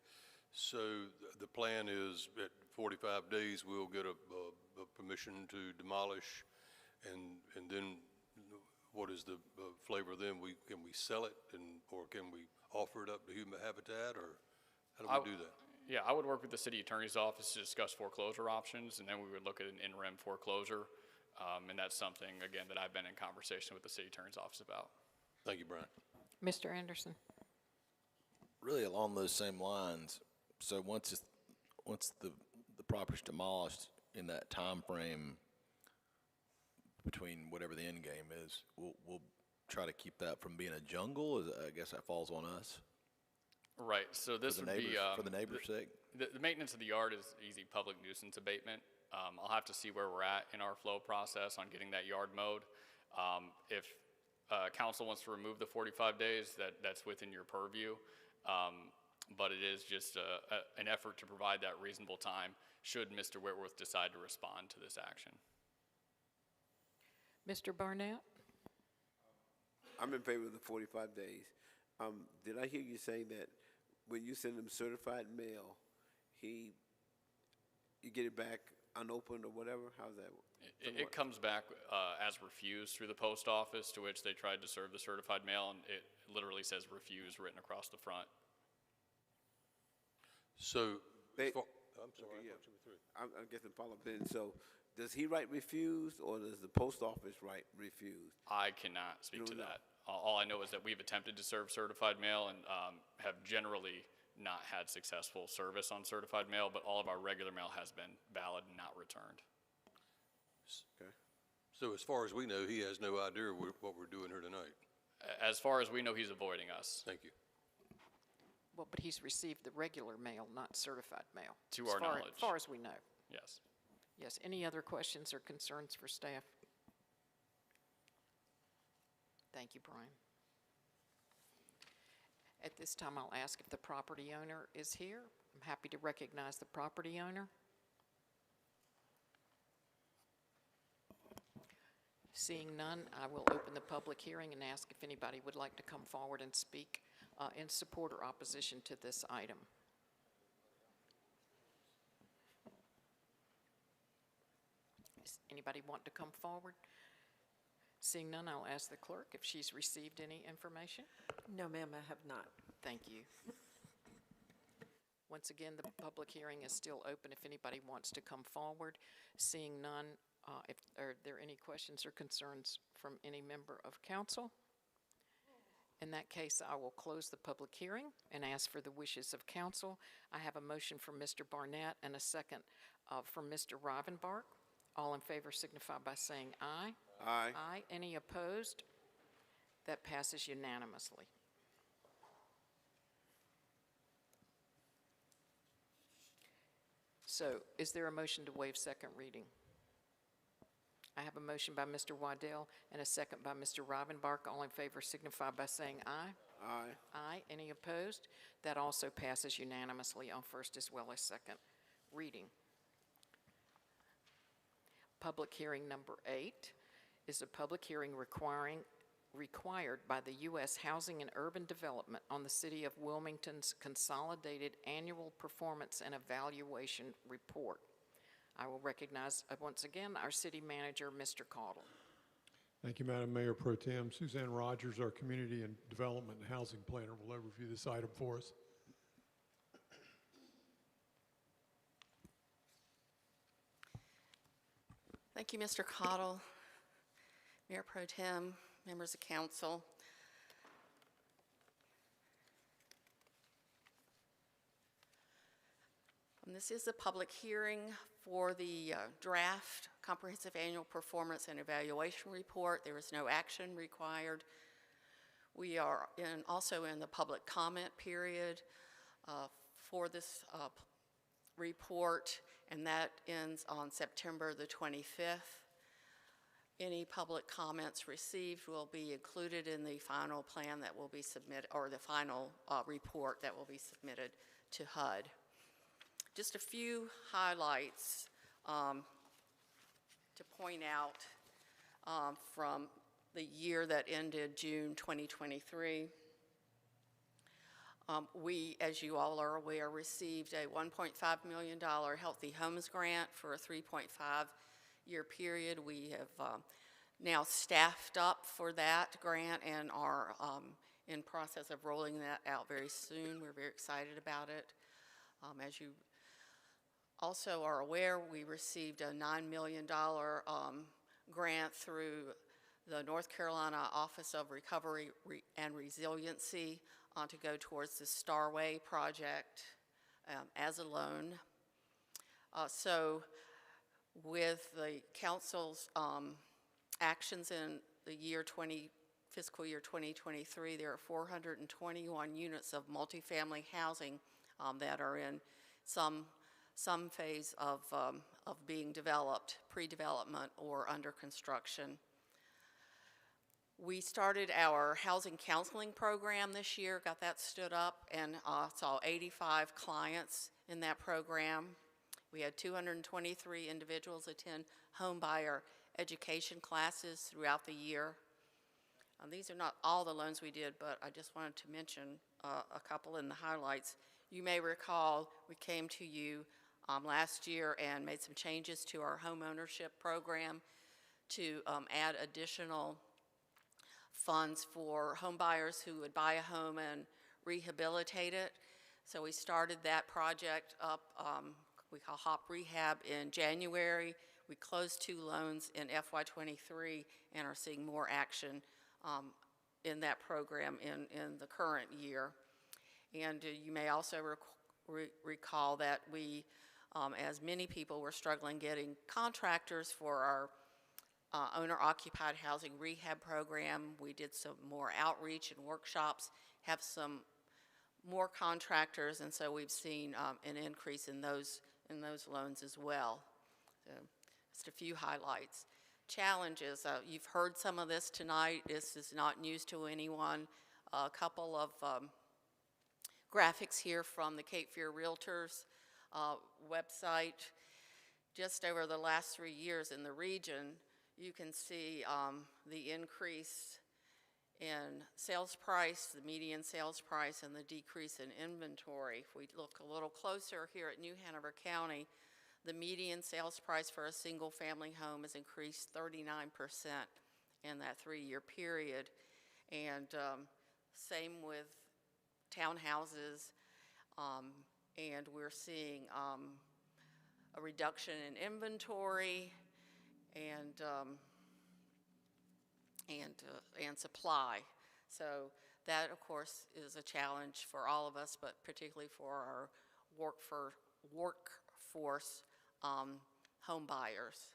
so the plan is at 45 days, we'll get a permission to demolish, and then what is the flavor then? Can we sell it, or can we offer it up to Human Habitat, or how do we do that? Yeah, I would work with the city attorney's office to discuss foreclosure options, and then we would look at an in-rem foreclosure. And that's something, again, that I've been in conversation with the city attorney's office about. Thank you, Brian. Mr. Anderson. Really along those same lines, so once the property's demolished in that time frame between whatever the end game is, we'll try to keep that from being a jungle. I guess that falls on us. Right, so this would be... for the neighbor's sake? The maintenance of the yard is easy public nuisance abatement. I'll have to see where we're at in our flow process on getting that yard mowed. If council wants to remove the 45 days, that's within your purview. But it is just an effort to provide that reasonable time should Mr. Whitworth decide to respond to this action. Mr. Barnett? I'm in favor of the 45 days. Did I hear you say that when you send him certified mail, you get it back unopened or whatever? How's that work? It comes back as refused through the post office, to which they tried to serve the certified mail, and it literally says refused written across the front. So, I'm sorry, okay, yeah. I guess I'm follow up then. So, does he write refused, or does the post office write refused? I cannot speak to that. All I know is that we've attempted to serve certified mail and have generally not had successful service on certified mail, but all of our regular mail has been valid and not returned. Okay. So as far as we know, he has no idea what we're doing here tonight. As far as we know, he's avoiding us. Thank you. Well, but he's received the regular mail, not certified mail. To our knowledge. As far as we know. Yes. Yes, any other questions or concerns for staff? Thank you, Brian. At this time, I'll ask if the property owner is here. I'm happy to recognize the property owner. Seeing none, I will open the public hearing and ask if anybody would like to come forward and speak in support or opposition to this item. Does anybody want to come forward? Seeing none, I'll ask the clerk if she's received any information. No, ma'am, I have not. Thank you. Once again, the public hearing is still open if anybody wants to come forward. Seeing none, are there any questions or concerns from any member of council? In that case, I will close the public hearing and ask for the wishes of council. I have a motion from Mr. Barnett and a second from Mr. Rivenbark. All in favor signify by saying aye. Aye. Aye. Any opposed? That passes unanimously. So, is there a motion to waive second reading? I have a motion by Mr. Waddell and a second by Mr. Rivenbark. All in favor signify by saying aye. Aye. Aye. Any opposed? That also passes unanimously on first as well as second reading. Public hearing number 8 is a public hearing required by the U.S. Housing and Urban Development on the City of Wilmington's Consolidated Annual Performance and Evaluation Report. I will recognize once again our city manager, Mr. Caudle. Thank you, Madam Mayor Pro Tem. Suzanne Rogers, our Community and Development and Housing Planner, will overview this item for us. Thank you, Mr. Caudle, Mayor Pro Tem, members of council. This is a public hearing for the draft Comprehensive Annual Performance and Evaluation Report. There is no action required. We are also in the public comment period for this report, and that ends on September the 25th. Any public comments received will be included in the final plan that will be submitted, or the final report that will be submitted to HUD. Just a few highlights to point out from the year that ended June 2023. We, as you all are aware, received a $1.5 million Healthy Homes Grant for a 3.5-year period. We have now staffed up for that grant and are in process of rolling that out very soon. We're very excited about it. As you also are aware, we received a $9 million grant through the North Carolina Office of Recovery and Resiliency to go towards the Starway project as a loan. So with the council's actions in the fiscal year 2023, there are 421 units of multifamily housing that are in some phase of being developed, pre-development or under construction. We started our housing counseling program this year, got that stood up, and saw 85 clients in that program. We had 223 individuals attend home buyer education classes throughout the year. These are not all the loans we did, but I just wanted to mention a couple in the highlights. You may recall we came to you last year and made some changes to our home ownership program to add additional funds for home buyers who would buy a home and rehabilitate it. So we started that project up, we call HOP Rehab, in January. We closed 2 loans in FY23 and are seeing more action in that program in the current year. And you may also recall that we, as many people, were struggling getting contractors for our owner-occupied housing rehab program. We did some more outreach and workshops, have some more contractors, and so we've seen an increase in those loans as well. So just a few highlights. Challenges, you've heard some of this tonight. This is not news to anyone. A couple of graphics here from the Cape Fear Realtors website. Just over the last 3 years in the region, you can see the increase in sales price, the median sales price, and the decrease in inventory. If we look a little closer here at New Hanover County, the median sales price for a single-family home has increased 39% in that 3-year period. And same with townhouses, and we're seeing a reduction in inventory and supply. So that, of course, is a challenge for all of us, but particularly for our workforce home buyers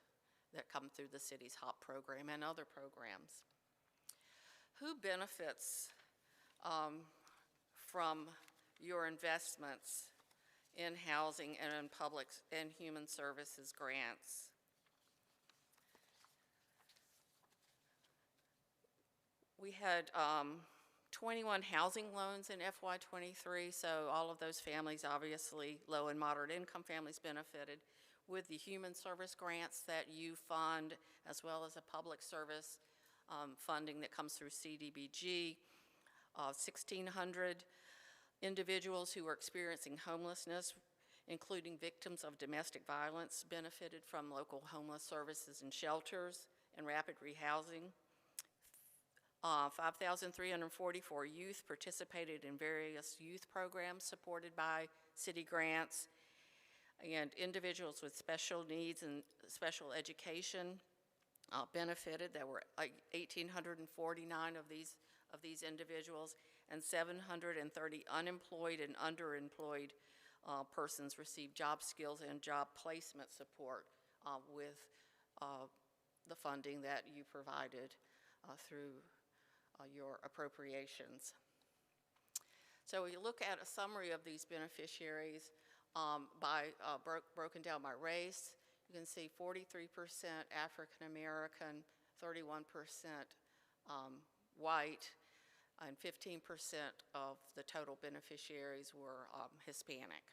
that come through the city's HOP program and other programs. Who benefits from your investments in housing and in public and human services grants? We had 21 housing loans in FY23, so all of those families, obviously low and moderate income families, benefited with the human service grants that you fund, as well as a public service funding that comes through CDBG. 1,600 individuals who are experiencing homelessness, including victims of domestic violence, benefited from local homeless services and shelters and rapid rehousing. 5,344 youth participated in various youth programs supported by city grants, and individuals with special needs and special education benefited. There were 1,849 of these individuals, and 730 unemployed and underemployed persons received job skills and job placement support with the funding that you provided through your appropriations. So we look at a summary of these beneficiaries broken down by race. You can see 43% African American 31% white, and 15% of the total beneficiaries were Hispanic.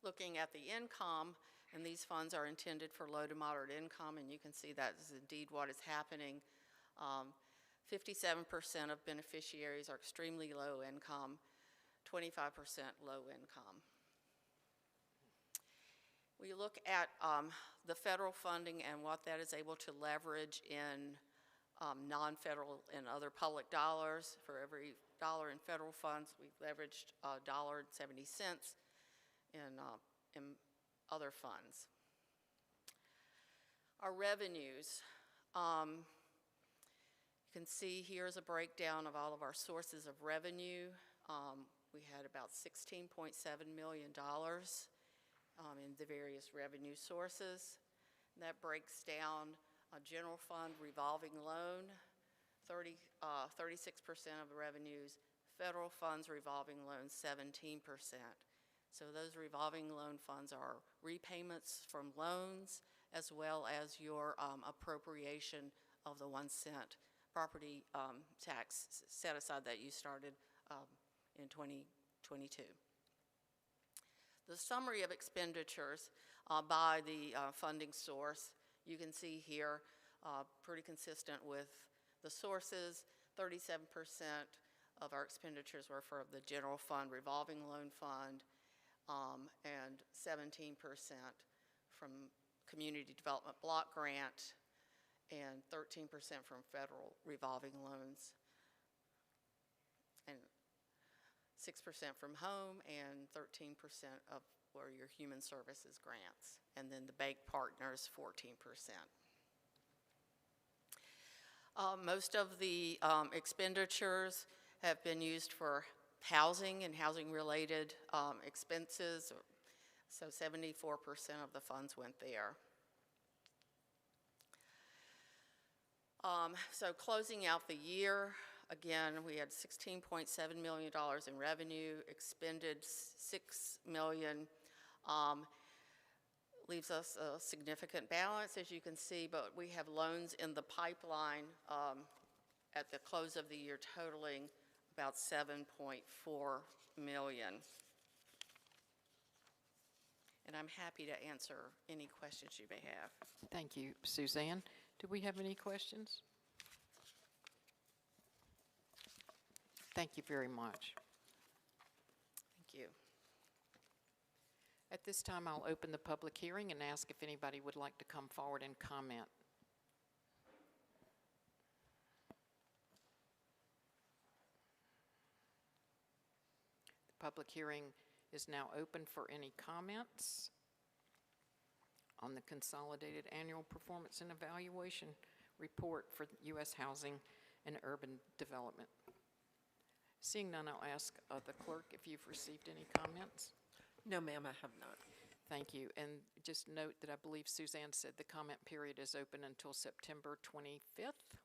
Looking at the income, and these funds are intended for low to moderate income, and you can see that is indeed what is happening. 57% of beneficiaries are extremely low income, 25% low income. We look at the federal funding and what that is able to leverage in non-federal and other public dollars. For every dollar in federal funds, we've leveraged $1.70 in other funds. Our revenues. You can see here's a breakdown of all of our sources of revenue. We had about $16.7 million in the various revenue sources. And that breaks down a general fund revolving loan, 36% of the revenues, federal funds revolving loans, 17%. So those revolving loan funds are repayments from loans as well as your appropriation of the 1 cent property tax set aside that you started in 2022. The summary of expenditures by the funding source, you can see here, pretty consistent with the sources. 37% of our expenditures were for the general fund, revolving loan fund, and 17% from community development block grant, and 13% from federal revolving loans, and 6% from home, and 13% of were your human services grants, and then the bank partners, 14%. Most of the expenditures have been used for housing and housing-related expenses, so 74% of the funds went there. So closing out the year, again, we had $16.7 million in revenue, expended $6 million. Leaves us a significant balance, as you can see, but we have loans in the pipeline at the close of the year totaling about $7.4 million. And I'm happy to answer any questions you may have. Thank you, Suzanne. Do we have any questions? Thank you very much. Thank you. At this time, I'll open the public hearing and ask if anybody would like to come forward and comment. The public hearing is now open for any comments on the Consolidated Annual Performance and Evaluation Report for U.S. Housing and Urban Development. Seeing none, I'll ask the clerk if you've received any comments. No, ma'am, I have not. Thank you. And just note that I believe Suzanne said the comment period is open until September 25th.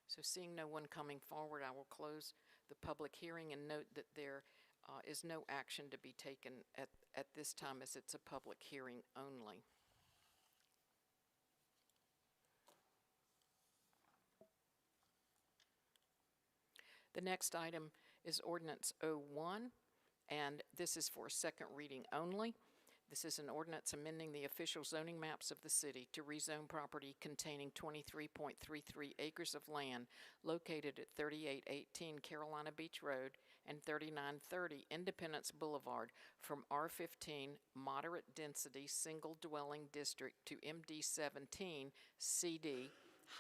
So seeing no one coming forward, I will close the public hearing and note that there is no action to be taken at this time, as it's a public hearing only. The next item is Ordinance 01, and this is for second reading only. This is an ordinance amending the official zoning maps of the city to rezone property containing 23.33 acres of land located at 3818 Carolina Beach Road and 3930 Independence Boulevard from R15 Moderate Density Single Dwelling District to MD17 CD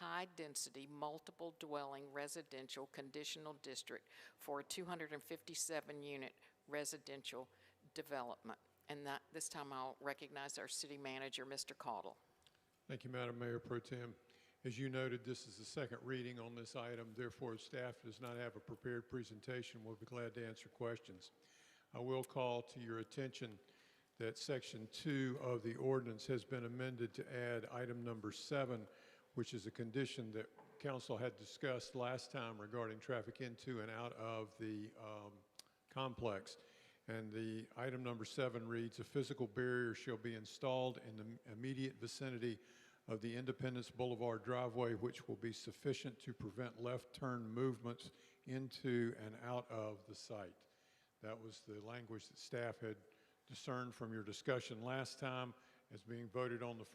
High Density Multiple Dwelling Residential Conditional District for a 257 unit residential development. And this time I'll recognize our city manager, Mr. Caudle. Thank you, Madam Mayor Pro Tem. As you noted, this is the second reading on this item. Therefore, if staff does not have a prepared presentation, we'll be glad to answer questions. I will call to your attention that Section 2 of the ordinance has been amended to add item number 7, which is a condition that council had discussed last time regarding traffic into and out of the complex. And the item number 7 reads, "A physical barrier shall be installed in the immediate vicinity of the Independence Boulevard driveway, which will be sufficient to prevent left turn movements into and out of the site." That was the language that staff had discerned from your discussion last time as being voted on the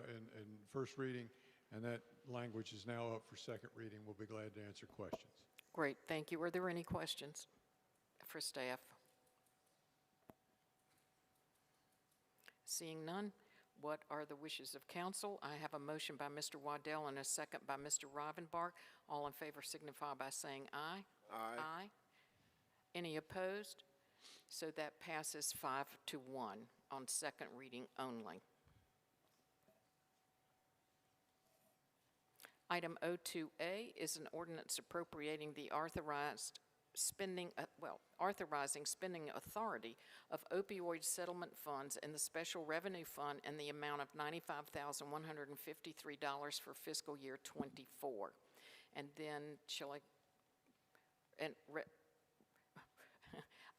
in first reading, and that language is now up for second reading. We'll be glad to answer questions. Great, thank you. Are there any questions for staff? Seeing none, what are the wishes of council? I have a motion by Mr. Waddell and a second by Mr. Rivenbark. All in favor signify by saying aye. Aye. Any opposed? So that passes 5-1 on second reading only. Item O2A is an ordinance appropriating the authorizing spending authority of opioid settlement funds in the Special Revenue Fund in the amount of $95,153 for fiscal year '24. And then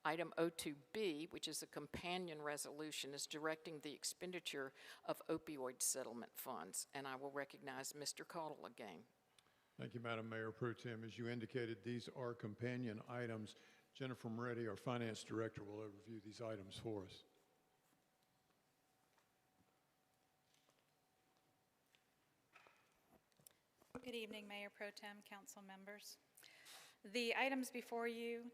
Item O2B, which is a companion resolution, is directing the expenditure of opioid settlement funds. And I will recognize Mr. Caudle again. Thank you, Madam Mayor Pro Tem. As you indicated, these are companion items. Jennifer Moretti, our Finance Director, will overview these items for us. Good evening, Mayor Pro Tem, council members. The items before you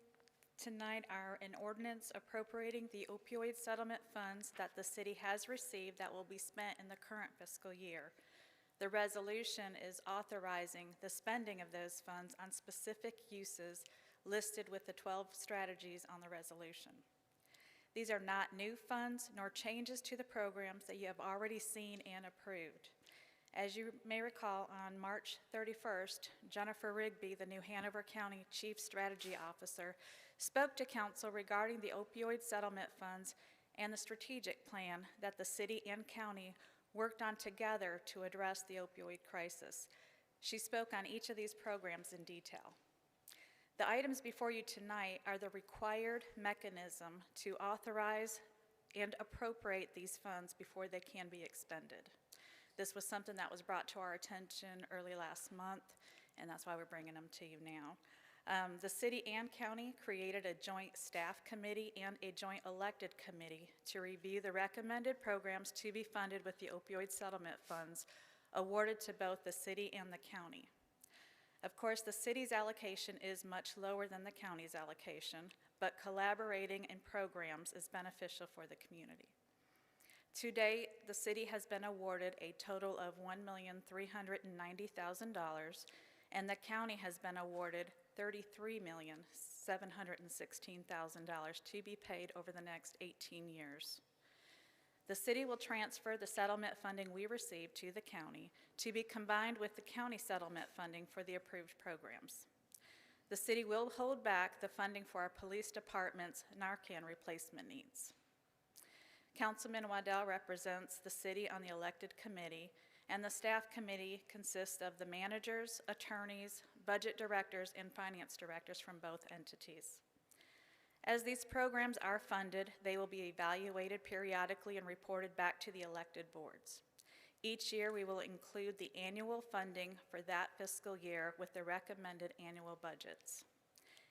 tonight are an ordinance appropriating the opioid settlement funds that the city has received that will be spent in the current fiscal year. The resolution is authorizing the spending of those funds on specific uses listed with the 12 strategies on the resolution. These are not new funds nor changes to the programs that you have already seen and approved. As you may recall, on March 31st, Jennifer Rigby, the New Hanover County Chief Strategy Officer, spoke to council regarding the opioid settlement funds and the strategic plan that the city and county worked on together to address the opioid crisis. She spoke on each of these programs in detail. The items before you tonight are the required mechanism to authorize and appropriate these funds before they can be expended. This was something that was brought to our attention early last month, and that's why we're bringing them to you now. The city and county created a joint staff committee and a joint elected committee to review the recommended programs to be funded with the opioid settlement funds awarded to both the city and the county. Of course, the city's allocation is much lower than the county's allocation, but collaborating in programs is beneficial for the community. To date, the city has been awarded a total of $1,390,000, and the county has been awarded $33,716,000 to be paid over the next 18 years. The city will transfer the settlement funding we received to the county to be combined with the county settlement funding for the approved programs. The city will hold back the funding for our police department's Narcan replacement needs. Councilman Waddell represents the city on the elected committee, and the staff committee consists of the managers, attorneys, budget directors, and finance directors from both entities. As these programs are funded, they will be evaluated periodically and reported back to the elected boards. Each year, we will include the annual funding for that fiscal year with the recommended annual budgets.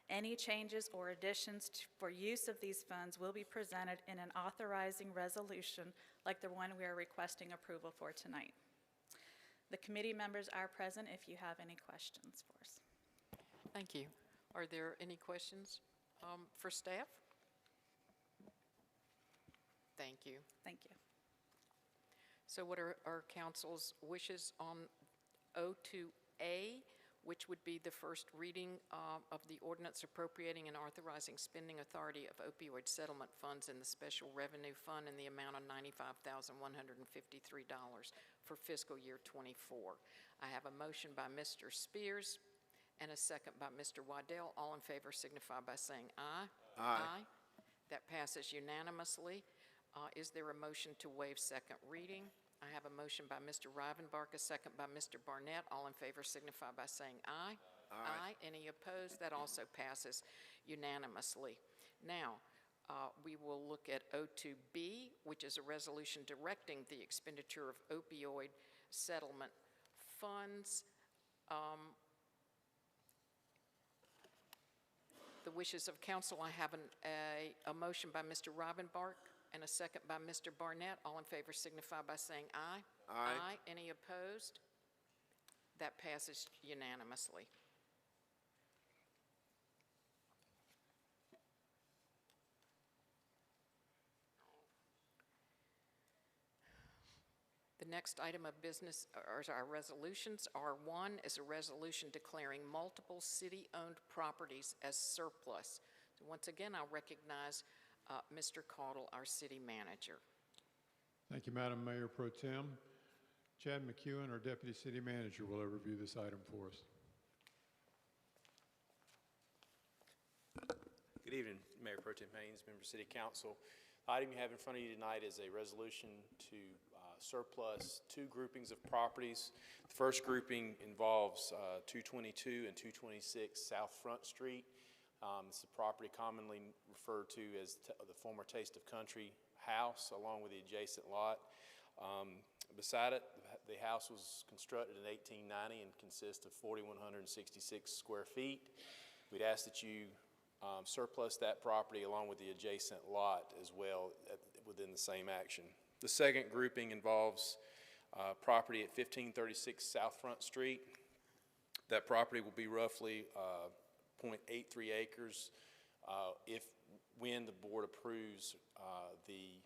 Any changes or additions for use of these funds will be presented in an authorizing resolution like the one we are requesting approval for tonight. The committee members are present if you have any questions for us. Thank you. Are there any questions for staff? Thank you. Thank you. So what are our council's wishes on O2A, which would be the first reading of the ordinance appropriating and authorizing spending authority of opioid settlement funds in the Special Revenue Fund in the amount of $95,153 for fiscal year '24. I have a motion by Mr. Spears and a second by Mr. Waddell. All in favor signify by saying aye. Aye. That passes unanimously. Is there a motion to waive second reading? I have a motion by Mr. Rivenbark, a second by Mr. Barnett. All in favor signify by saying aye. Aye. Any opposed? That also passes unanimously. Now, We will look at O2B, which is a resolution directing the expenditure of opioid settlement funds. The wishes of council, I have a motion by Mr. Robinbark and a second by Mr. Barnett. All in favor signify by saying aye. Aye. Any opposed? That passes unanimously. The next item of business are our resolutions. R1 is a resolution declaring multiple city-owned properties as surplus. So once again, I'll recognize Mr. Caudle, our city manager. Thank you, Madam Mayor Pro Tem. Chad McEwen, our Deputy City Manager, will overview this item for us. Good evening, Mayor Pro Tem Haynes, members of City Council. The item you have in front of you tonight is a resolution to surplus two groupings of properties. The first grouping involves 222 and 226 South Front Street. It's a property commonly referred to as the former Taste of Country house, along with the adjacent lot. Beside it, the house was constructed in 1890 and consists of 4,166 square feet. We'd ask that you surplus that property along with the adjacent lot as well within the same action. The second grouping involves property at 1536 South Front Street. That property will be roughly 0.83 acres when the board approves the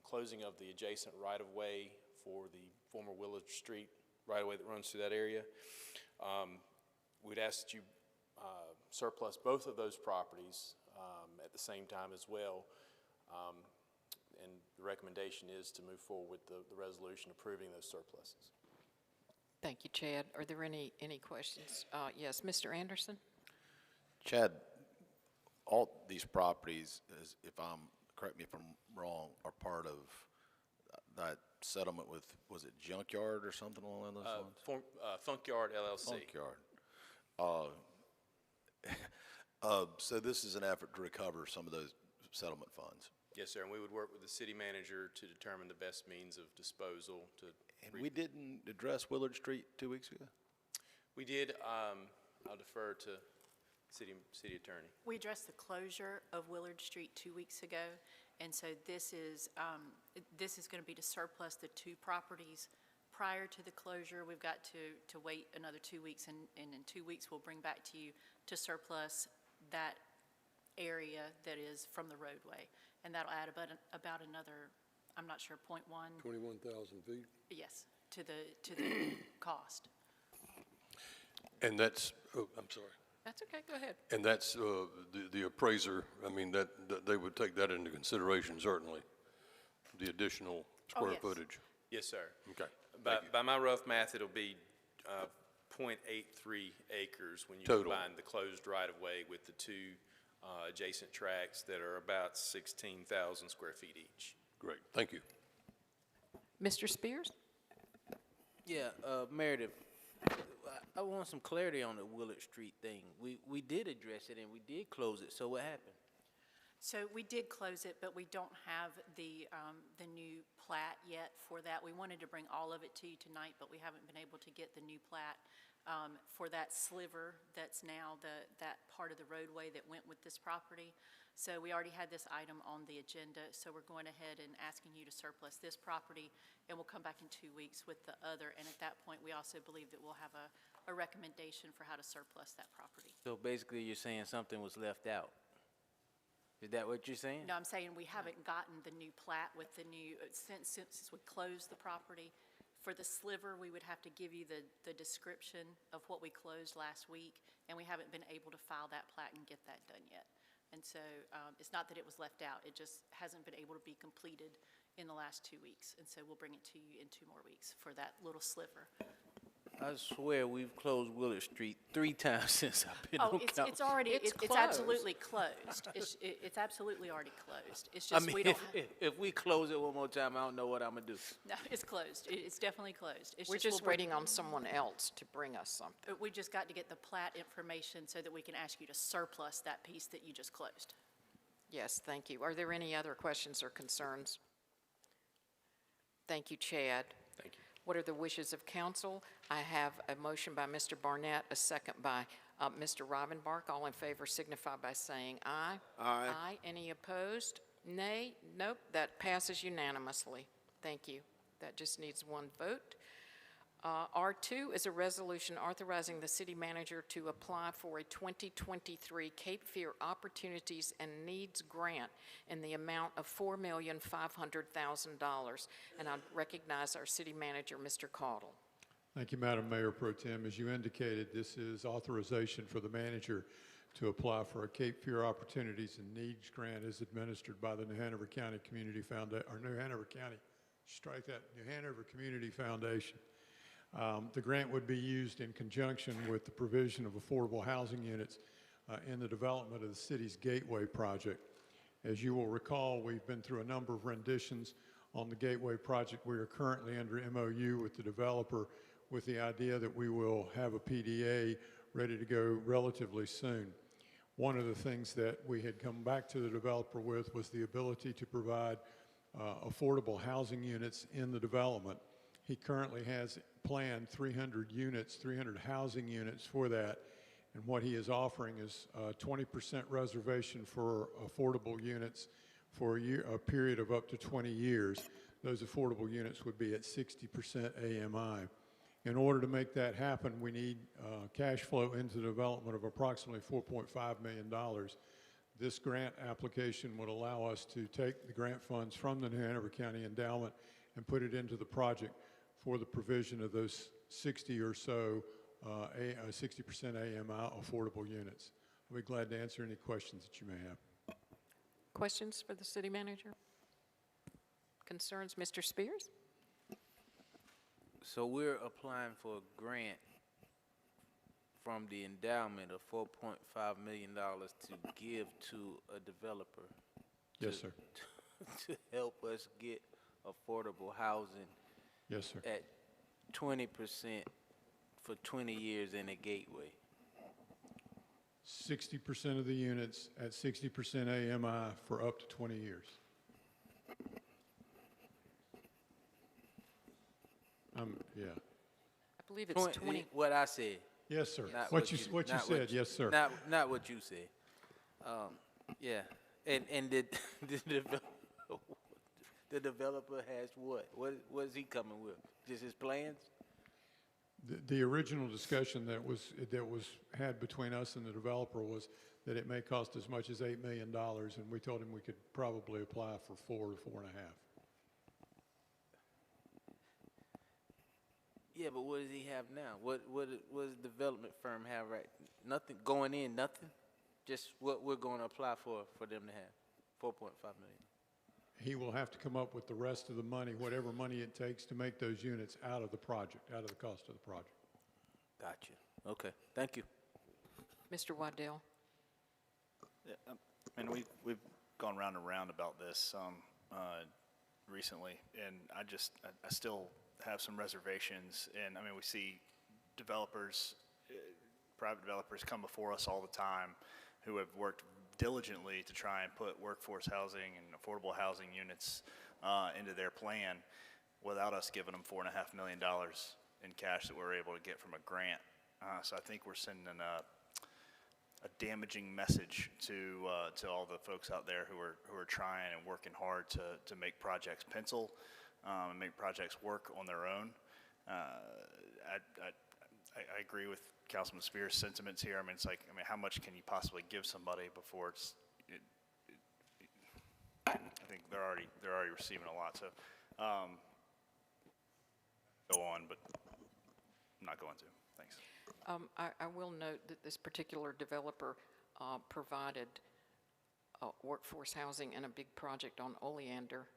closing of the adjacent right-of-way for the former Willard Street right-of-way that runs through that area. We'd ask that you surplus both of those properties at the same time as well. And the recommendation is to move forward with the resolution approving those surpluses. Thank you, Chad. Are there any questions? Yes, Mr. Anderson? Chad, all these properties, correct me if I'm wrong, are part of that settlement with, was it Junkyard or something along those lines? Funkyard LLC. Funkyard. So this is an effort to recover some of those settlement funds. Yes, sir, and we would work with the city manager to determine the best means of disposal to. And we didn't address Willard Street 2 weeks ago? We did. I'll defer to city attorney. We addressed the closure of Willard Street 2 weeks ago, and so this is going to be to surplus the two properties prior to the closure. We've got to wait another 2 weeks, and in 2 weeks we'll bring back to you to surplus that area that is from the roadway, and that'll add about another, I'm not sure, 0.1. 21,000 feet. Yes, to the cost. And that's, oh, I'm sorry. That's okay, go ahead. And that's the appraiser, I mean, that they would take that into consideration, certainly, the additional square yes. footage. Yes, sir. Okay. By my rough math, it'll be 0.83 acres when you Total. combine the closed right-of-way with the two adjacent tracts that are about 16,000 square feet each. Great, thank you. Mr. Spears? Yeah, Meredith, I want some clarity on the Willard Street thing. We did address it and we did close it, so what happened? So we did close it, but we don't have the new plat yet for that. We wanted to bring all of it to you tonight, but we haven't been able to get the new plat for that sliver that's now that part of the roadway that went with this property. So we already had this item on the agenda, so we're going ahead and asking you to surplus this property, and we'll come back in 2 weeks with the other. And at that point, we also believe that we'll have a recommendation for how to surplus that property. So basically, you're saying something was left out. Is that what you're saying? No, I'm saying we haven't gotten the new plat with the new, since we closed the property. For the sliver, we would have to give you the description of what we closed last week, and we haven't been able to file that plat and get that done yet. And so it's not that it was left out, it just hasn't been able to be completed in the last 2 weeks. And so we'll bring it to you in 2 more weeks for that little sliver. I swear we've closed Willard Street 3 times since I've been on council. It's already, it's absolutely closed. It's absolutely already closed. It's just we don't. If we close it one more time, I don't know what I'm gonna do. No, it's closed. It's definitely closed. It's We're just waiting on someone else to bring us something. We just got to get the plat information so that we can ask you to surplus that piece that you just closed. Yes, thank you. Are there any other questions or concerns? Thank you, Chad. Thank you. What are the wishes of council? I have a motion by Mr. Barnett, a second by Mr. Rivenbark. All in favor signify by saying aye. Aye. Aye. Any opposed? Nay? Nope, that passes unanimously. Thank you. That just needs one vote. R2 is a resolution authorizing the city manager to apply for a 2023 Cape Fear Opportunities and Needs Grant in the amount of $4,500,000. And I recognize our city manager, Mr. Caudle. Thank you, Madam Mayor Pro Tem. As you indicated, this is authorization for the manager to apply for a Cape Fear Opportunities and Needs Grant as administered by the New Hanover County Community Foundation, or New Hanover County, strike that, New Hanover Community Foundation. The grant would be used in conjunction with the provision of affordable housing units in the development of the city's Gateway project. As you will recall, we've been through a number of renditions on the Gateway project. We are currently under MOU with the developer with the idea that we will have a PDA ready to go relatively soon. One of the things that we had come back to the developer with was the ability to provide affordable housing units in the development. He currently has planned 300 units, 300 housing units for that, and what he is offering is a 20% reservation for affordable units for a period of up to 20 years. Those affordable units would be at 60% AMI. In order to make that happen, we need cash flow into the development of approximately $4.5 million. This grant application would allow us to take the grant funds from the New Hanover County Endowment and put it into the project for the provision of those 60 or so 60% AMI affordable units. I'll be glad to answer any questions that you may have. Questions for the city manager? Concerns, Mr. Spears? So we're applying for a grant from the endowment of $4.5 million to give to a developer. Yes, sir. To help us get affordable housing. Yes, sir. At 20% for 20 years in a Gateway. 60% of the units at 60% AMI for up to 20 years. Yeah. I believe it's 20. What I said. Yes, sir. Not What you said, yes, sir. Not what you said. Yeah. And the developer has what? What is he coming with? Just his plans? The original discussion that was had between us and the developer was that it may cost as much as $8 million, and we told him we could probably apply for 4 to 4.5. Yeah, but what does he have now? What does the development firm have right? Nothing going in, nothing. Just what we're going to apply for them to have, $4.5 million. He will have to come up with the rest of the money, whatever money it takes to make those units out of the project, out of the cost of the project. Gotcha. Okay. Thank you. Mr. Waddell? Yeah, and we've gone round and round about this recently, and I still have some reservations. And I mean, we see developers, private developers come before us all the time who have worked diligently to try and put workforce housing and affordable housing units into their plan without us giving them $4.5 million in cash that we're able to get from a grant. So I think we're sending a damaging message to all the folks out there who are trying and working hard to make projects pencil and make projects work on their own. I agree with Councilman Spears' sentiments here. I mean, how much can you possibly give somebody before I think they're already receiving a lot. So go on, but I'm not going to. Thanks. I will note that this particular developer provided workforce housing in a big project on Oleander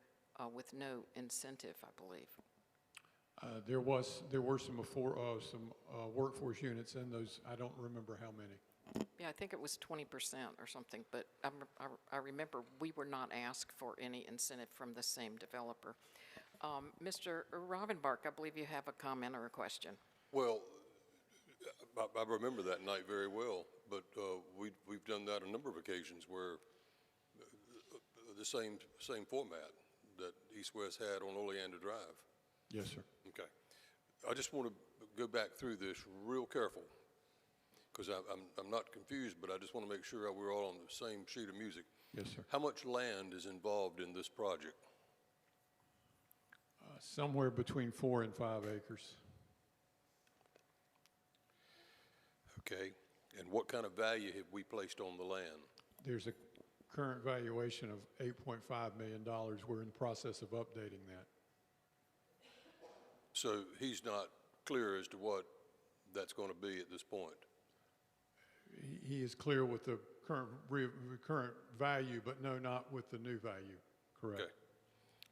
with no incentive, I believe. There were some workforce units in those. I don't remember how many. Yeah, I think it was 20% or something, but I remember we were not asked for any incentive from the same developer. Mr. Rivenbark, I believe you have a comment or a question. Well, I remember that night very well, but we've done that a number of occasions where the same format that East West had on Oleander Drive? Yes, sir. Okay. I just want to go back through this real careful, because I'm not confused, but I just want to make sure we're all on the same sheet of music. Yes, sir. How much land is involved in this project? Somewhere between 4 and 5 acres. Okay. And what kind of value have we placed on the land? There's a current valuation of $8.5 million. We're in the process of updating that. So he's not clear as to what that's going to be at this point. He is clear with the current value, but no, not with the new value. Correct. Okay.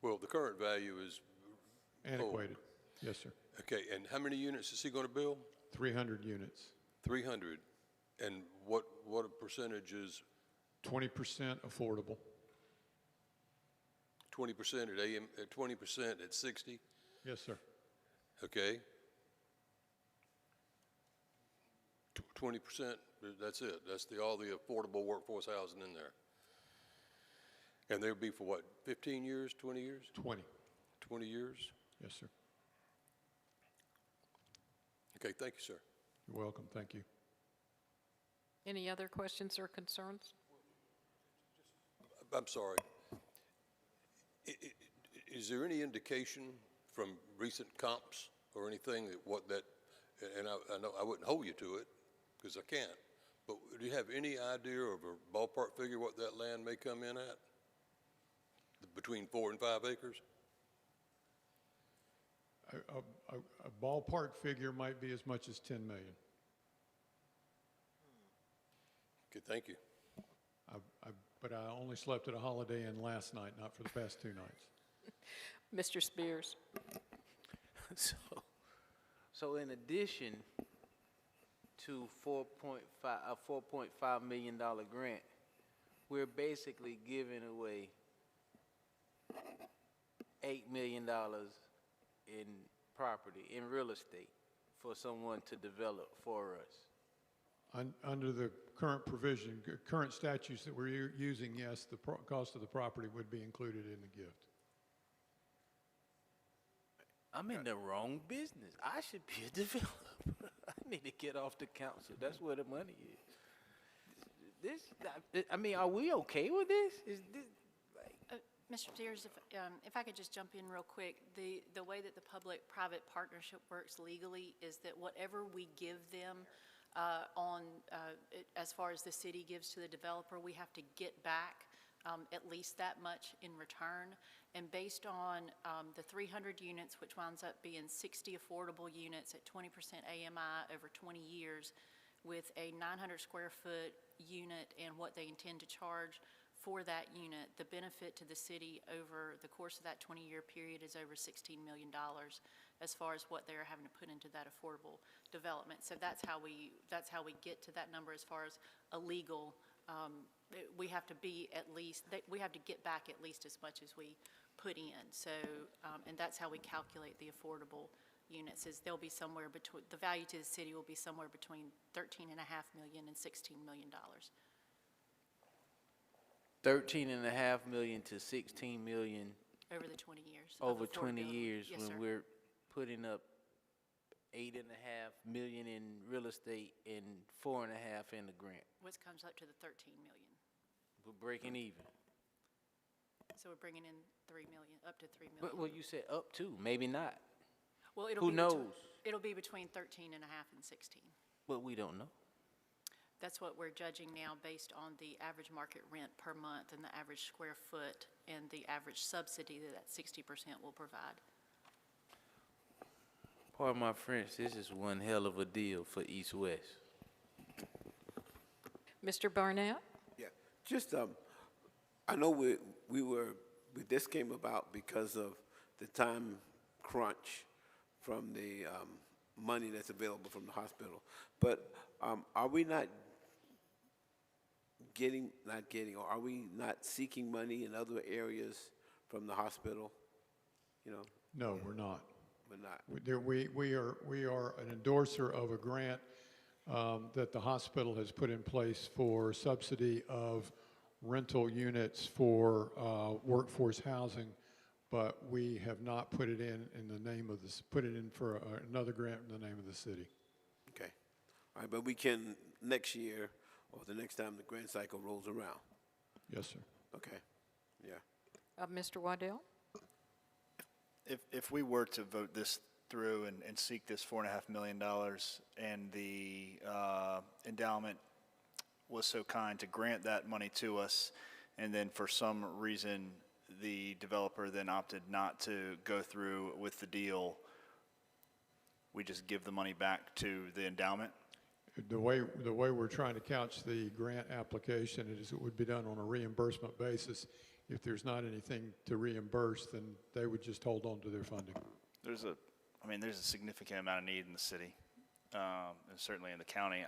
Well, the current value is Antiquated. Yes, sir. Okay, and how many units is he going to build? 300 units. 300. And what a percentage is? 20% affordable. 20% at 20% at 60? Yes, sir. Okay. 20%, that's it. That's all the affordable workforce housing in there. And they'll be for what, 15 years, 20 years? 20. 20 years? Yes, sir. Okay, thank you, sir. You're welcome. Thank you. Any other questions or concerns? I'm sorry. Is there any indication from recent comps or anything that and I know I wouldn't hold you to it because I can't, but do you have any idea of a ballpark figure what that land may come in at? Between 4 and 5 acres? A ballpark figure might be as much as 10 million. Okay, thank you. But I only slept at a Holiday Inn last night, not for the past 2 nights. Mr. Spears. So in addition to a $4.5 million grant, we're basically giving away $8 million in property, in real estate, for someone to develop for us. Under the current provision, current statutes that we're using, yes, the cost of the property would be included in the gift. I'm in the wrong business. I should be a developer. I need to get off the council. That's where the money is. I mean, are we okay with this? Is this Mr. Spears, if I could just jump in real quick, the way that the public-private partnership works legally is that whatever we give them as far as the city gives to the developer, we have to get back at least that much in return. And based on the 300 units, which winds up being 60 affordable units at 20% AMI over 20 years, with a 900 square foot unit and what they intend to charge for that unit, the benefit to the city over the course of that 20-year period is over $16 million as far as what they're having to put into that affordable development. So that's how we get to that number as far as a legal. We have to be at least, we have to get back at least as much as we put in. So, and that's how we calculate the affordable units, is they'll be somewhere between, the value to the city will be somewhere between $13.5 million and $16 million. 13.5 million to 16 million Over the 20 years. over 20 years, Yes, when sir. we're putting up 8.5 million in real estate and 4.5 in the grant. Which comes up to the 13 million. We're breaking even. So we're bringing in 3 million, up to 3 million. Well, you said up to, maybe not. Well, Who knows? It'll be between 13.5 and 16. But we don't know. That's what we're judging now based on the average market rent per month and the average square foot and the average subsidy that 60% will provide. Pardon my French, this is one hell of a deal for East West. Mr. Barnett? Yeah, just, I know this came about because of the time crunch from the money that's available from the hospital. But are we not are we not seeking money in other areas from the hospital? You know? No, we're not. We're not. We are an endorser of a grant that the hospital has put in place for subsidy of rental units for workforce housing, but we have not put it in the name of this, put it in for another grant in the name of the city. Okay. All right, but we can next year or the next time the grant cycle rolls around. Yes, sir. Okay. Yeah. Mr. Waddell? If we were to vote this through and seek this $4.5 million and the endowment was so kind to grant that money to us, and then for some reason the developer then opted not to go through with the deal, we just give the money back to the endowment? The way we're trying to couch the grant application is it would be done on a reimbursement basis. If there's not anything to reimburse, then they would just hold on to their funding. There's a significant amount of need in the city, and certainly in the county.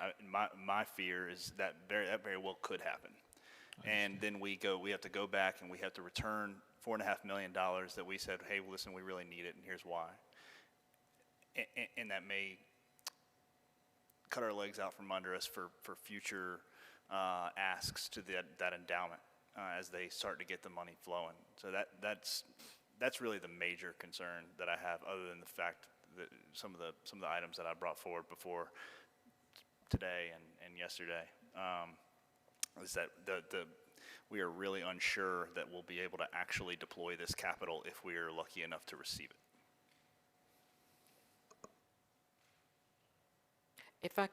My fear is that very well could happen. And then we have to go back and we have to return $4.5 million that we said, hey, listen, we really need it, and here's why. And that may cut our legs out from under us for future asks to that endowment as they start to get the money flowing. So that's really the major concern that I have, other than the fact that some of the items that I brought forward before today and yesterday, is that we are really unsure that we'll be able to actually deploy this capital if we are lucky enough to receive it. If I,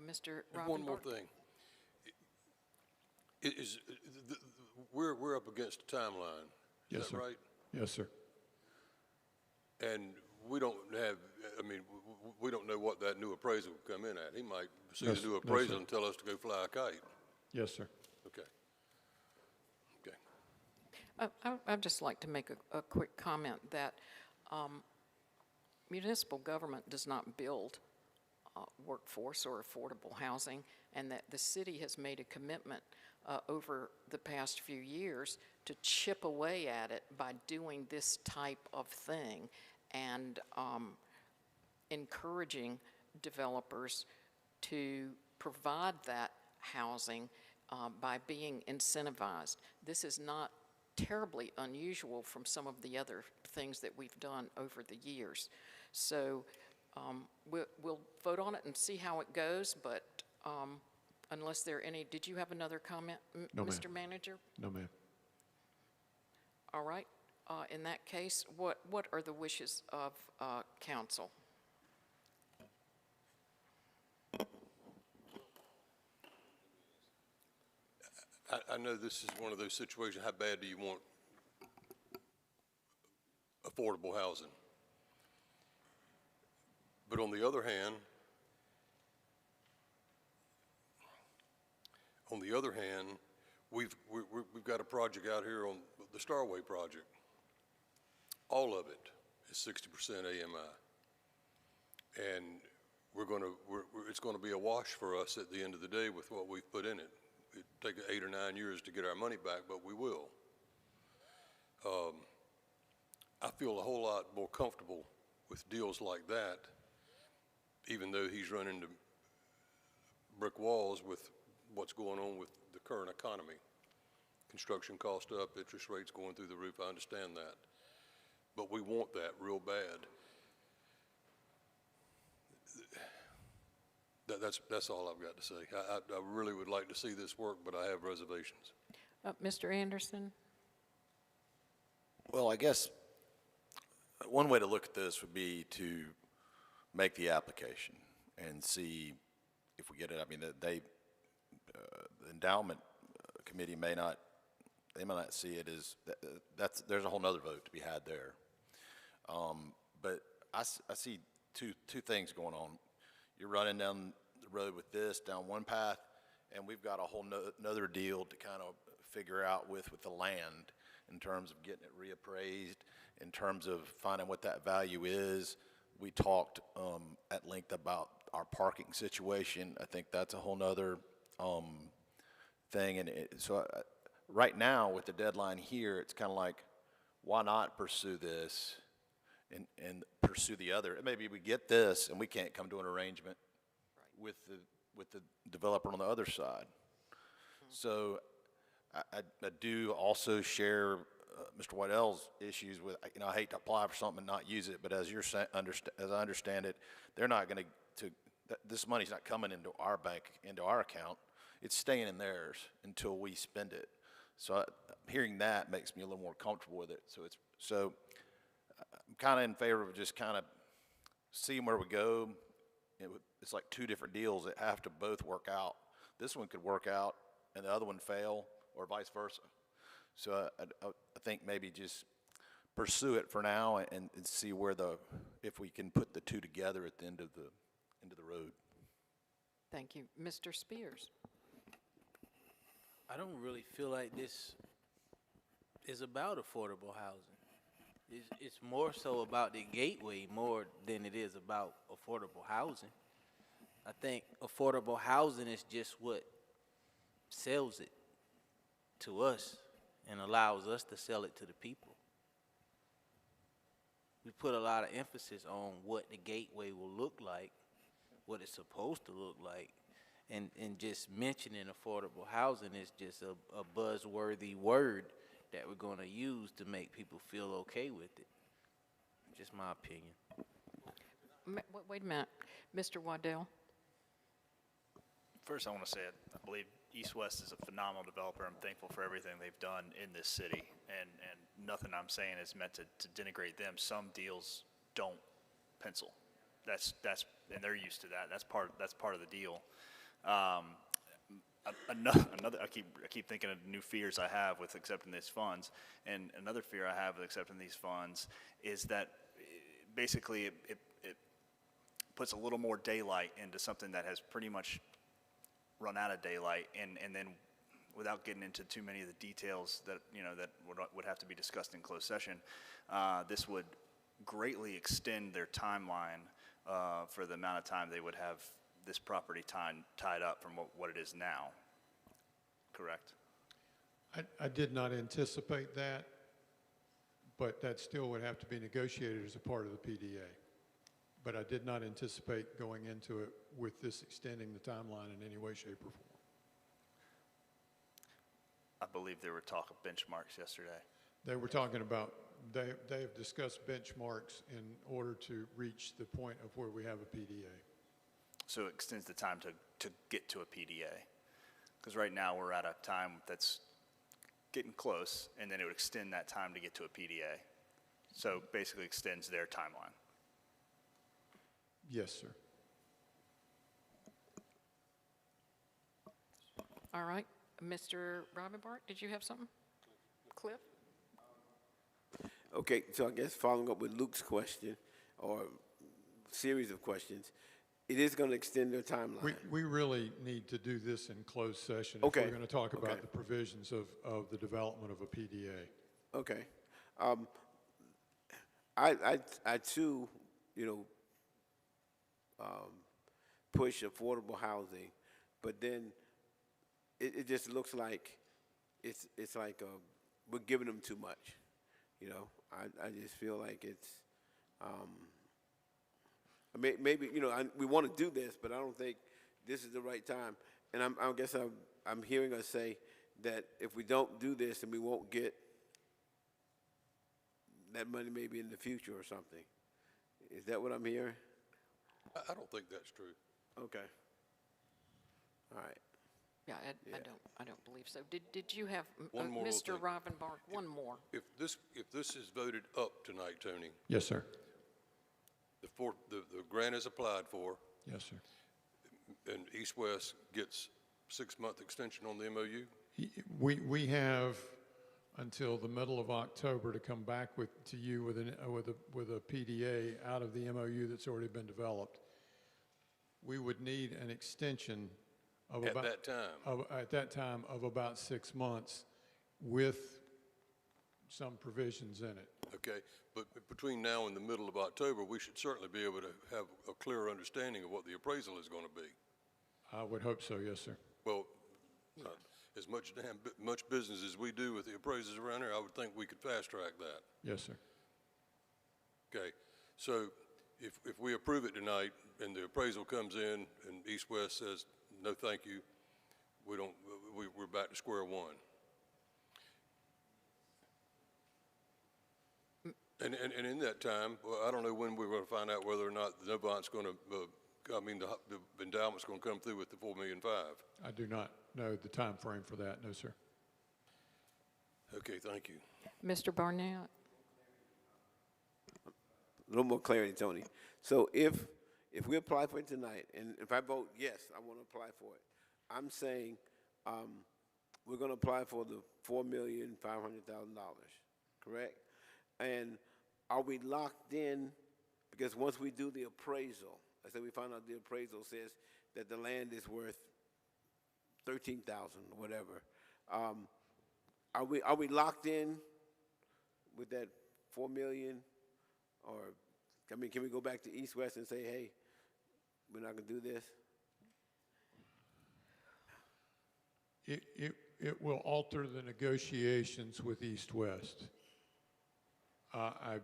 Mr. And one more thing. We're up against a timeline. Is Yes, that sir. right? Yes, sir. And we don't have, we don't know what that new appraisal will come in at. He might see Yes, the new yes, appraisal sir. and tell us to go fly a kite. Yes, sir. Okay. I'd just like to make a quick comment that municipal government does not build workforce or affordable housing, and that the city has made a commitment over the past few years to chip away at it by doing this type of thing and encouraging developers to provide that housing by being incentivized. This is not terribly unusual from some of the other things that we've done over the years. So we'll vote on it and see how it goes, but unless there are any, did you have another comment, No, ma'am. Mr. Manager? No, ma'am. All right. In that case, what are the wishes of council? I know this is one of those situations, how bad do you want affordable housing? But on the other hand, we've got a project out here on the Starway project. All of it is 60% AMI. And it's gonna be a wash for us at the end of the day with what we've put in it. It'd take 8 or 9 years to get our money back, but we will. I feel a whole lot more comfortable with deals like that, even though he's run into brick walls with what's going on with the current economy. Construction cost up, interest rates going through the roof, I understand that. But we want that real bad. That's all I've got to say. I really would like to see this work, but I have reservations. Mr. Anderson? Well, I guess one way to look at this would be to make the application and see if we get it. I mean, the endowment committee may not see it as, there's a whole nother vote to be had there. But I see two things going on. You're running down the road with this, down one path, and we've got a whole another deal to kind of figure out with the land in terms of getting it reappraised, in terms of finding what that value is. We talked at length about our parking situation. I think that's a whole nother thing. And so right now with the deadline here, it's kind of like, why not pursue this and pursue the other? Maybe we get this and we can't come to an arrangement with the developer on the other side. So I do also share Mr. Whitell's issues with, you know, I hate to apply for something and not use it, but as as I understand it, they're not going to, this money's not coming into our bank, into our account. It's staying in theirs until we spend it. So hearing that makes me a little more comfortable with it. So I'm kind of in favor of just kind of seeing where we go. It's like two different deals that have to both work out. This one could work out and the other one fail, or vice versa. So I think maybe just pursue it for now and see where if we can put the two together at the end of the road. Thank you. Mr. Spears? I don't really feel like this is about affordable housing. It's more so about the gateway more than it is about affordable housing. I think affordable housing is just what sells it to us and allows us to sell it to the people. We put a lot of emphasis on what the gateway will look like, what it's supposed to look like, and just mentioning affordable housing is just a buzzworthy word that we're going to use to make people feel okay with it. Just my opinion. Wait a minute. Mr. Waddell? First, I want to say I believe East West is a phenomenal developer. I'm thankful for everything they've done in this city, and nothing I'm saying is meant to denigrate them. Some deals don't pencil. That's and they're used to that. That's part of the deal. Another I keep thinking of new fears I have with accepting these funds, and another fear I have with accepting these funds is that basically it puts a little more daylight into something that has pretty much run out of daylight, and then without getting into too many of the details that that would have to be discussed in closed session, this would greatly extend their timeline for the amount of time they would have this property tied up from what it is now. Correct? I did not anticipate that, but that still would have to be negotiated as a part of the PDA. But I did not anticipate going into it with this extending the timeline in any way, shape, or form. I believe there were talk of benchmarks yesterday. They were talking about, they have discussed benchmarks in order to reach the point of where we have a PDA. So it extends the time to get to a PDA. Because right now we're at a time that's getting close, and then it would extend that time to get to a PDA. So basically extends their timeline. Yes, sir. All right. Mr. Rivenbark, did you have something? Cliff? Okay, so I guess following up with Luke's question, or series of questions, it is going to extend their timeline. We really need to do this in closed session Okay. if we're going to talk about Okay. the provisions of the development of a PDA. Okay. I too, push affordable housing, but then it just looks like it's like we're giving them too much. I just feel like it's maybe we want to do this, but I don't think this is the right time. And I guess I'm hearing us say that if we don't do this, then we won't get that money maybe in the future or something. Is that what I'm hearing? I don't think that's true. Okay. All right. Yeah, I don't believe so. Did you have, One more little Mr. thing. Rivenbark, one more? If this is voted up tonight, Tony, Yes, sir. the grant is applied for, Yes, sir. and East West gets 6-month extension on the MOU? We have until the middle of October to come back to you with a PDA out of the MOU that's already been developed. We would need an extension of At about that time? at that time of about 6 months with some provisions in it. Okay, but between now and the middle of October, we should certainly be able to have a clearer understanding of what the appraisal is going to be. I would hope so, yes, sir. Well, as much business as we do with the appraisers around here, I would think we could fast track that. Yes, sir. Okay, so if we approve it tonight and the appraisal comes in and East West says, no, thank you, we're back to square one. And in that time, well, I don't know when we're going to find out whether or not the Novant's going to, the endowment's going to come through with the $4.5 million. I do not know the time frame for that, no, sir. Okay, thank you. Mr. Barnett? A little more clarity, Tony. So if we apply for it tonight, and if I vote yes, I want to apply for it, I'm saying we're going to apply for the $4,500,000, correct? And are we locked in? Because once we do the appraisal, I said we found out the appraisal says that the land is worth $13,000 or whatever. Are we locked in with that $4 million? Or, I mean, can we go back to East West and say, hey, we're not going to do this? It will alter the negotiations with East West. I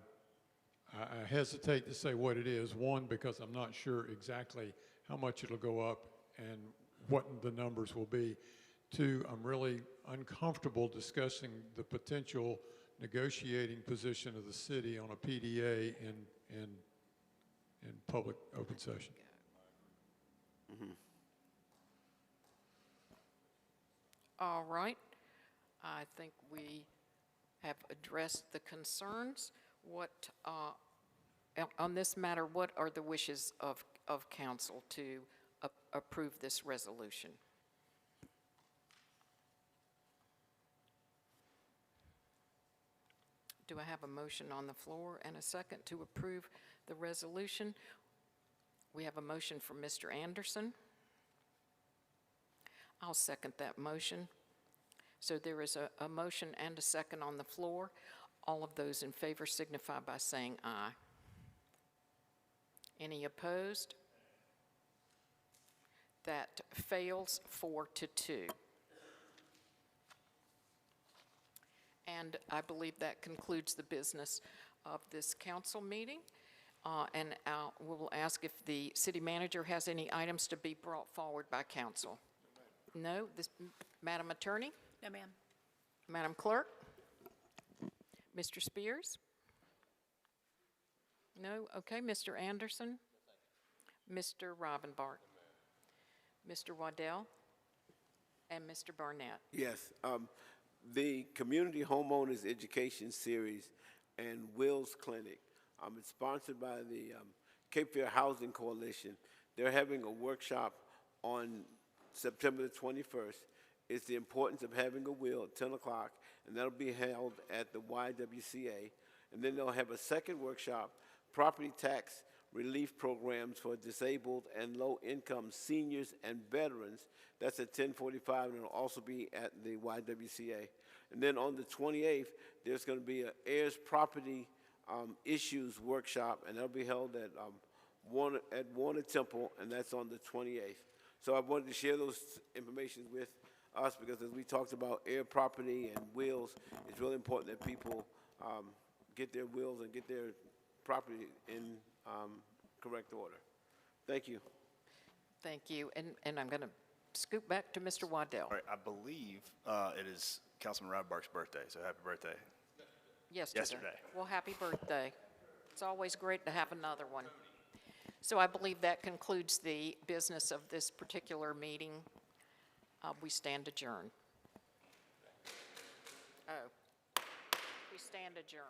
hesitate to say what it is. One, because I'm not sure exactly how much it'll go up and what the numbers will be. Two, I'm really uncomfortable discussing the potential negotiating position of the city on a PDA in public open session. All right. I think we have addressed the concerns. What, on this matter, what are the wishes of council to approve this resolution? Do I have a motion on the floor and a second to approve the resolution? We have a motion from Mr. Anderson. I'll second that motion. So there is a motion and a second on the floor. All of those in favor signify by saying aye. Any opposed? That fails 4-2. And I believe that concludes the business of this council meeting. And we will ask if the city manager has any items to be brought forward by council. No? Madam Attorney? No, ma'am. Madam Clerk? Mr. Spears? No? Okay. Mr. Anderson? Mr. Robinbart? Mr. Waddell? And Mr. Barnett? Yes. The Community Homeowners Education Series and Wills Clinic, it's sponsored by the Cape Fear Housing Coalition. They're having a workshop on September the 21st. It's the importance of having a will at 10 o'clock, and that'll be held at the YWCA. And then they'll have a second workshop, property tax relief programs for disabled and low-income seniors and veterans. That's at 10:45, and it'll also be at the YWCA. And then on the 28th, there's going to be an heirs property issues workshop, and that'll be held at Warner Temple, and that's on the 28th. So I wanted to share those information with us because as we talked about heir property and wills, it's really important that people get their wills and get their property in correct order. Thank you. Thank you. And I'm going to scoot back to Mr. Waddell. All right, I believe it is Councilman Rodbark's birthday, so happy birthday. Yesterday. Well, happy birthday. It's always great to have another one. So I believe that concludes the business of this particular meeting. We stand adjourned. Oh, we stand adjourned.